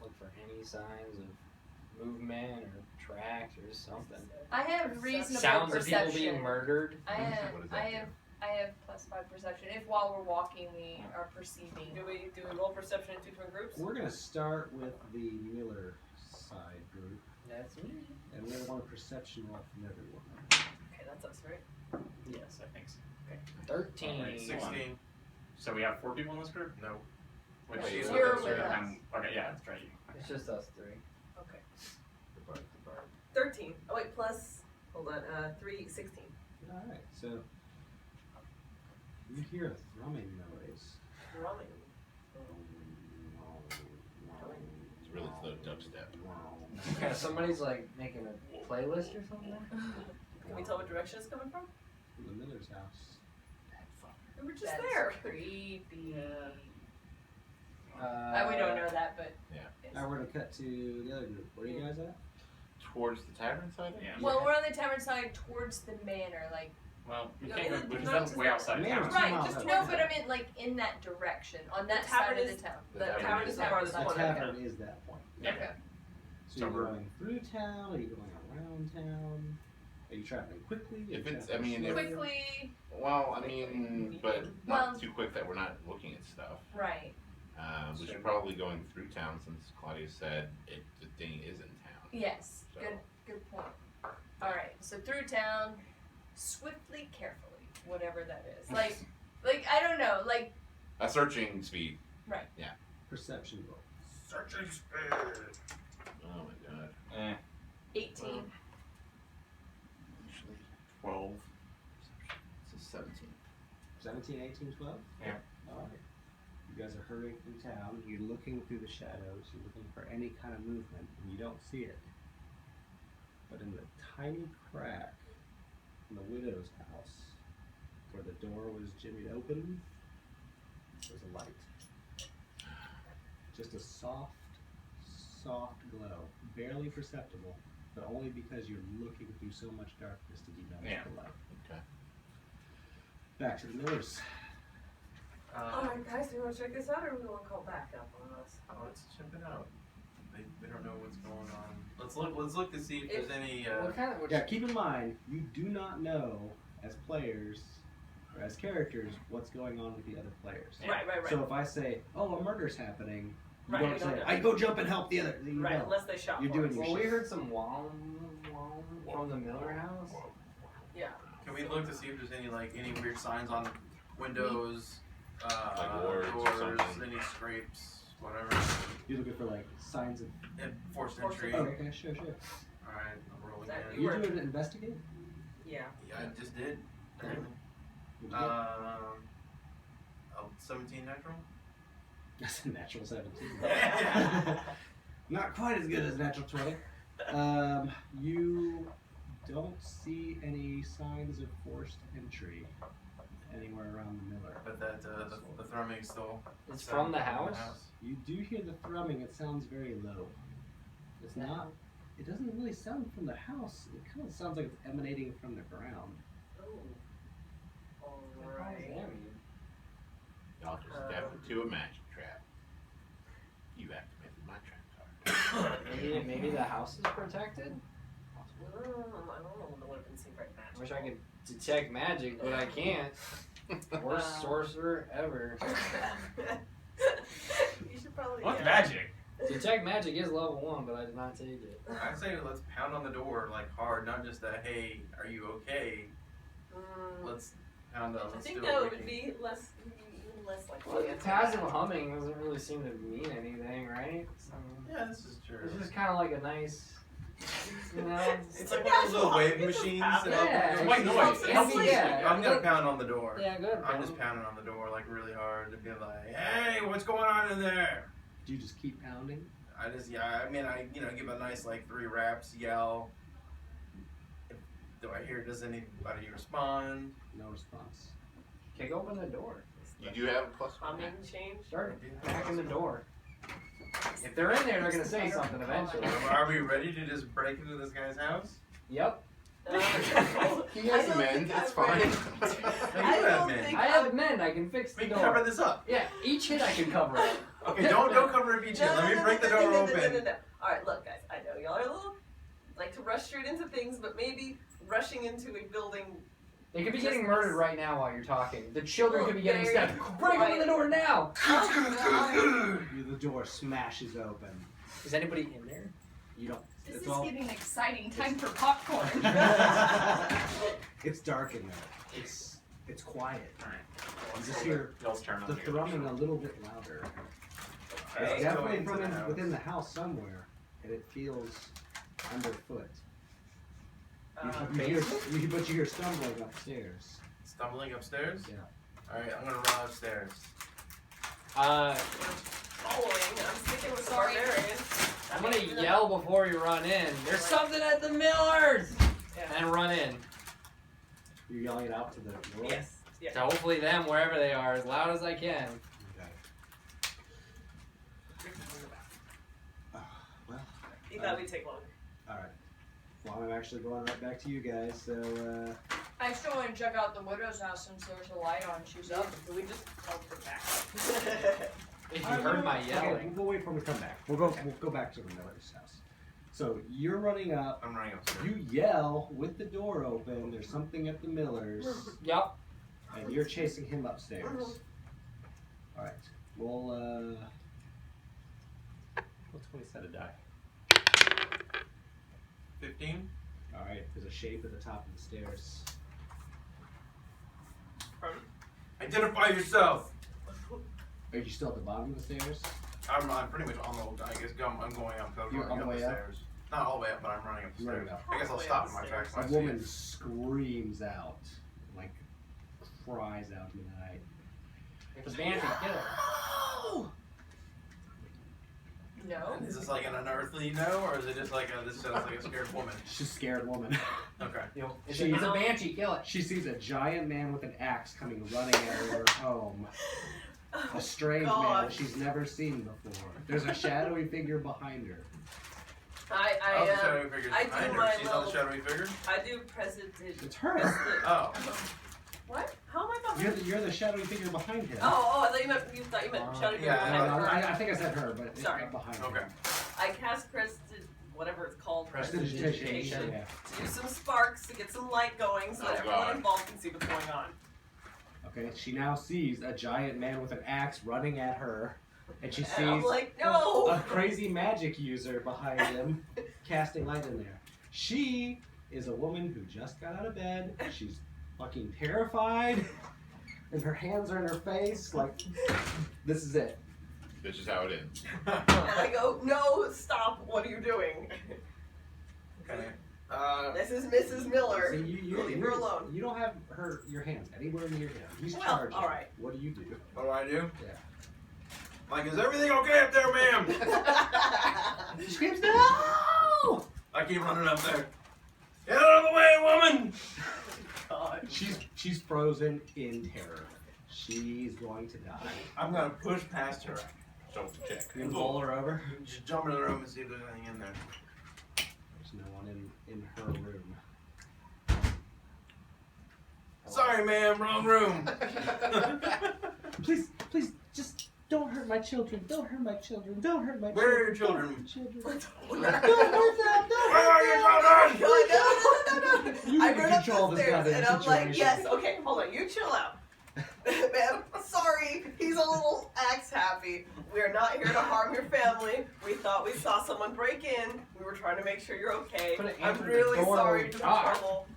Look for any signs of movement or tracks or something. I have reasonable Sounds of perception. people being murdered. I have, What does that I do? have, I have +5 perception. If while we're walking we are perceiving. Do we roll perception in 2 different groups? We're gonna start with the Miller side group, That's me. and we're gonna want a perception roll from everyone. Okay, that's us, right? Yes, I think so. 13. Alright, 16. So we have 4 people in this group? No. Which Wait, is you're so with us. okay, yeah, that's right. It's just us three. Okay. The bar. 13. Oh wait, plus. Hold on. 3, 16. Alright, so you hear a thrumming noise. Drumming. It's really slow dubstep. Yeah, somebody's like making a playlist or something. Can we tell what direction it's coming from? From the Miller's house. We were just That's there. creepy. Uh, We don't know that, but. Yeah. it's- Now we're gonna cut to the other group. Where are you guys at? Towards the tavern side? Yeah. Well, we're on the tavern side towards the manor, like. Well, we No, can't it's go because not that's just way that. outside of Man, town. it's Right, miles just out. no, but I mean like in that direction, on that side tavern of the is- town. The The tavern tavern is is the the farthest The one. tavern is that point. Yeah. Okay. So So you're we're- going through town? Are you going around town? Are you traveling quickly? Are If you it's- traveling I mean, if- slowly? Quickly, Well, I mean, but Well- not too quick that we're not looking at stuff. right? We should probably going through town since Claudia said the thing is in town. Yes. So- Good point. All right. So through town, swiftly, carefully, whatever that is. Like I don't know, like. A searching speed. Perception roll. Searching speed. Oh my god. 18. Actually, 12. it's a 17. 17, 18, 12? Yeah. Alright. You guys are hurrying through town. You're looking through the shadows. You're looking for any kind of movement, and you don't see it. But in the tiny crack in the widow's house, where the door was jimmied open, there's a light. Just a soft glow. Barely perceptible, but only because you're looking through so much darkness did you notice Yeah. the light. Okay. Back to the Millers. Alright, guys, do you want to check this out or are we going to call back up on us? Let's check it out. They don't know what's going on. Let's look to see if there's any. What kind of? Yeah, keep in mind, you do not know, as players, or as characters, what's going on with the other players. Right. So if I say, oh, a murder's happening, you Right, don't you say, don't know. I go jump and help the other. You Right, don't. unless they shot You're for doing us. your Well, we shit. heard some wom from the Miller house. Yeah. Can we look to see if there's any weird signs on windows, Like wards or doors, something. any scrapes, whatever? You're looking for, like, signs of... Forced Forced entry. Oh, okay, sure. Alright, I'm rolling That in. you You're were- doing an investigate? Yeah. Yeah, I just did. What'd you get? 17 natural. That's a natural 17. Not quite as good as natural 20. You don't see any signs of forced entry anywhere around the Miller. But that the thrumming still. It's from the house. You do hear the thrumming. It sounds very low. It's not. It doesn't really sound from the house. It kind of sounds like it's emanating from the ground. Alright. Y'all just stepped into a magic trap. You activated my trap card. Maybe the house is protected. I don't know the weapon seemed very I magical. wish I could detect magic, but I can't. Worst sorcerer ever. You should probably. What's yeah. magic? Detect magic is level 1, but I did not take it. I say let's pound on the door like hard, not just a hey, are you okay? Let's pound on. I Let's think do that it. would be less like. Well, the passive humming doesn't really seem to mean anything, right? So, Yeah, this is true. it's just kind of like a nice, you know. It's like one of those little wave machines. That Yeah, open- white it's- noise. it's- It helps it's- me yeah. sleep. I'm gonna pound on the door. Yeah, good. I'm just pounding on the door like really hard to be like, hey, what's going on in there? Do you just keep pounding? I just give a nice like 3 raps, yell. Do I hear? Does anybody respond? No response. Kick open the door. You do have a plus one. Humming change. Start hacking the door. If they're in there, they're gonna say something eventually. Are we ready to just break into this guy's house? Yep. He has a mend. It's fine. I don't men. think I have men. I can fix the We door. can cover this up. Yeah, each hit I can cover it. Okay, don't cover up each hit. Let me break the door open. No. Alright, look guys, I know y'all are a little like to rush straight into things, but maybe rushing into a building. They could be getting murdered right now while you're talking. The children could be getting Very stabbed. Break open the door now! The door smashes open. Is anybody in there? You don't. This It's is all. getting exciting. Time for popcorn. It's dark in there. It's quiet. You just hear Y'all's turn on the the thrumming a little bit louder. Let's It's go definitely into from the house. within the house somewhere, and it feels underfoot. You hear stumbling upstairs. Stumbling upstairs? Yeah. Alright, I'm gonna run upstairs. Following, I'm sticking with the Sorry. barbarian. I'm gonna yell before you run in. There's something at the Millers! Yeah. And run in. You're yelling it out to the world? Yes. Yeah. To hopefully them, wherever they are, as loud as I can. Okay. Well, He thought we'd take longer. alright. Well, I'm actually going right back to you guys, so, I still want to check out the widow's house since there's a light on. She's up. So we just teleport back. If you heard my Okay, yelling. we'll wait for him to come back. We'll go back to the Miller's house. So you're running up. I'm running upstairs. You yell with the door open. There's something at the Miller's, Yep. and you're chasing him upstairs. All right. We'll What's what he said to die? 15? All right. There's a shape at the top of the stairs. Identify yourself! Are you still at the bottom of the stairs? I'm pretty much on the, I guess I'm going up. I'm You're running on the up way the up? stairs. Not all the way up, but I'm running up the You're stairs. running up. I guess I'll All the way stop up in my the tracks. A when I see woman it. screams out, like cries out in the night. It's a banshee, get her. No. And is this like an unearthly no, or is it just like this sounds like a scared woman? She's a scared woman. Okay. It's She's a banshee, kill it. She sees a giant man with an axe coming running at her home. A strange man that gosh. she's never seen before. There's a shadowy figure behind her. Oh, the shadowy figure's I do behind her. my She's not the little- shadowy figure? I do president. It's her. Oh. What? How am I not? You're the shadowy figure behind him. Oh, I thought you meant shadow figure Yeah, behind No, her. I think I said her, but it's Sorry. not behind Okay. her. I cast whatever it's called. Prestidigitation. Yeah. To use some sparks to get some light going so that Oh, everyone God. involved can see what's going on. Okay, she now sees a giant man with an axe running at her, and she And I'm sees like, no! a crazy magic user behind him casting light in there. She is a woman who just got out of bed. She's fucking terrified, and her hands are in her face. Like, this is it. This is how it ends. And I go, no, stop, what are you doing? Okay. This is Mrs. Miller. So you Leave her alone. You don't have your hands anywhere near him. He's Well, charging. alright. What do you do? What do I do? Yeah. Like, is everything okay up there, ma'am? She screams, "No!" I keep running up there. Get out of the way, woman! God. She's frozen in terror. She's going to die. I'm gonna push past her. So check. You gonna pull her over? Just jump into the room and see if there's anything in there. There's no one in her room. Sorry, ma'am, wrong room. Please, just don't hurt my children. Don't hurt my children. Don't hurt my Where are children. your children? Don't hurt them. Where are your children? No. You I can run up control the this stairs goddamn and I'm like, situation. yes, okay, hold on, you chill out. Ma'am, sorry, he's a little axe happy. We are not here to harm your family. We thought we saw someone break in. We were trying to make sure you're okay. Could've I'm answered the really door sorry when for we the knocked. trouble.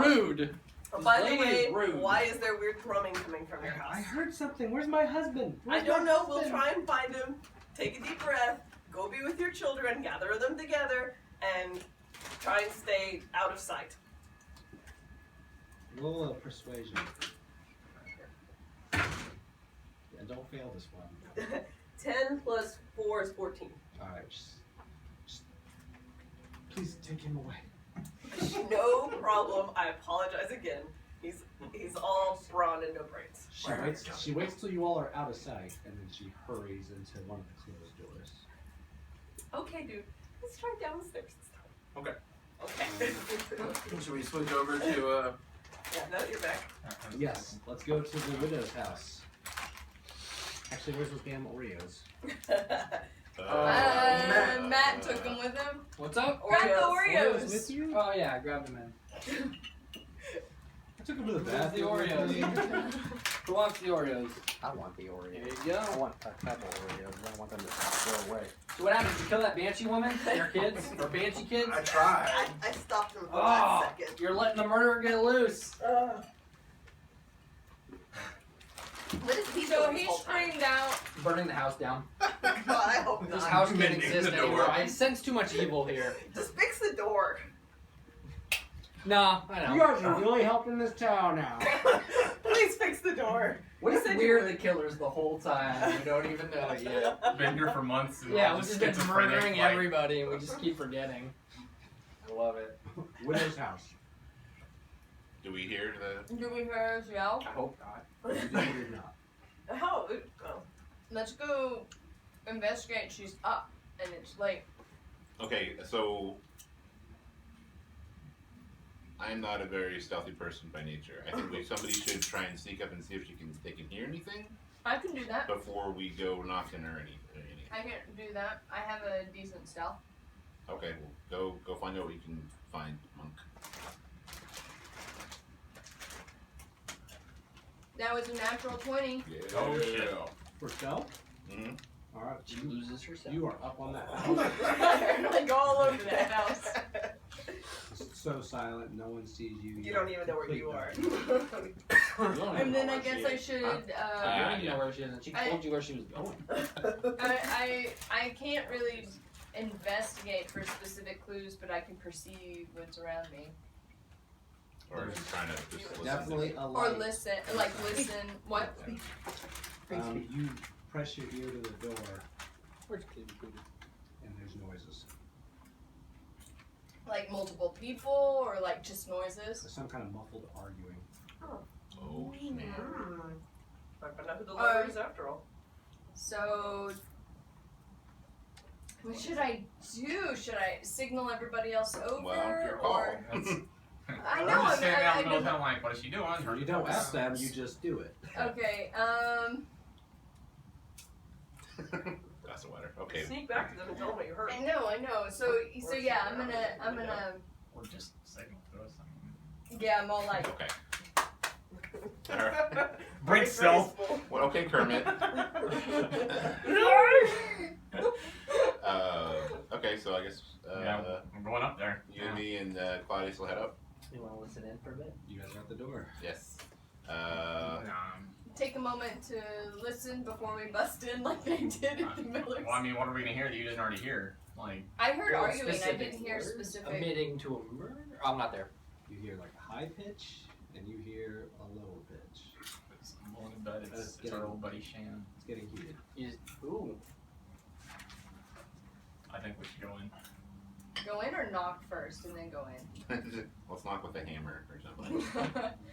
Rude. By the This lady way, is rude. why is there weird thrumming coming from your house? I heard something. Where's my husband? I Where's don't my know. We'll husband? try and find him. Take a deep breath. Go be with your children. Gather them together and try and stay out of sight. Roll a persuasion. Yeah, don't fail this one. 10 plus 4 is 14. All right, just please take him away. No problem. I apologize again. He's all brawn and no brains. She waits till you all are out of sight, and then she hurries into one of the closed doors. Okay, dude. Let's try downstairs this time. Okay. Okay. Should we switch over to Yeah, now that you're back. Yes, let's go to the widow's house. Actually, where's those damn Oreos? Matt took them with him. What's up? Grab the Oreos Oreos. with you? Oh yeah, I grabbed them in. I took them to the Where's the bathroom. Oreos? Who wants the Oreos? I want the Oreos. There you I go. want a couple Oreos. I don't want them to go away. So what happened? Did you kill that Banshee woman? Your kids? Or Banshee kids? I tried. I stopped him at the Oh, last second. you're letting the murderer get loose. What is he So doing this he whole time? screamed out. Burning the house down. God, I hope This not. house can't Mending exist the door. anymore. I sense too much evil here. Just fix the door. Nah, I know. You guys are really helping this town now. Please fix the door. What You if said we're you the killers the whole time? We don't even know it yet. Been here for months. And Yeah, all we've just just been schizophrenic, murdering like, everybody and we just keep forgetting. I love it. Widow's house. Do we hear the? Do we hear us yell? I hope not. You did or not? How? Oh. Let's go investigate. She's up and it's late. Okay, so I'm not a very stealthy person by nature. I think somebody should try and sneak up and see if they can hear anything I can do that. before we go knocking or anything. I can do that. I have a decent stealth. Okay, well, go find out what you can find, monk. That was a natural 20. Yeah. Oh, shit. For stealth? Mm-hmm. Alright, She loses herself. you are up on that house. Like all over that house. It's so silent, no one sees you. You don't even know where you are. And then I guess I should. You don't even know where she is, and she I- told you where she was going. I can't really investigate for specific clues, but I can perceive what's around me. Or just trying to just listen. Definitely a Or light. listen. What? You press your ear to the door Where's Cootie Cootie? and there's noises. Like multiple people, or like just noises? There's some kind of muffled arguing. Oh snap! Might find out who the lover is after all. So, what should I do? Should I signal everybody else over? Well, your call. Or I I'm know. just standing out in the middle I of town like, what is she doing? You don't ask them, you just do it. Okay. That's a letter. Okay. Sneak back to them and tell them what you heard. I know. So yeah, I'm gonna. Or just signal to us. I mean. Yeah, I'm all like. Okay. Alright. Break stealth. Well, okay, Kermit. Okay, so I guess Yeah, I'm going up there. you and me and Claudius will head up. You want to listen in for a bit? You guys are at the door. Yes. Take a moment to listen before we bust in like they did at the Millers. Well, I mean, what are we gonna hear that you didn't already hear? Like, I heard Well, arguing. I specific didn't hear words specific. Admitting to a murder? Oh, I'm not there. You hear like a high pitch and you hear a lower pitch. I'm going to bet it's our old buddy Shan. It's getting heated. Ooh. I think we should go in. Go in or knock first and then go in. Let's knock with a hammer or something.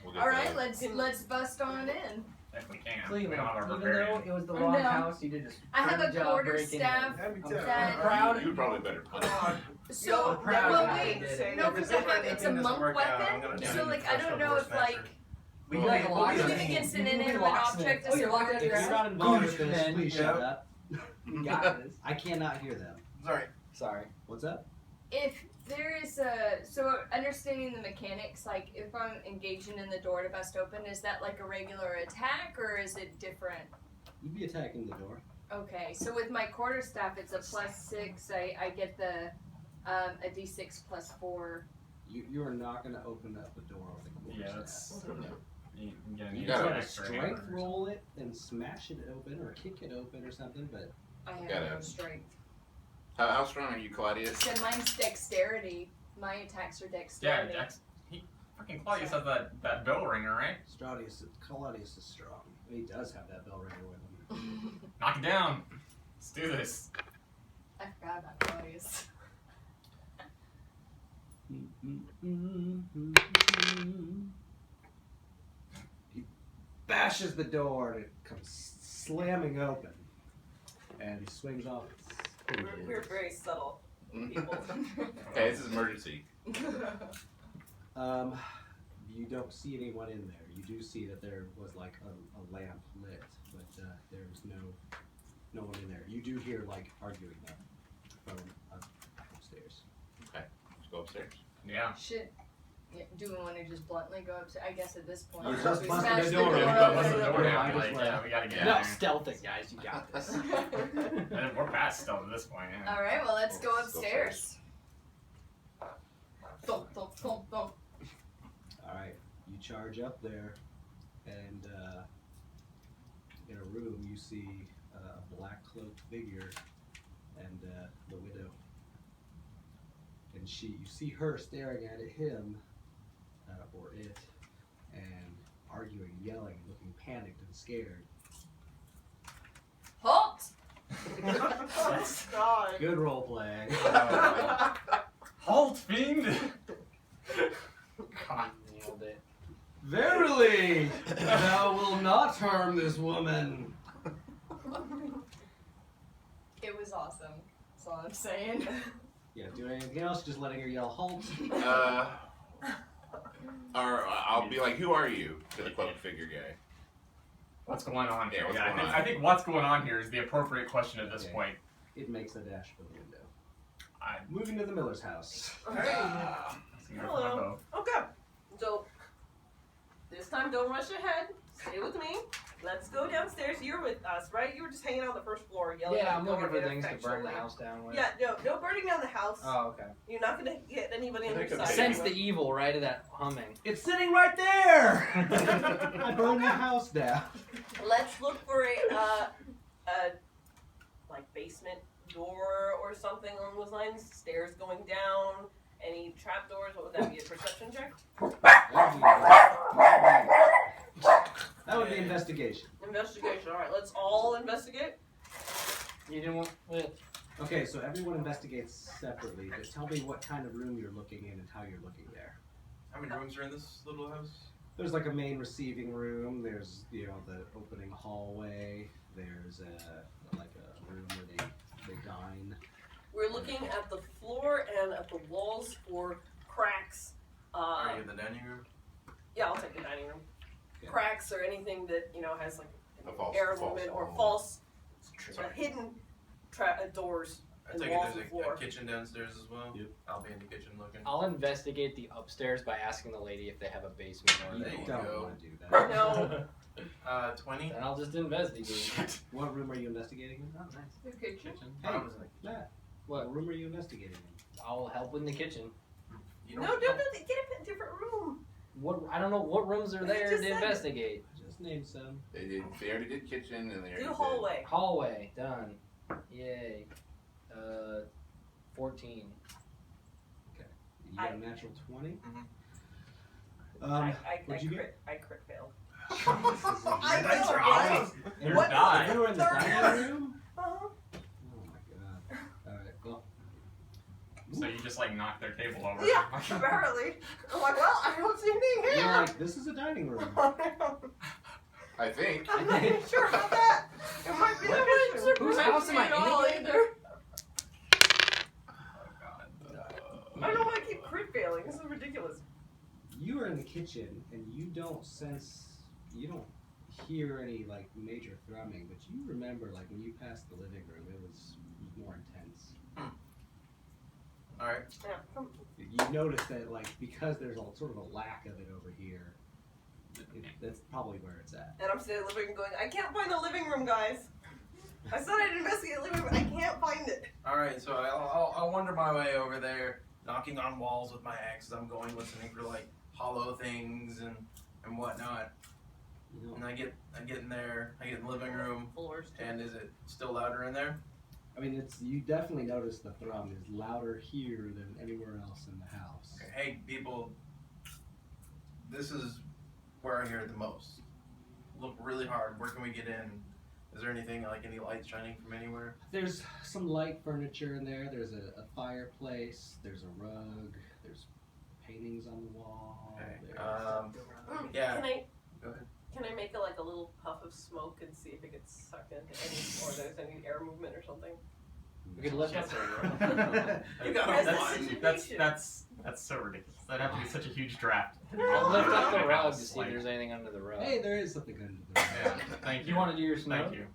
We'll get All right, the- let's bust on in. If we can. Cleveland, We don't have our even barbarian. though it was the Oh, wrong no. house, you did just. I have a quarterstaff that. proud. You probably better punch. So I'm proud well, that I wait, did it. no, because it's a monk weapon. So like I don't know if like We Well, like we- lock using it against an You can inanimate locksmith. object Oh, is you're locked locked in If in. you're not involved with Goosh, this, man. please shut up. You got this. I cannot hear them. Sorry. Sorry. What's that? If there is understanding the mechanics, like if I'm engaging in the door to bust open, is that like a regular attack or is it different? You'd be attacking the door. Okay, so with my quarterstaff, it's a +6. I get the a d6 +4. You are not going to open up the door with a Yeah, quarterstaff. that's. You You You gotta- gotta extra strength hammer or roll it and smash it open or kick it open or something, but I have Gotta- no strength. How strong are you, Claudius? So mine's dexterity. My attacks are Yeah, dexterity. Dex. Freaking Claudius has that bell ringer, right? Claudius is strong. He does have that bell ringer with him. Knock it down. Let's do this. I forgot about Claudius. He bashes the door and it comes slamming open. And he swings off We're very subtle people. Okay, this is emergency. You don't see anyone in there. You do see that there was like a lamp lit, but there's no one in there. You do hear like arguing though from upstairs. Okay, let's go upstairs. Yeah. Should do we want to just bluntly go upstairs? I guess at this point, You once just we busted smash the the door door in. open. Bust the door Yeah, down, I like, just yeah, we gotta get No, out stealth it, guys. You got this. there. We're past stealth at this point. Yeah. All right, well let's go Let's go upstairs. Thump, thump, thump, thump. All right, you charge up there, and in a room you see a black cloaked figure and the widow, and you see her staring at him or it, and arguing, yelling, looking panicked and scared. Halt! Oh God. Good role play. Halt, fiend! God. Nailed it. Verily, thou will not harm this woman. It was awesome. That's all I'm saying. Yeah, doing anything else? Just letting her yell halt. Or I'll be like, who are you? To the cloaked figure guy. What's going on here? Yeah, what's Yeah, going on? I think what's going on here is the appropriate question at this Okay. point. It makes a dash for the window. I Moving to the Miller's house. Alright. Hello. Okay. So this time, don't rush ahead. Stay with me. Let's go downstairs. You're with us, right? You were just hanging out on the first floor, yelling. Yeah, at I'm the looking door for things to burn the ineffectually. house down with. Yeah, no burning down the house. Oh, okay. You're not gonna get anybody on I your think side. it's- Sense the evil, right, of that humming. It's sitting right there! I burned the house down. Let's look for a like basement door or something along those lines. Stairs going down. Any trapdoors? What would that be? A perception check? That would be investigation. Investigation. All right, let's all investigate. You didn't want it. Okay, so everyone investigates separately, but tell me what kind of room you're looking in and how you're looking there. How many rooms are in this little house? There's like a main receiving room. There's the opening hallway. There's like a room where they dine. We're looking at the floor and at the walls for cracks. Are you in the dining room? Yeah, I'll take the dining room. Yeah. Cracks or anything that has like A false- air false movement or wall. false Sorry. hidden doors. I And take walls it and there's floor. a kitchen downstairs as well. Yep. I'll be in the kitchen looking. I'll investigate the upstairs by asking the lady if they have a basement or You There you don't go. want to do that. No. 20. Then I'll just investigate. What room are you investigating? Oh, nice. The kitchen. Hey, I was like, Matt, What? what room are you investigating in? I'll help in the kitchen. you No, don't. get a different room. What? I don't know what rooms are You there just to said it. investigate. Just name some. They already did kitchen and they already Do did. hallway. Hallway done. Yay. 14. You got a natural 20? Mhm. I what'd you crit. I crit failed. I That's know, right. right? You're What? dying. You were in the Third. dining room? Uh-huh. Oh my god. Alright, well. So you just like knock their table over. Yeah, apparently. I'm like, well, I don't see anything You're here. like, this is a dining room. I think. I'm not even sure about that. It might be a kitchen. Whose house am I at all in again? either. Oh god. I don't know why I keep crit failing. This is ridiculous. You are in the kitchen and you don't hear any like major thrumming, but you remember like when you passed the living room, it was more intense. Alright. Yeah. You notice that like because there's a sort of a lack of it over here, that's probably where it's at. And I'm sitting in the living room going, I can't find the living room, guys. I said I'd investigate the living room. I can't find it. Alright, so I'll wander my way over there, knocking on walls with my axe as I'm going, listening for like hollow things and whatnot. You know, And I get in there, I get in the living room, Floors. and is it still louder in there? I mean, you definitely notice the thrum is louder here than anywhere else in the house. Okay, hey people, this is where I hear it the most. Look really hard. Where can we get in? Is there anything like any lights shining from anywhere? There's some light furniture in there. There's a fireplace. There's a rug. There's paintings on the wall. Okay. there's- Yeah. Can I? Go ahead. Can I make like a little puff of smoke and see if it gets sucked into any, or there's any air movement or something? We could lift up there. You got a That's one. such a- That's so ridiculous. That'd have to be such a huge draft. I'll lift up the My rug house, to see like- if there's anything under the rug. Hey, there is something under the Yeah, thank Do you. you want to do your smoke? Thank you.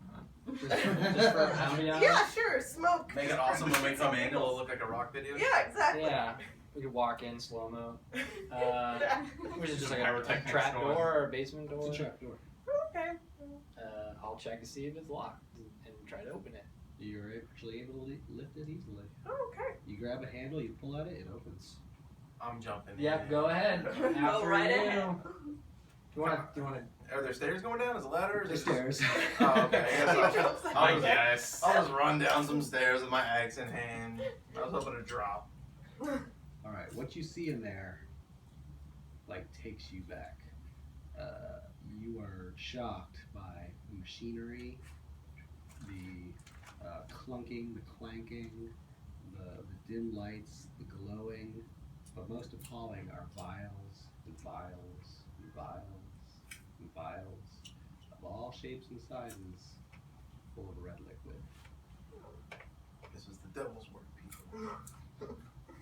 Just for ambiance? Yeah, sure. Smoke. Make it awesome when we come in. It'll look like a rock video. Yeah, exactly. Yeah. We could walk in slow mo. Which is just like a Pyrotechnics trap going. door or a basement door. It's a trap door. Okay. I'll check to see if it's locked and try to open it. You're actually able to lift it easily. Oh, okay. You grab a handle, you pull at it, it opens. I'm jumping. Yep, in. go ahead. Go After right you. ahead. Do you want Are there stairs going down? Is it a ladder? Or is The it just- stairs. Oh, okay. I guess He jumps I'll out. just- Yes. I'll just run down some stairs with my axe in hand. I was hoping to drop. Alright, what you see in there, like, takes you back. You are shocked by the machinery, the clunking, the clanking, the dim lights, the glowing, but most appalling are vials and vials and vials and vials of all shapes and sizes, full of red liquid. This was the devil's work, people.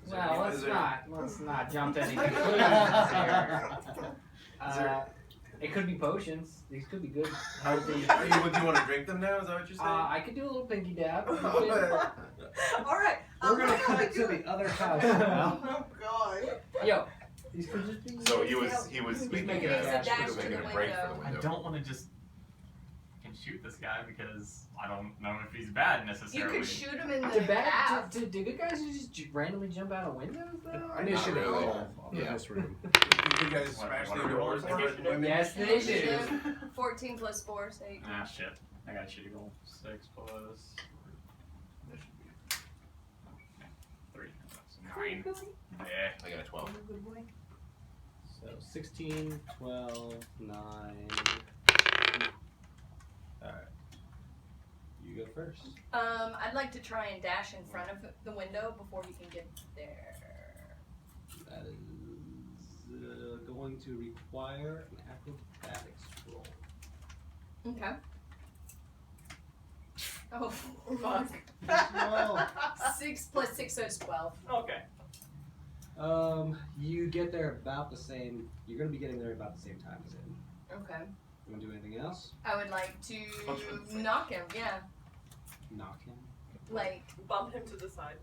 Is there Well, any- is there- let's not jump to any conclusions here. Is there- It could be potions. These could be good, healthy. Do you want to drink them now? Is that what you're saying? I could do a little pinky dab. All right. We're gonna what do I cut it to do? the other house now. Oh God. Yo, these could just be. So he was making making a, a dash he was to the making a break for the window. I window. don't want to just fucking shoot this guy because I don't know if he's bad You necessarily. could shoot him in the Do calf. do good guys just randomly jump out of windows though? I Initiative Not really. roll in Yeah. this room. You guys What- smashed what through are we doors. rolling? and women- Yes, they Initiative. do. 14 plus 4 is 8. Ah shit. I got a shitty roll. 6 plus 3. So 9. Yeah. I got a 12. So 16, 12, 9. Alright. You go first. I'd like to try and dash in front of the window before he can get there. That is going to require an acrobatics roll. Okay. Oh, fuck. Well, 6 plus 6, so it's 12. Okay. you get there about the same. You're going to be getting there about the same time as him. Okay. You want to do anything else? I would like to Punch him. knock him, yeah. Knock him. Like, Bump him to the side.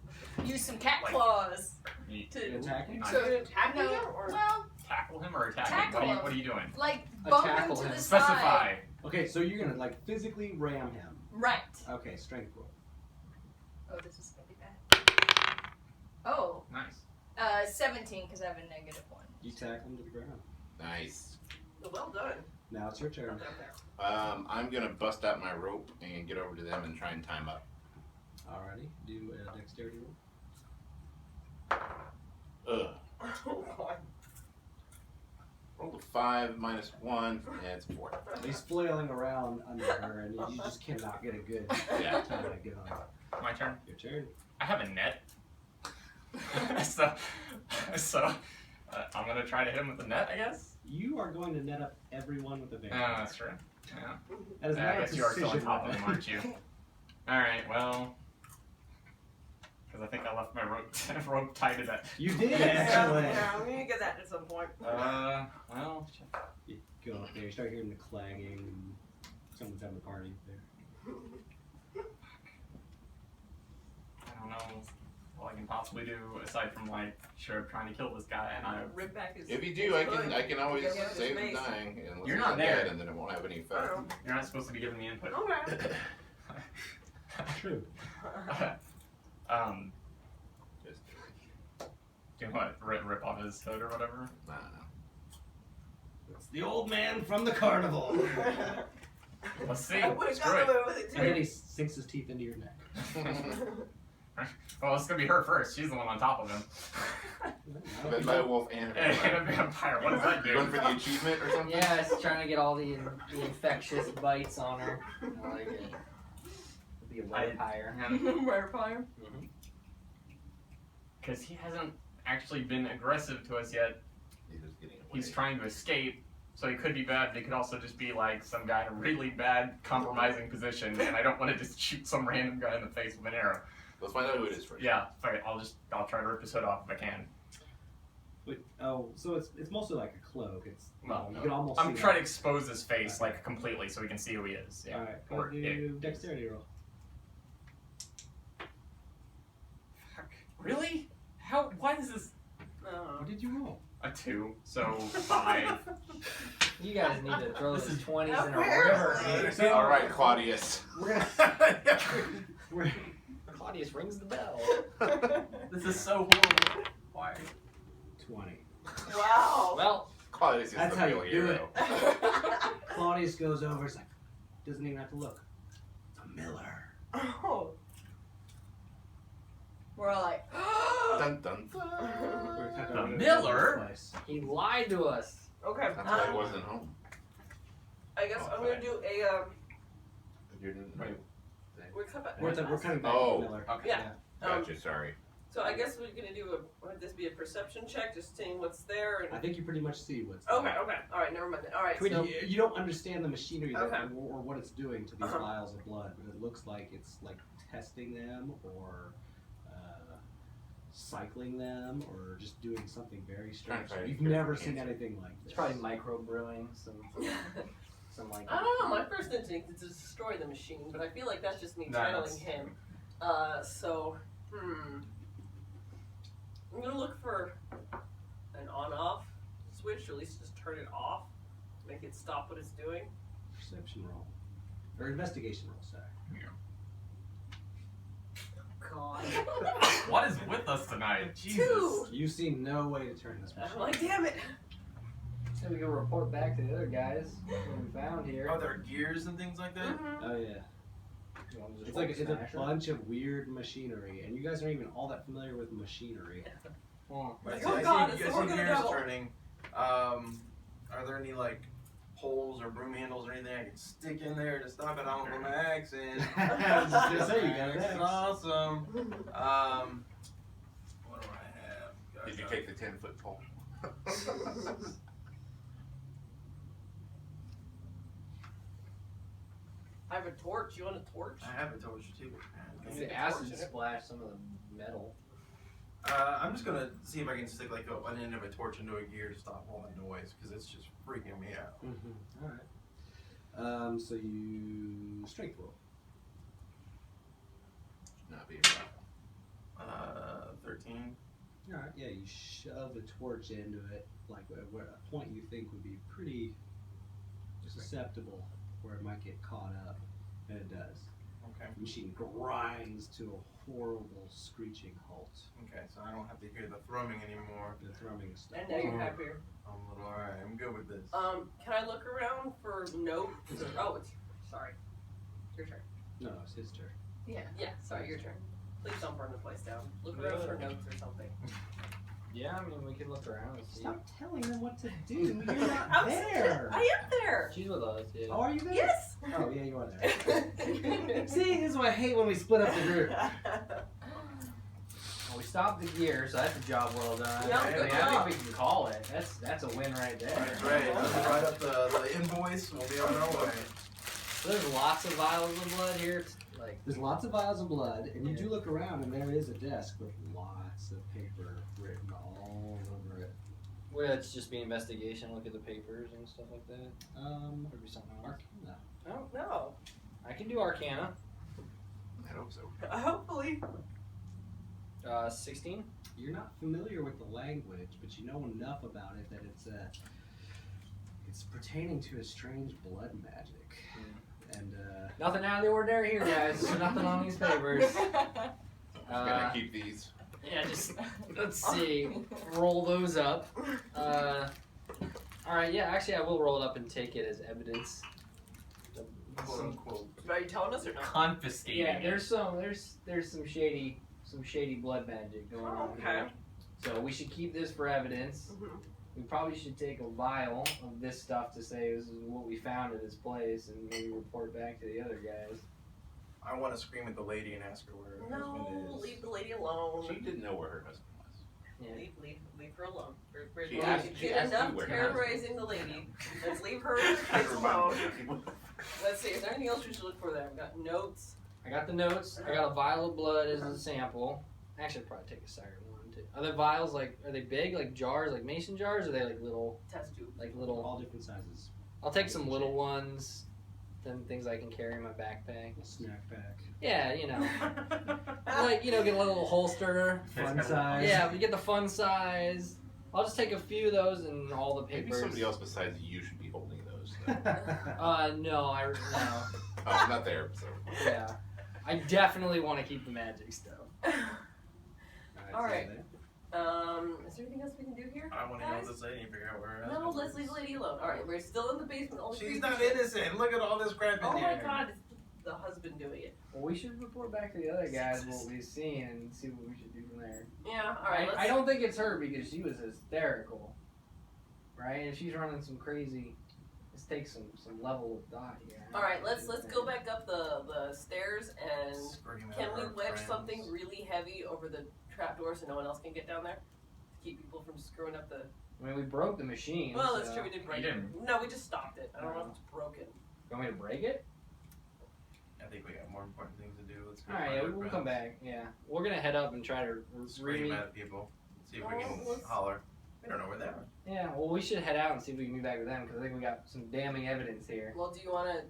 use some cat Like- claws. You To, Attack him? to Attack no, him or? well, tackle him or attack him? Tackle What are you, him. what are you doing? like, bump him tackle to him. the side. Specify. Okay, so you're going to like physically ram him. Right. Okay, strength roll. Oh, this is gonna be bad. Oh, Nice. 17, because I have a negative 1. You tackle him to the ground. Nice. Well done. Now it's your turn. I'm gonna bust out my rope and get over to them and try and time up. Alrighty, do a dexterity roll. Ugh. Oh God. Rolled a 5 minus 1, and it's 4. He's flailing around under her, and you just cannot get a good Yeah. time to get on her. My turn. Your turn. I have a net. so I'm gonna try to hit him with the net, I guess. You are going to net up everyone with a Oh, vampire. that's true. Yeah. That is Yeah, not I a guess you are still on precision top of weapon. him, aren't you? Alright, well. Because I think I left my rope tied to that. You did, Yeah. actually. Yeah, I'm gonna get that at some point. Well, You go up there, you start hearing the clanging, and someone's having a party there. I don't know what I can possibly do aside from like, sure, trying to kill this guy, and I. Rip back his. If you his do, I foot. can always Get rid of his save him mace. dying. Unless You're he's not dead, there. and then it won't have any effect. Oh. You're not supposed to be giving me input. Okay. True. Just Do what? Rip off his hood or whatever? nah. It's the old man from the carnival. Let's see. I would have Screw got it. away with it And then too. he sinks his teeth into your neck. Well, it's gonna be her first. She's the one on top of him. Been by a wolf and a And vampire. a vampire. What does that do? Going for the achievement or something? Yeah, it's trying to get all the infectious bites on her. I like it. It'll be a vampire. Rare fire. Because he hasn't actually been aggressive to us yet. He's just getting away. He's trying to escape, so he could be bad, but he could also just be like some guy in a really bad, compromising position, and I don't want to just shoot some random guy in the face with an arrow. Let's find out who it is first. Yeah, fuck it. I'll try to rip his hood off if I can. Wait, so it's mostly like a cloak. It's Well, you can almost. I'm see trying to that. expose his face Okay. like completely so we can see who he is. Yeah. All right, go Or do dexterity roll. Fuck. Really? How? Why is this What did you roll? a 2? So 5. You guys need to throw This those is- 20s in a Apparently. river. All right, Claudius. We're gonna. We're, Claudius rings the bell. This is so horrible. Why? 20. Wow. Well, Claudius is That's the how real you do hero. Claudius goes over. It's like doesn't even have to look. It's a miller. Oh. We're all like, Dun dun dun. We're kind The of miller? place. he lied to us. okay. That's why he wasn't home. I guess I'm gonna do a You didn't. Wait. we're coming back. We're coming back Oh. to the miller. Okay. Yeah. Gotcha. Sorry. So I guess we're gonna do would this be a perception check, just seeing what's there I and. think you pretty much see what's. Okay. Okay. All right. Never mind. Then. All right. Can So you don't understand the machinery that, Okay. or what it's doing to these Uh-huh. vials of blood, but it looks like it's like testing them or cycling them or just doing something very strange. Trying to You've find never an seen answer. anything like this. It's probably microbrewing some like. I don't know. My first instinct is to destroy the machine, but I feel like that's just me No, channeling that's- him. I'm gonna look for an on-off switch, or at least just turn it off, make it stop what it's doing. Perception roll or investigation roll. Sorry. God. What is with us tonight? Jesus. 2. You see no way to turn this machine. I'm like, damn it. So we can report back to the other guys what we found here. Oh, there are gears and things like that? Mhm. Oh yeah. You want to just It's like it's a smash her? bunch of weird machinery, and you guys aren't even all that familiar with machinery. Well, Right, Oh so God, I it's see, the I work see of the gears devil. turning. Are there any like holes or broom handles or anything I can stick in there to stop it? I don't put my axe in. I was just gonna say, you got an Axe is axe. awesome. What do I have? Did you take the 10-foot pole? I have a torch. You want a torch? I have a torch too. Does the acid splash some of the metal? I'm just gonna see if I can stick like an end of a torch into a gear to stop all that noise because it's just freaking me out. All right. So you strength roll. Not being right. 13. All right. Yeah, you shove the torch into it, like where a point you think would be pretty susceptible, where it might get caught up, and it does. Okay. The machine grinds to a horrible screeching halt. Okay, so I don't have to hear the thrumming anymore. The thrumming is And stopped. now you're happier. I'm a little alright. I'm good with this. Can I look around for notes? Oh, it's sorry. Your turn. No, it's his turn. Yeah. Yeah, sorry, your turn. Please don't burn the place down. Look around for notes or something. Yeah, I mean we can look around and see. Stop telling them what to do. You're not I'm there. I am there. She's with us. Yeah. Oh, are you there? Yes. Oh, yeah, you are there. See, this is why I hate when we split up the group. Well, we stopped the gear, so that's a job well done. Yeah, I good mean, job. I think we can call it. That's a win right there. Alright, great. Let's write up the invoice and we'll be on our way. There's lots of vials of blood here. It's like There's lots of vials of blood, and you do look around, and there is a desk with lots of paper written all over it. well, it's just be investigation. Look at the papers and stuff like that. Or be something else. Arcana. Oh no. I can do Arcana. I hope so. Hopefully. 16. You're not familiar with the language, but you know enough about it that it's pertaining to a strange blood magic. And Nothing out of the ordinary here, guys. There's nothing on these papers. I'm gonna keep these. Yeah, just let's see. Roll those up. All right. Yeah, actually, I will roll it up and take it as evidence. Quote unquote. Are you telling us or not? Confiscating. Yeah, it. there's some shady blood magic going on Okay. here. So we should keep this for evidence. Mhm. We probably should take a vial of this stuff to say this is what we found at this place, and maybe report back to the other guys. I want to scream at the lady and ask her where her No, husband is. leave the lady alone. She didn't know where her husband was. Yeah. Leave her alone. She We're asked- did she asked enough you where her terrorizing the lady. Let's leave her and her kids alone. Let's see, is there anything else we should look for there? I've got notes. I got the notes. I got a vial of blood as a sample. Actually, I'd probably take a siren one too. Are the vials are they big, like jars, like mason jars, or are they like little, Test tube. like little? All different sizes. I'll take some little ones, then things I can carry in my backpack. A snack pack. Yeah, like get a little holster. Fun size. Yeah, we get the fun size. I'll just take a few of those and all the Maybe papers. somebody else besides you should be holding those. Though. No. Oh, I'm not there. So. Yeah, I definitely want to keep the magic stuff. Alright. Is there anything else we can do here? I want to know guys? this lady and figure out where her No, husband let's is. leave the lady alone. Alright, we're still in the basement. All the She's creepy not shit. innocent. Look at all this crap in Oh here. my god, it's the husband doing it. Well, we should report back to the other guys what we've seen and see what we should do from there. Yeah, alright, I don't think it's her because she was hysterical, right? If she's running some crazy, this takes some level of thought here. Alright, let's go back up the stairs and Screaming at can we her wedge friends. something really heavy over the trapdoor so no one else can get down there? To keep people from screwing up the... I mean, we broke the machine. Well, that's so- true, we didn't break You it. didn't. No, we just stopped it. I don't know if it's broken. You want me to break it? I think we got more important things to do. Let's go Alright, find yeah, our we'll come friends. back. Yeah. We're gonna head up and try to Scream re- at people. See if we Oh, can let's- holler. We don't know where they are. Yeah, well, we should head out and see if we can meet back with them because I think we got some damning evidence here. Well, do you wanna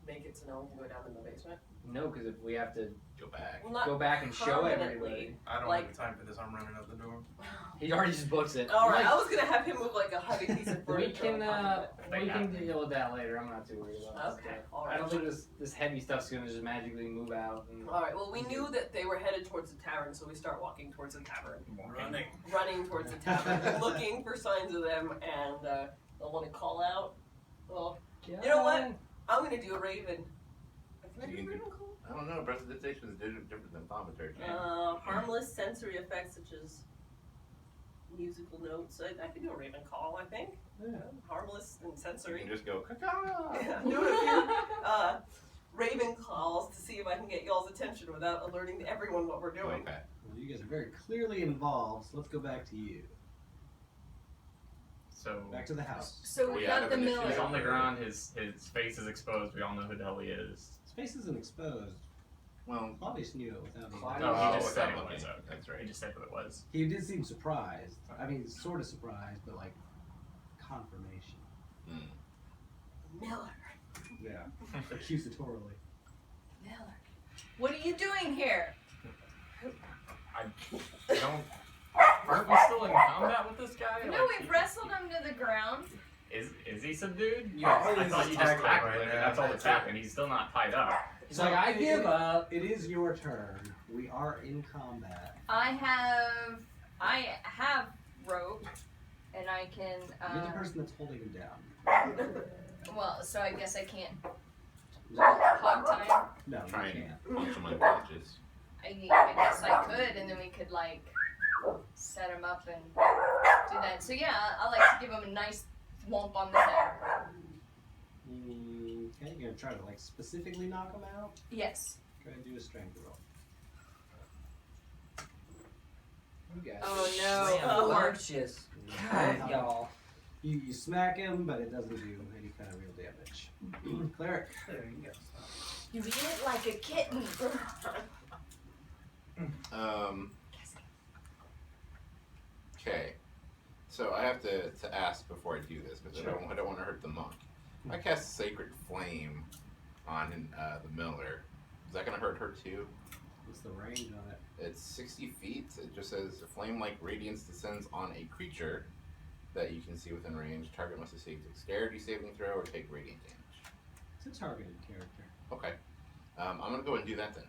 make it so no one can go down in the basement? No, because if we have to Go back. Well, not go back and show permanently. everybody, I don't Like- have the time for this. I'm running out the door. he already just books it. Alright, Like, I was gonna have him move like a heavy piece of we furniture can on top of it. we can deal with that later. I'm not too worried about that Okay, stuff. alright. I don't think this heavy stuff's gonna just magically move out. And, Alright, well, we knew that they were headed towards the tavern, so we start walking towards the tavern. Running towards the tavern, looking for signs of them, and I want to call out. Well, you know what? I'm going to do a raven. Can I do a raven call? I don't know. Prestidigitation is different than thaumaturgy. Harmless sensory effects such as musical notes. I can do a raven call, I think. Yeah. Harmless and You sensory. can just go, caca. Yeah, I'm doing a few raven calls to see if I can get y'all's attention without alerting everyone what we're doing. Okay. Well, you guys are very clearly involved, so let's go back to you. So Back to the house. So we We got have the an issue. miller. he's on the ground. His face is exposed. We all know who the hell he is. Space isn't exposed. Well, Claudius knew it without me. Claudius- No, Oh, he just said it okay. was. That's right. He just said who it was. He did seem surprised. I mean, sort of surprised, but like confirmation. Miller. Yeah. Accusatorily. Miller. What are you doing here? I don't. Aren't we still in combat with this guy? No, Like, we've wrestled him to the ground. Is he subdued? Yeah, I he's thought you just tackled tackled right him, now. and that's all that's happened. He's still not tied up. He's like, I give up. It is your turn. We are in combat. I have rope, and I can. You're the person that's holding him down. Well, so I guess I can't hog time. No, Try you and can't. punch him unconscious. I guess I could, and then we could like set him up and do that. So yeah, I like to give him a nice thwomp on the head. Okay, you're gonna try to like specifically knock him out. Yes. Go ahead and do a strength roll. You guys Oh, are no. slam lurches. God, y'all. You smack him, but it doesn't do any kind of real damage. Cleric. There you go. You eat it like a kitten. Okay. So I have to ask before I do this because I don't want to hurt the monk. If I cast Sacred Flame on the Miller, is that gonna hurt her too? What's the range on it? It's 60 feet. It just says flame-like radiance descends on a creature that you can see within range. Target must succeed dexterity saving throw or take radiant damage. It's a targeted character. Okay. I'm gonna go and do that then.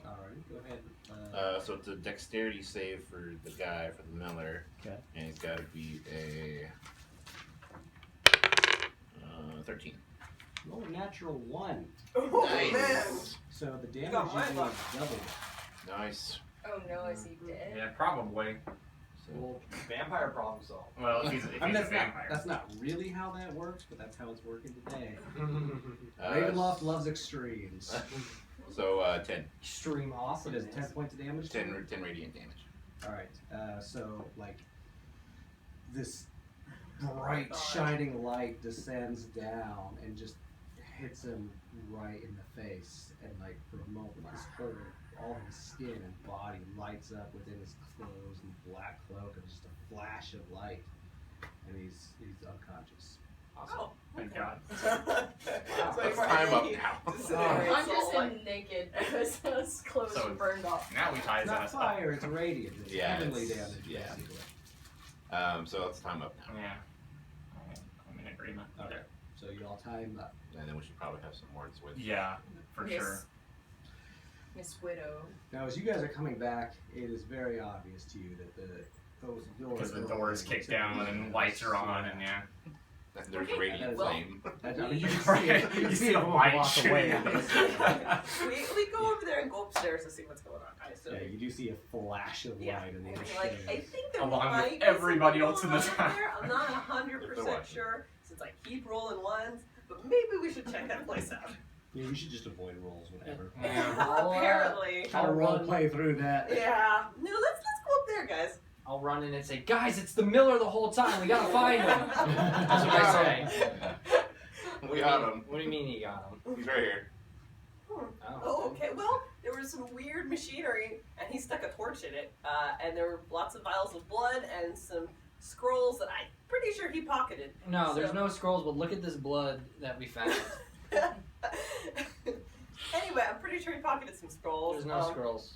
Alright, go ahead. So it's a dexterity save for the guy, for the Miller. Okay. And he's got to be a 13. Roll a natural 1. Nice. So the damage got my you do luck. is doubled. Nice. Oh no, is he dead? Yeah, probably. Well, vampire problem solved. Well, if he's a That's vampire. not, that's not really how that works, but that's how it's working today. Uh, Ravenloft loves extremes. So 10. Extreme It awesome. does 10 points of damage. 10 radiant damage. Alright, so like this bright God. shining light descends down and just hits him right in the face, and like for a moment, all of his skin and body lights up within his clothes and black cloak, and just a flash of light, and he's unconscious. Oh, Thank okay. God. Wow. Let's time up now. I'm just in naked. His clothes So- burned off. Now we tie It's his not ass up. fire, it's radiant. It's Yeah, heavenly it's- damage. yeah. basically. So let's time up now. Yeah. I'm in agreement. Okay, so you all tie him up. And then we should probably have some words with. Yeah, for Miss- sure. Miss Widow. Now, as you guys are coming back, it is very obvious to you that those doors. Because the are door is opening kicked to down the and lights are on, and yeah. There's Okay. radiant Well- flame. I mean, you can Right. see it. You can see it the from a light block away. shooting. we go over there and go upstairs to see what's going on. I assume. Yeah, you do see a flash of Yeah. light in the And upstairs. like, I think there Along with might be everybody something else in going the on town. there. I'm not If they're 100% watching. sure since I keep rolling ones, but maybe we should check that place out. Yeah, you should just avoid rolls whenever. Yeah. Apparently. Try to role play through that. Yeah. No, let's go up there, guys. I'll run in and say, guys, it's the Miller the whole time. We gotta find him. That's what I say. We got him. What do you mean you got him? He's right here. Oh, okay. Well, there was some weird machinery, and he stuck a torch in it, and there were lots of vials of blood and some scrolls that I'm pretty sure he pocketed. No, there's So- no scrolls, but look at this blood that we found. Anyway, I'm pretty sure he pocketed some scrolls. There's no scrolls.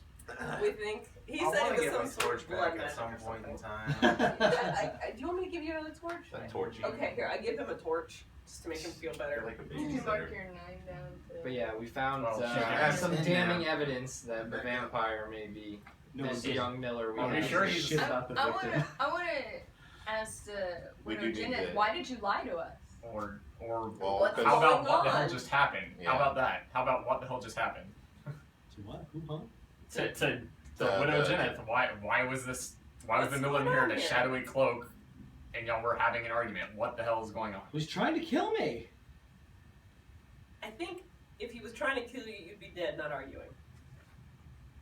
We think he I said want it to was get some my sort torch of blood back magic at some or point in something. time. Do you want me to give you another torch? That torch. Okay, here I give him a torch just to make him feel You're better. like a Did you mark babysitter. your 9 down to... But yeah, we found Well, she can add some some damning now. evidence that the vampire may be No, this it's- young Miller. We Are we have. sure he's- shit about the I victim. wanna ask We Widow do need Janet, to- why did you lie to us? Or Well, What's because how about going what the hell on? just happened? Yeah. How about that? How about what the hell just happened? To what? Who, huh? To The- Widow the- Janet, why was this? Why was the What's Miller in going here on in a here? shadowy cloak, and y'all were having an argument? What the hell is going on? He was trying to kill me. I think if he was trying to kill you, you'd be dead, not arguing.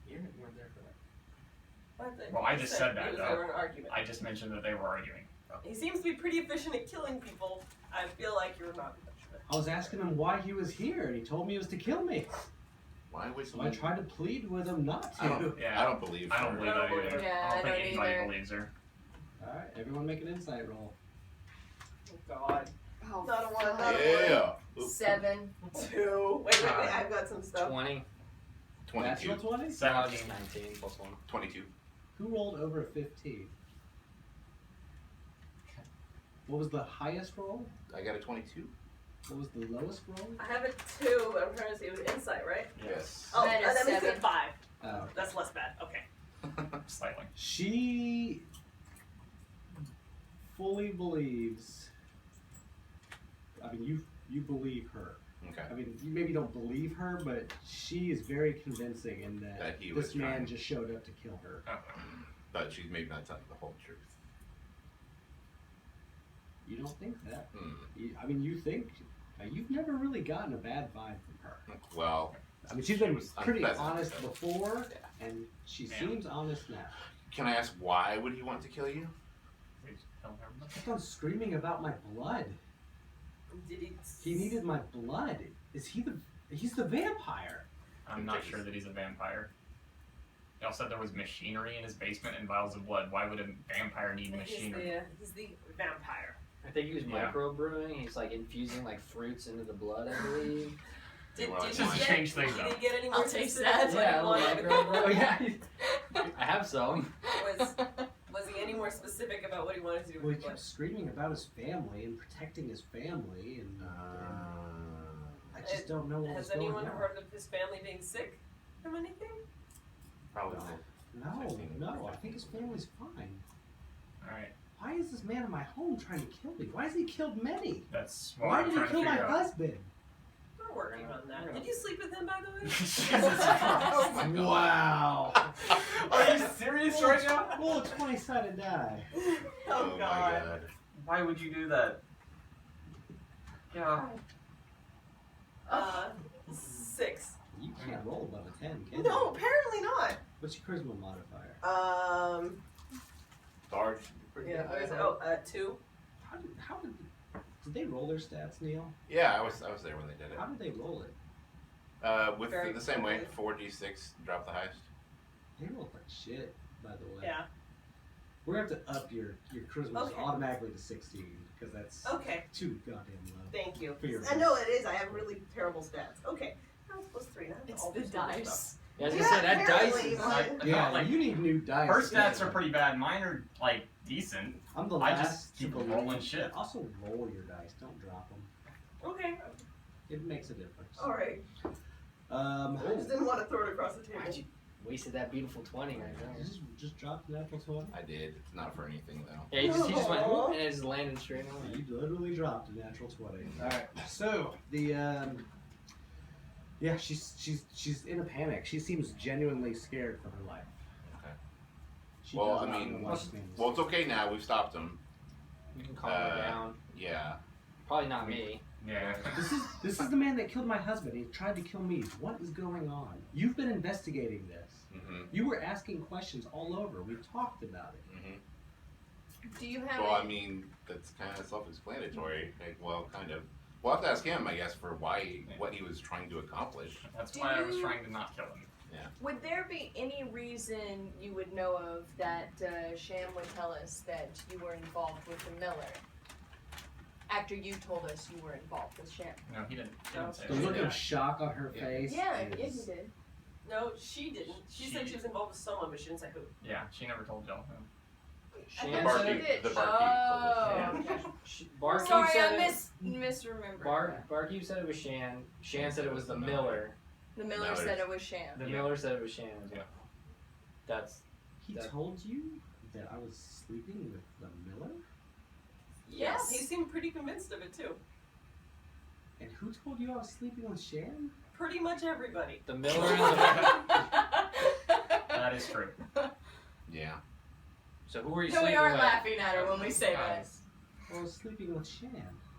You weren't there for that. Well, I just said that, It was though. over an argument. I just mentioned that they were arguing. He seems to be pretty efficient at killing people. I feel like you're not efficient. I was asking him why he was here, and he told me it was to kill me. Why would So I tried to plead with him not to. I don't. Yeah. I don't believe. I don't her. believe that either. Yeah, I don't I think don't anybody either. believes her. All right, everyone make an insight roll. Oh God. Oh, Not a one, not a Yeah. Oop. 7. 2. Wait, I've got some stuff. 20. 22. Natural 20? No, 17. just 19 plus 1. 22. Who rolled over a 15? What was the highest roll? I got a 22. What was the lowest roll? I have a 2, but I'm trying to see. It was insight, right? Yes. Oh, That is that makes 7. it 5. Oh. That's less bad. Okay. Slightly. She fully believes. I mean, you believe her. Okay. I mean, you maybe don't believe her, but she is very convincing in that, That he was this man trying. just showed up to kill her. Oh. But she's maybe not telling the whole truth. You don't think that? Hmm. I mean, you think you've never really gotten a bad vibe from her. Well, I mean, she's been was pretty unpleasant, honest so- before, Yeah. and she Yeah. seems honest now. can I ask why would he want to kill you? Please tell her. He kept on screaming about my blood. Did he? He needed my blood. He's the vampire. I'm not sure that he's a vampire. Y'all said there was machinery in his basement and vials of blood. Why would a vampire need machinery? He's the vampire. I think he was Yeah. microbrewing. He's like infusing like fruits into the blood, I believe. Did Well, he it's just get, change things did up. he get any I'll more taste specific? that. Yeah, a Like, little microbrew. Yeah. I have some. Was he any more specific about what he wanted to do Well, with he the kept screaming about his family and protecting his family, and I just don't know what was Has going anyone on. heard of his family being sick from anything? Probably. No, I think his family's fine. Alright, Why is this man in my home trying to kill me? Why has he killed many? that's what Why I'm did trying he to kill my figure out. husband? We're working on that. Yeah. Did you sleep with him, by the way? Jesus Christ. Oh my God. Wow. Are you serious right now? Roll a 20-sided die. Oh, my God. god. Why would you do that? Yeah. 6. You can't roll above a 10, can you? No, apparently not. What's your charisma modifier? Dark. Pretty Yeah. good. Where is it? Oh, 2. How did Did they roll their stats, Neil? Yeah, I was there when they did it. How did they roll it? With Very the same way, quickly. 4d6, drop the highest. They rolled like shit, by the way. Yeah. We're gonna have to up your charisma Okay. automatically to 16 because that's Okay. too goddamn low. Thank you. For your I know it is. I have really terrible stats. Okay. That was plus 3. Now I have to It's alter the some of this dice. stuff. Yeah, as I said, that dice apparently, is. like- Yeah, Not like you need new dice. her stats are pretty bad. Mine are like decent. I'm the I last just keep to believe. rolling shit. Also, roll your dice. Don't drop them. Okay. It makes a difference. All right. I just didn't want to throw it across the table. Why'd you wasted that beautiful 20 right there? Just drop the natural 20. I did. It's not for anything though. Yeah, he just went Aw. whoop, and it just landed straight on. You literally dropped a natural 20. All right. So the yeah, she's in a panic. She seems genuinely scared for her life. Okay. She Well, does I not mean, know what this means. Well, it's okay now. We've stopped him. You can calm her down. Yeah. Probably not me. Yeah. This is the man that killed my husband. He tried to kill me. What is going on? You've been investigating this. Mhm. You were asking questions all over. We talked about it. Mhm. Do you have Well, I any- mean, that's kind of self-explanatory. Like, well, kind of. We'll have to ask him, I guess, for what he was trying to accomplish. That's Do why I was you- trying to not kill him. Would there be any reason you would know of that Sham would tell us that you were involved with the Miller? After you told us you were involved with Sham. No, he didn't. He No. didn't say The that. look of shock on her Yeah. face. Yeah, is- yeah, he did. No, she didn't. She said she was involved with someone, but she didn't say who. Yeah, she never told y'all. Shan The thought said she barkeep- did. the barkeep told Oh, us. okay. Barkeep Sorry, said I it. misremembered. Barkeep said it was Shan. Shan said it was the Miller. The Miller No, said it was Sham. The Yeah. Miller said it was Shan. Yeah. That's He told you that I was sleeping with the Miller? Yes. He seemed pretty convinced of it too. And who told you I was sleeping with Shan? Pretty much everybody. the Miller and the. That is true. Yeah. So who were you No, we sleeping aren't with? laughing at her when we say that. Guys, I was sleeping with Shan.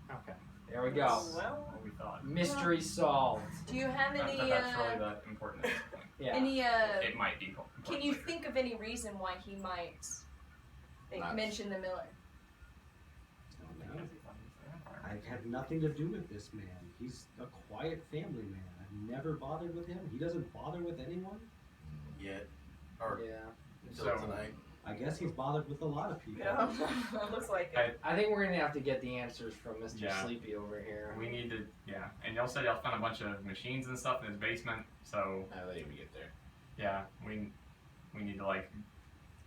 Okay. There we go. Well, what we thought. Mystery solved. Do you have Not any, that that's really that important at this point. Yeah. any, It might be important can you later. think of any reason why he might Not- mention the Miller? I don't know. I have nothing to do with this man. He's a quiet family man. I've never bothered with him. He doesn't bother with anyone. Yet. Or Yeah. until So- tonight. I guess he's bothered with a lot of people. yeah. Looks like it. I think we're gonna have to get the answers from Mr. Yeah. Sleepy over here. We need to, yeah. And y'all said y'all found a bunch of machines and stuff in his basement, so How did we get there? yeah, we need to like,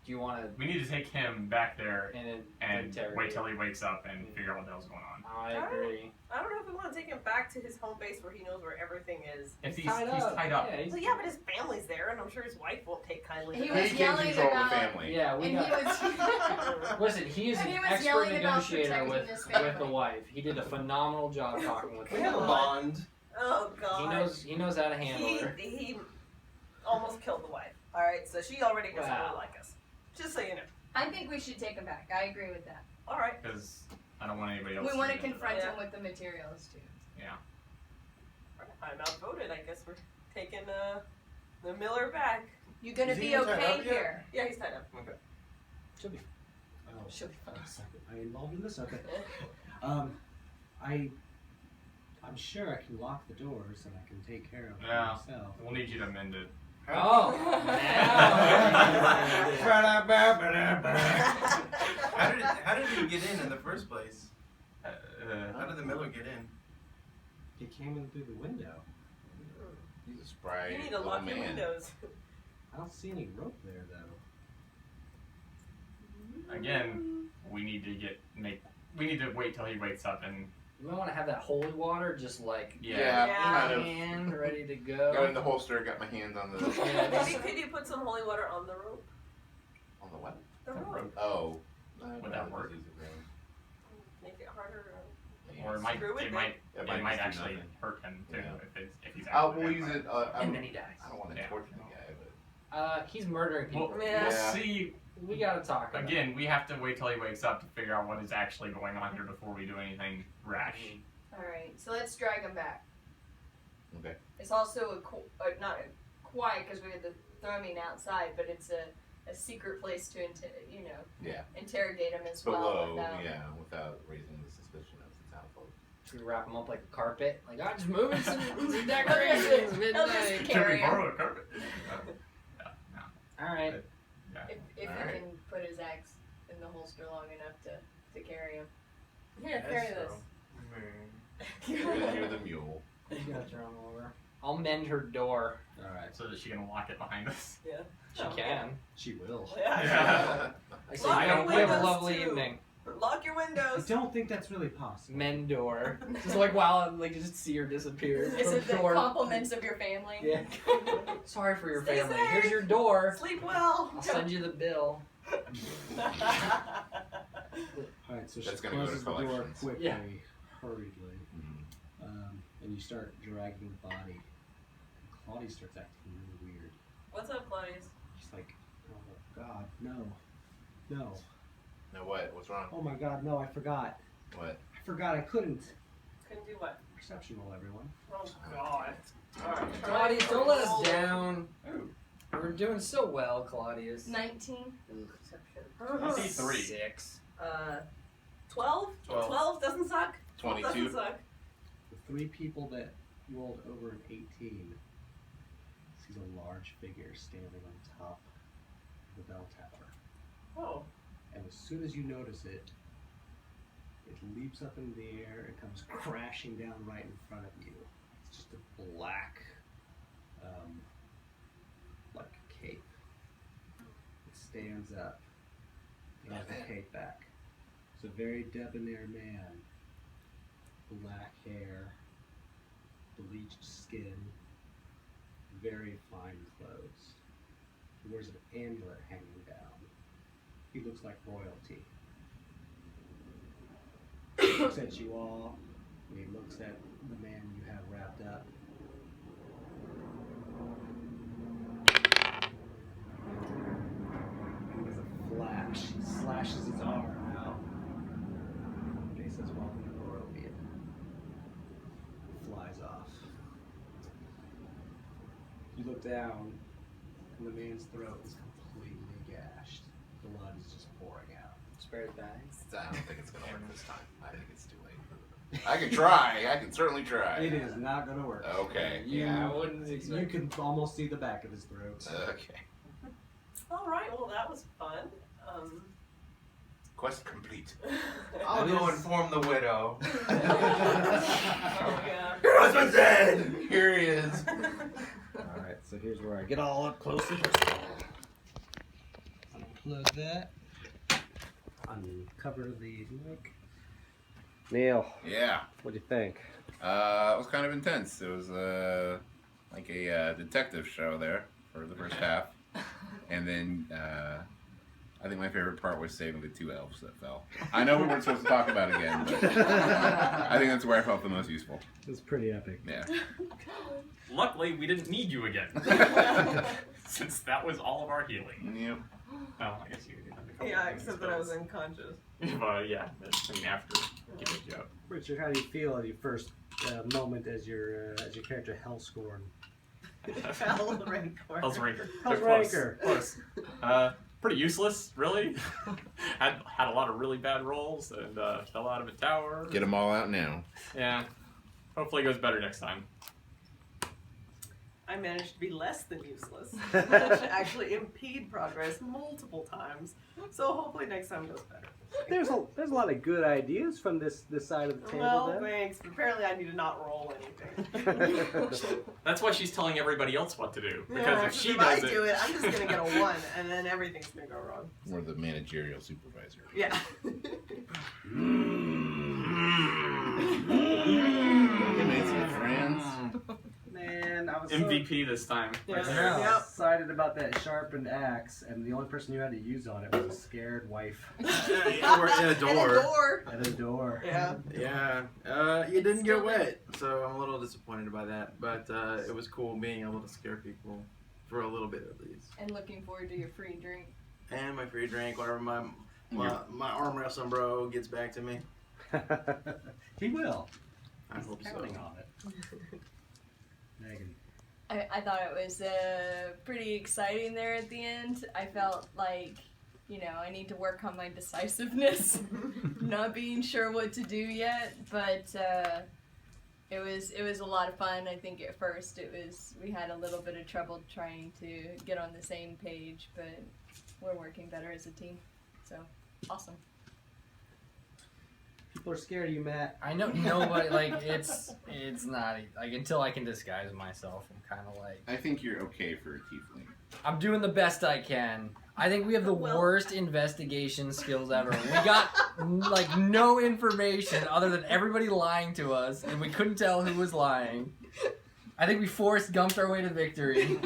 Do you want to we need to take him back there and and wait till he wakes up and figure out what the hell's going on. I agree. I don't know if we want to take him back to his home base where he knows where everything is. If he's tied up. tied up. Yeah, he's- Well, yeah, but his family's there, and I'm sure his wife won't take kindly to He that. was He yelling can't control about- the family. yeah, we And he got. was Listen, he is And an he was expert yelling about negotiator protecting with his the family. wife. He did a phenomenal job talking with We her. have a bond. Oh God. He knows how to handle her. He almost killed the wife. All right, so she already doesn't Wow. really like us. Just so you know. I think we should take him back. I agree with that. All right. Because I don't want anybody else. We want to get into confront Yeah. him with the materials too. I'm outvoted. I guess we're taking the Miller back. You gonna Is he be even tied okay up yet? here? Yeah, he's tied up. Should be. Oh, She'll be fine. a second. Am I involved in this? Okay. I'm sure I can lock the doors and I can take care of it Yeah. myself. We'll need you to mend it. Oh, How did he get in the first place? How did the Miller get in? He came in through the window. He's a spry You need to little lock your man. windows. I don't see any rope there though. Again, we need to wait till he wakes up and you might want to have that holy water just like yeah. Yeah. in kind of. hand, ready to Got go. in the holster, got my hands on the Yeah, Maybe could you put some holy water on the rope? on the what? The rope. Oh. Would that work? Make it harder. Or it might Screw with it it. might It it might just do actually nothing. hurt him too Yeah. if he's I'll actually we'll use vampire. it. And then he dies. I don't want to Yeah. torture the guy, but He's murdering people. We'll, Yeah. we'll see. We gotta talk about Again, we have to wait till he wakes up to figure out what is actually going on here before we do anything rash. Alright, so let's drag him back. Okay. It's also not a quiet because we had the thrumming outside, but it's a secret place to yeah. interrogate him as well. Below, without- yeah, without raising the suspicion of the town folk. You wrap them up like a carpet. Like, I'm just moving some decorations He'll just midnight. carry him. borrow a carpet? All right. If All he right. can put his axe in the holster long enough to carry him. Here, Yes, carry so. this. You're the mule. You gotta throw them over. I'll mend her door. Alright, So that she can lock it behind us. Yeah. She Oh, can. she will. Yeah. I say, Lock you your know, we have a windows, lovely too. evening. Lock your I windows. don't think that's really possible. Mend door. Just like while like just see her disappear. Is from it the door. compliments of your family? Yeah. Sorry for your Stay family. safe. Here's your door. Sleep well. I'll send you the bill. Alright, so That's she gonna go to closes the door collections. quickly, Yeah. hurriedly, and you start dragging the body. And Claudia starts acting really weird. What's up, Claudius? She's like, oh god, no. No. No, what? What's wrong? Oh my god, no, I forgot. What? I forgot I couldn't. Couldn't do what? Perception roll, everyone. Oh God. Alright. Claudius, don't let us down. Ooh. We're doing so well, Claudius. 19. I see 3. 6. 12? 12. 12 doesn't suck. 12 22. doesn't suck. The 3 people that rolled over an 18 sees a large figure standing on top of the bell tower. Oh. And as soon as you notice it, it leaps up in the air and comes crashing down right in front of you. It's just a black, like cape. It stands up, throws the cape back. It's a very debonair man. Black hair, bleached skin, very fine clothes. He wears an amulet hanging down. He looks like royalty. He looks at you all, and he looks at the man you have wrapped up. And with a flash, he slashes his arm out. And he says, "Welcome to Barovia." Flies off. You look down, and the man's throat is completely gashed. Blood is just pouring out. Spare the bags. I don't think it's gonna work this time. I think it's too late. I can try. I can certainly try. It is not going to work. Okay. Yeah, I wouldn't expect. You can almost see the back of his throat. Okay. Alright, well that was fun. Quest complete. I'll go inform the widow. Oh yeah. Your husband's dead! Here he is. Alright, so here's where I get all up close and personal. Unplug that. Uncover the mic. Neil, Yeah. what do you think? It was kind of intense. It was like a detective show there for the first half, and then I think my favorite part was saving the 2 elves that fell. I know we weren't supposed to talk about it again, but I think that's where I felt the most useful. It was pretty epic. Yeah. Luckily, we didn't need you again. Since that was all of our healing. Yep. Well, I guess you did have a couple Yeah, of except that I was spells. unconscious. But yeah, I mean, after giving you up. Richard, how do you feel at your first moment as your character Hellscorn? Hell Rancor. Hell's Ranker. Hell's Close. Ranker. Close. Pretty useless, really. had a lot of really bad rolls and fell out of a tower. Get them all out now. Yeah. Hopefully it goes better next time. I managed to be less than useless. To actually impede progress multiple times. So hopefully next time goes better. There's a lot of good ideas from this side of the table. Well, thanks. But apparently I need to not roll anything. That's why she's telling everybody else what to do. Because Yeah, if she if does I do it, I'm just gonna get a 1, and then everything's gonna go wrong. We're the managerial supervisor. Yeah. You made some friends. Man, I was MVP this time. Yeah. so Yep. excited about that sharpened axe, and the only person you had to use on it was a scared wife Or in a And door. a door. at a door. Yeah. Yeah. You didn't get wet, so I'm a little disappointed by that. But it was cool being able to scare people for a little bit at least. And looking forward to your free drink. And my free drink, whenever my arm wrestling bro gets back to me. He will. I hope so. Counting on it. Megan. I thought it was pretty exciting there at the end. I felt like I need to work on my decisiveness. Not being sure what to do yet, but it was a lot of fun. I think at first we had a little bit of trouble trying to get on the same page, but we're working better as a team. So awesome. People are scared of you, Matt. I know nobody it's not like until I can disguise myself. I'm kind of like I think you're okay for a tiefling. I'm doing the best I can. I think we have the worst investigation skills ever. We got like no information other than everybody lying to us, and we couldn't tell who was lying. I think we Forrest Gumped our way to victory,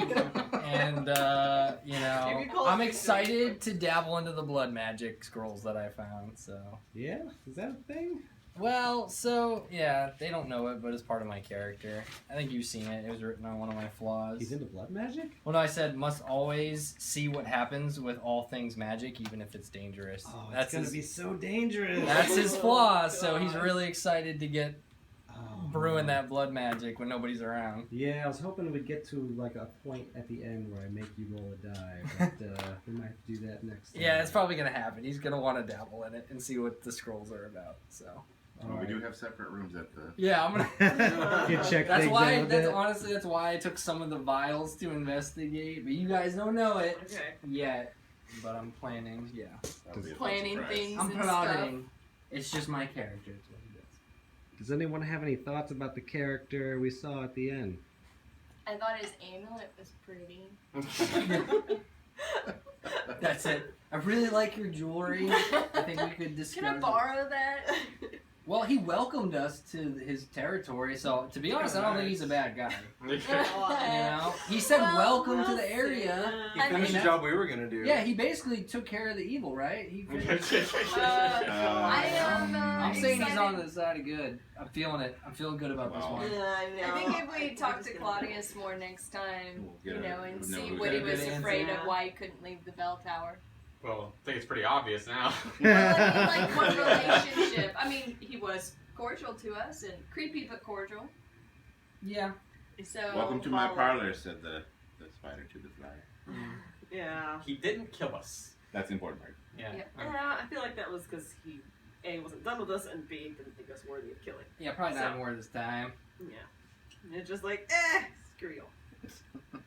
and I'm excited to dabble into the blood magic scrolls that I found. So Yeah? Is that a thing? well, so yeah, they don't know it, but it's part of my character. I think you've seen it. It was written on one of my flaws. He's into blood magic? Well, no, I said must always see what happens with all things magic, even if it's dangerous. Oh, that's it's gonna his, be so dangerous. That's his Oh, flaw. So God. he's really excited to get Oh, brewing no. that blood magic when nobody's around. Yeah, I was hoping we'd get to like a point at the end where I make you roll a die, but we might have to do that next time. Yeah, it's probably gonna happen. He's gonna want to dabble in it and see what the scrolls are about. So All We right. do have separate rooms at the. yeah, I'm gonna. You check That's things why. out a That's bit. honestly that's why I took some of the vials to investigate. But you guys don't know it Okay. yet. But I'm planning. Yeah, That'll be a fun Planning surprise. things. I'm and stuff. plotting. It's just my character. It's what he does. Does anyone have any thoughts about the character we saw at the end? I thought his amulet was pretty. That's it. I really like your jewelry. I think we could discuss. Can I borrow that? Well, he welcomed us to his territory, so to be honest, I don't think he's a bad guy. You know, he said Well, welcome to we'll the area. He I finished mean, the job we were gonna do. Yeah, he basically took care of the evil, right? He finished. I am. I'm saying he's excited. on the side of good. I'm feeling it. I'm feeling good about this Wow. one. I think if we talk to Claudius more next time, We'll get a- and know see who's what he got was good afraid answer. of, why he couldn't leave the bell tower. Well, I think it's pretty obvious now. Well, I mean, like what relationship? I mean, he was cordial to us and creepy but cordial. Yeah. So Welcome to my parlor, said the spider to the fly. Yeah. He didn't kill us. That's the important part. Yeah. Yeah. Yeah, I feel like that was because he A, wasn't done with us, and B, didn't think us worthy of killing. Yeah, probably not So- more this time. Yeah. And it's just like, screw you.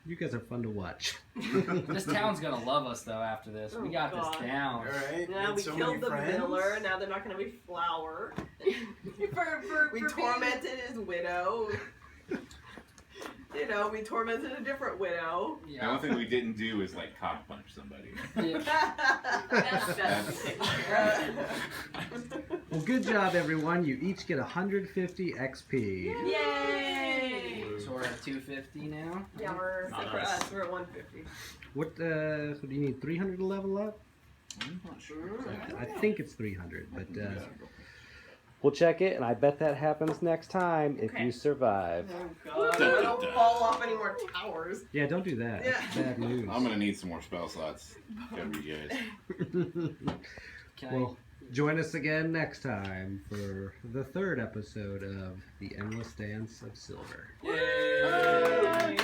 You guys are fun to watch. This town's gonna love us though after this. We Oh, got God. this down. Alright. Now made we so killed many the friends. miller, now they're not gonna be Flower. We for tormented his widow. We tormented a different widow. The only thing we didn't do is like cock punch somebody. That's Well, good job, everyone. You each get 150 XP. Yay! So we're at 250 now. Yeah, we're Not for us. us, we're at 150. What? So do you need 300 to level up? I'm not sure. I think it's 300, but we'll check it, and I bet that happens next time if Okay. you survive. Oh god, I don't fall off any more towers. Yeah, don't do that. That's bad news. I'm gonna need some more spell slots. Cover you guys. Can Well, join us again next time for the third episode of The Endless Dance of Silver. Yay!